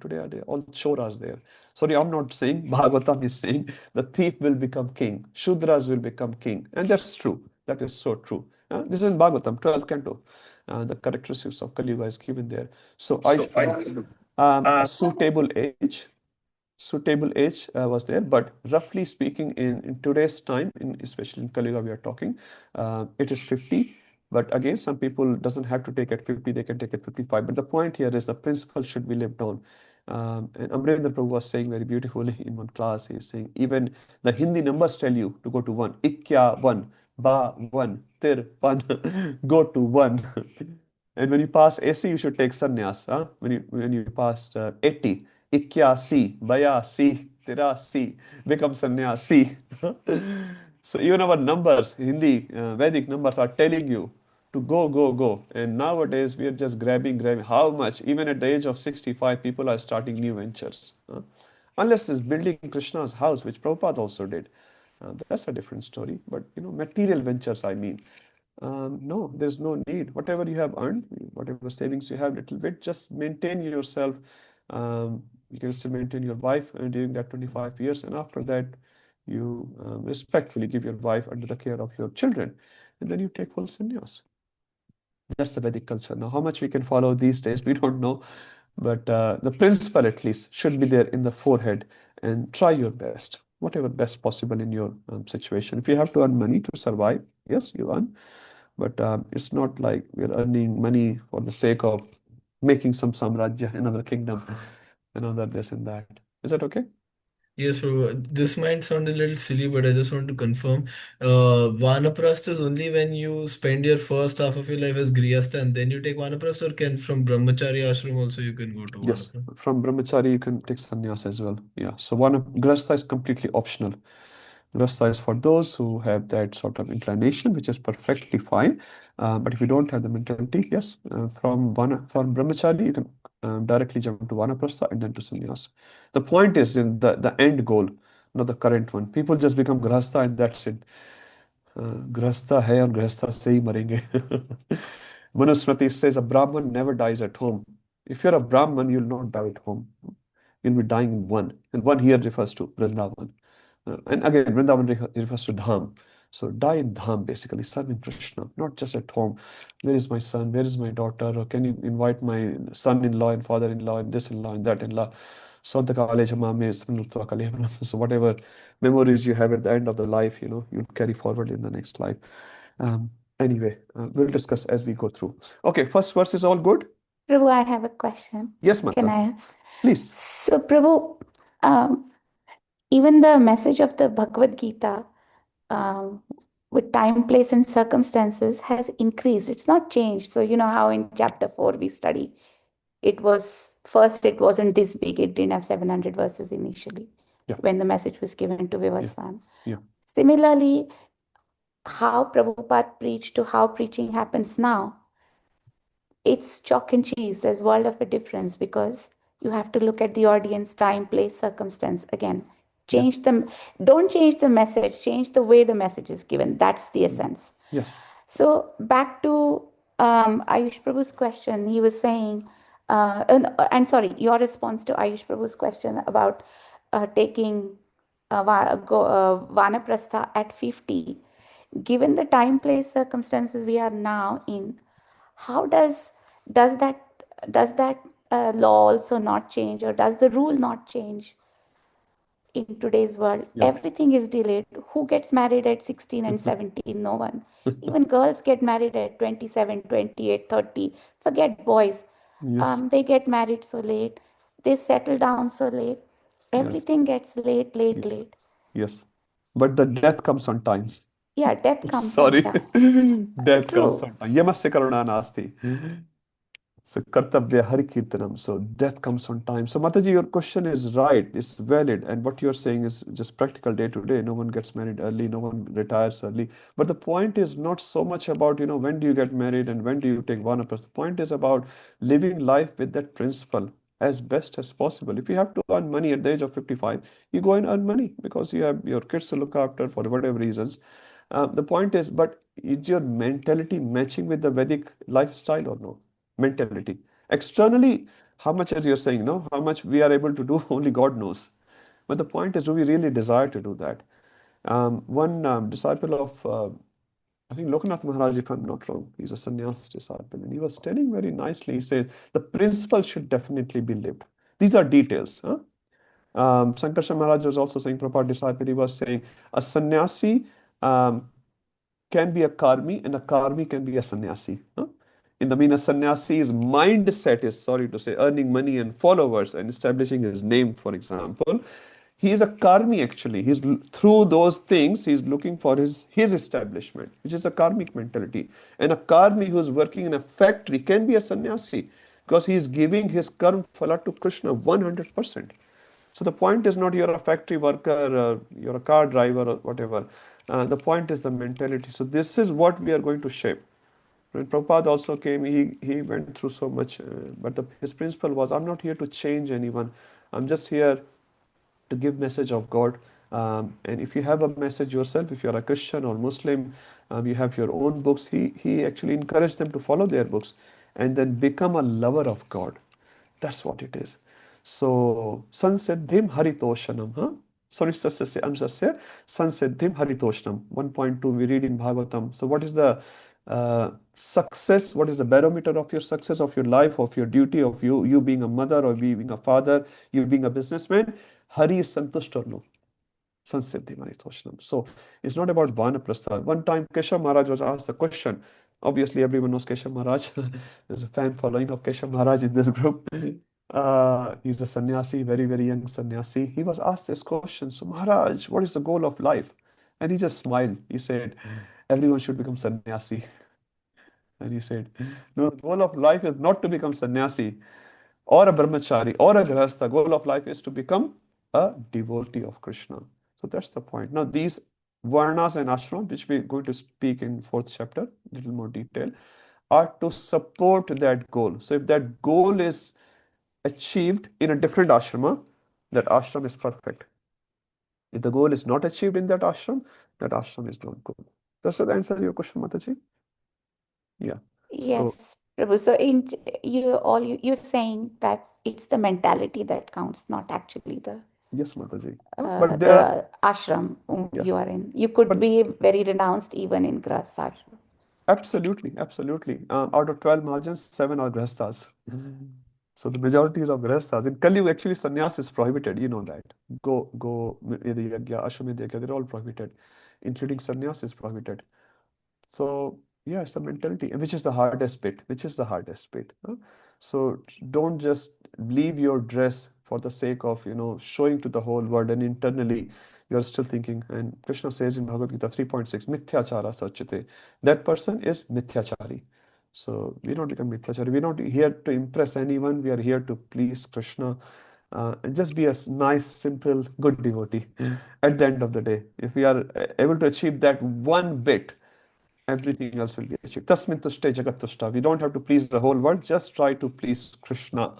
Speaker 1: Today are they all choras there. Sorry, I'm not saying. Bhagavatam is saying the thief will become king. Shudras will become king. And that's true. That is so true. This is in Bhagavatam, 12th canto. The characteristics of Kali Yuga is given there. So suitable age was there, but roughly speaking, in today's time, especially in Kali Yuga, we are talking, it is 50. But again, some people doesn't have to take at 50, they can take at 55. But the point here is the principle should be lived on. And Amrendra Prabhu was saying very beautifully in one class, he's saying, even the Hindi numbers tell you to go to 1. Ikya 1, Ba 1, Tir 1, go to 1. And when you pass AC, you should take sannyas. When you pass 80, Ikyasi, Bayasi, Tirasi, become sannyasi. So even our numbers, Hindi, Vedic numbers are telling you to go. And nowadays we are just grabbing. How much? Even at the age of 65, people are starting new ventures. Unless it's building Krishna's house, which Prabhupada also did. That's a different story. But material ventures, I mean. No, there's no need. Whatever you have earned, whatever savings you have, little bit, just maintain yourself. You can still maintain your wife during that 25 years, and after that, you respectfully give your wife under the care of your children, and then you take full sannyas. That's the Vedic culture. Now, how much we can follow these days, we don't know, but the principle at least should be there in the forehead, and try your best, whatever best possible in your situation. If you have to earn money to survive, yes, you earn. But it's not like we're earning money for the sake of making some samrajya, another kingdom, another this and that. Is that okay?
Speaker 4: Yes, Prabhu. This might sound a little silly, but I just want to confirm. Vanaprastha is only when you spend your first half of your life as Grihastha and then you take Vanaprastha, or can from Brahmachari ashram also you can go to
Speaker 1: Yes,
Speaker 4: Vanaprastha?
Speaker 1: from brahmachari you can take sannyas as well. Yeah, so one grahastha is completely optional. Grahastha is for those who have that sort of inclination, which is perfectly fine. But if you don't have the mentality, yes, from brahmachari you can directly jump to vanaprastha and then to sannyas. The point is in the end goal, not the current one. People just become grahastha and that's it. गृहस्था है और गृहस्था से ही मरेंगे. Manusmriti says a Brahman never dies at home. If you're a Brahman, you'll not die at home. You'll be dying in one. And one here refers to Vrindavan. And again, Vrindavan refers to Dham. So die in Dham, basically, serving Krishna, not just at home. Where is my son? Where is my daughter? Or can you invite my son-in-law and father-in-law and this-in-law and that-in-law? So whatever memories you have at the end of the life, you'll carry forward in the next life. Anyway, we'll discuss as we go through. Okay, first verse is all good?
Speaker 18: Prabhu, I have a question.
Speaker 1: Yes,
Speaker 18: Can
Speaker 1: Mata.
Speaker 18: I ask?
Speaker 1: Please.
Speaker 18: So, Prabhu, even the message of the Bhagavad Gita with time, place, and circumstances has increased. It's not changed. So, you know how in chapter 4 we study, it wasn't this big. It didn't have 700 verses initially when the message was given to Vivaswan.
Speaker 1: Yeah.
Speaker 18: Similarly, how Prabhupada preached to how preaching happens now, it's chalk and cheese. There's world of a difference because you have to look at the audience, time, place, circumstance. Again, change them. Don't change the message. Change the way the message is given. That's the essence.
Speaker 1: Yes.
Speaker 18: So back to Ayush Prabhu's question. He was saying, and sorry, your response to Ayush Prabhu's question about taking Vanaprastha at 50. Given the time, place, circumstances we are now in, how does that law also not change, or does the rule not change in today's world? Everything is delayed. Who gets married at 16 and 17? No one. Even girls get married at 27, 28, 30. Forget boys.
Speaker 1: Yes.
Speaker 18: They get married so late. They settle down so late. Everything gets late.
Speaker 1: Yes. But the death comes on time.
Speaker 18: Yeah, death comes
Speaker 1: Sorry.
Speaker 18: on time.
Speaker 1: Death comes
Speaker 18: True.
Speaker 1: on time. Yamasya karuna nasti. So kartavya hari kirtanam. So death comes on time. So Mataji, your question is right. It's valid. And what you're saying is just practical day to day. No one gets married early. No one retires early. But the point is not so much about, when do you get married and when do you take vanaprastha. The point is about living life with that principle as best as possible. If you have to earn money at the age of 55, you go and earn money because you have your kids to look after for whatever reasons. The point is, but is your mentality matching with the Vedic lifestyle or no? Mentality. Externally, how much, as you're saying, how much we are able to do, only God knows. But the point is, do we really desire to do that? One disciple of, I think Lokanath Maharaj, if I'm not wrong, he's a sannyas disciple, and he was telling very nicely, he says, the principle should definitely be lived. These are details. Sankarshan Maharaj was also saying, Prabhupada disciple, he was saying, a sannyasi can be a karmi, and a karmi can be a sannyasi. In the mean, a sannyasi's mindset is, sorry to say, earning money and followers and establishing his name, for example. He is a karmi actually. Through those things, he's looking for his establishment, which is a karmic mentality. And a karmi who's working in a factory can be a sannyasi because he is giving his karma phala to Krishna 100%. So the point is not you're a factory worker, you're a car driver or whatever. The point is the mentality. So this is what we are going to shape. When Prabhupada also came, he went through so much, but his principle was, I'm not here to change anyone. I'm just here to give message of God. And if you have a message yourself, if you're a Christian or Muslim, you have your own books, he actually encouraged them to follow their books and then become a lover of God. That's what it is. So, sansiddhim haritoshanam. Sorry, I'm just here. Sansiddhim haritoshanam. 1.2 we read in Bhagavatam. So, what is the success? What is the barometer of your success, of your life, of your duty, of you being a mother or being a father, you being a businessman? Hari is santusht or no? Sansiddhi Manitoshnam. So it's not about Vanaprastha. One time Keshav Maharaj was asked a question. Obviously, everyone knows Keshav Maharaj. There's a fan following of Keshav Maharaj in this group. He's a sannyasi, very, very young sannyasi. He was asked this question. So, Maharaj, what is the goal of life? And he just smiled. He said, everyone should become sannyasi. And he said, no, the goal of life is not to become sannyasi or a brahmachari or a grihastha. Goal of life is to become a devotee of Krishna. So that's the point. Now these varnas and ashram, which we're going to speak in 4th chapter, little more detail, are to support that goal. So if that goal is achieved in a different ashrama, that ashram is perfect. If the goal is not achieved in that ashram is not good. Does that answer your question, Mataji? Yeah.
Speaker 18: Yes, Prabhu. So you're saying that it's the mentality that counts, not actually the
Speaker 1: Yes, Mataji. But there are
Speaker 18: the ashram you are in. You could be very renounced even in Grihastha ashram.
Speaker 1: Absolutely. Out of 12 Mahajans, 7 are Grihasthas. So the majority is of Grihasthas. In Kali Yuga, actually, sannyas is prohibited. You know that. Go, Yadiyagya, Ashwamedh, they're all prohibited, including sannyas is prohibited. So, yeah, it's the mentality, which is the hardest bit. So don't just leave your dress for the sake of, showing to the whole world, and internally you're still thinking. And Krishna says in Bhagavad Gita 3.6, mithyachara sachite. That person is mithyachari. So we don't become mithyachari. We're not here to impress anyone. We are here to please Krishna. And just be a nice, simple, good devotee at the end of the day. If we are able to achieve that one bit, everything else will be achieved. Tasmin tushte jagat tushta. We don't have to please the whole world. Just try to please Krishna.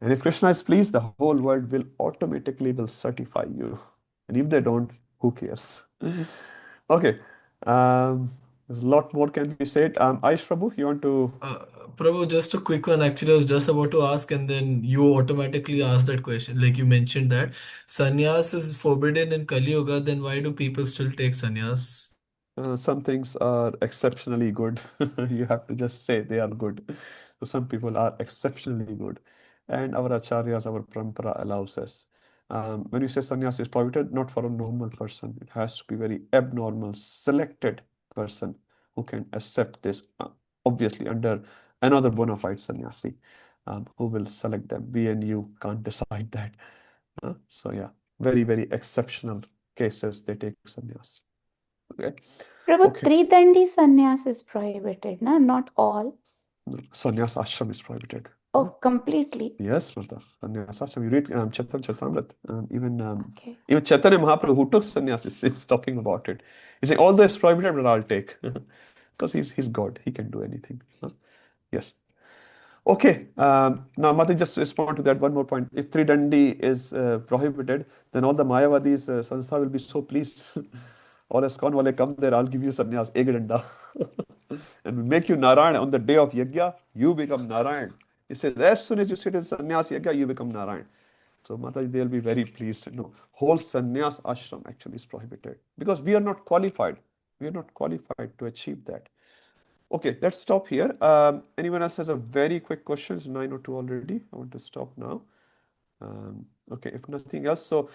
Speaker 1: And if Krishna is pleased, the whole world will automatically will certify you. And if they don't, who cares? Okay. There's a lot more can be said. Aish Prabhu, you want to?
Speaker 4: Prabhu, just a quick one. Actually, I was just about to ask, and then you automatically asked that question. Like you mentioned that sannyas is forbidden in Kali Yuga, then why do people still take sannyas?
Speaker 1: Some things are exceptionally good. You have to just say they are good. So some people are exceptionally good. And our acharyas, our parampara allows us. When you say sannyas is prohibited, not for a normal person. It has to be very abnormal, selected person who can accept this, obviously under another bona fide sannyasi, who will select them. We and you can't decide that. So yeah, very, very exceptional cases they take sannyas. Okay.
Speaker 18: Prabhu,
Speaker 1: Okay.
Speaker 18: Tridandi sannyas is prohibited, na? Not all.
Speaker 1: Sannyas ashram is prohibited.
Speaker 18: Oh, completely.
Speaker 1: Yes, Murtha. Sannyas ashram. You read Chaitanya Charitamrita. Even Chaitanya Mahaprabhu, who took sannyas, is talking about it. He's saying, although it's prohibited, but I'll take. Because he's God. He can do anything. Yes. Okay. Now, Mati, just respond to that one more point. If Tridandi is prohibited, then all the Mayavadis, Sanstha will be so pleased. All ISKCON wale come there, I'll give you sannyas, ek danda. And we make you Narayan on the day of Yajna, you become Narayan. It says, as soon as you sit in sannyas Yajna, you become Narayan. So Mataji, they'll be very pleased. No, whole sannyas ashram actually is prohibited because we are not qualified. We are not qualified to achieve that. Okay, let's stop here. Anyone else has a very quick question? It's 9:02 already. I want to stop now. Okay, if nothing else, so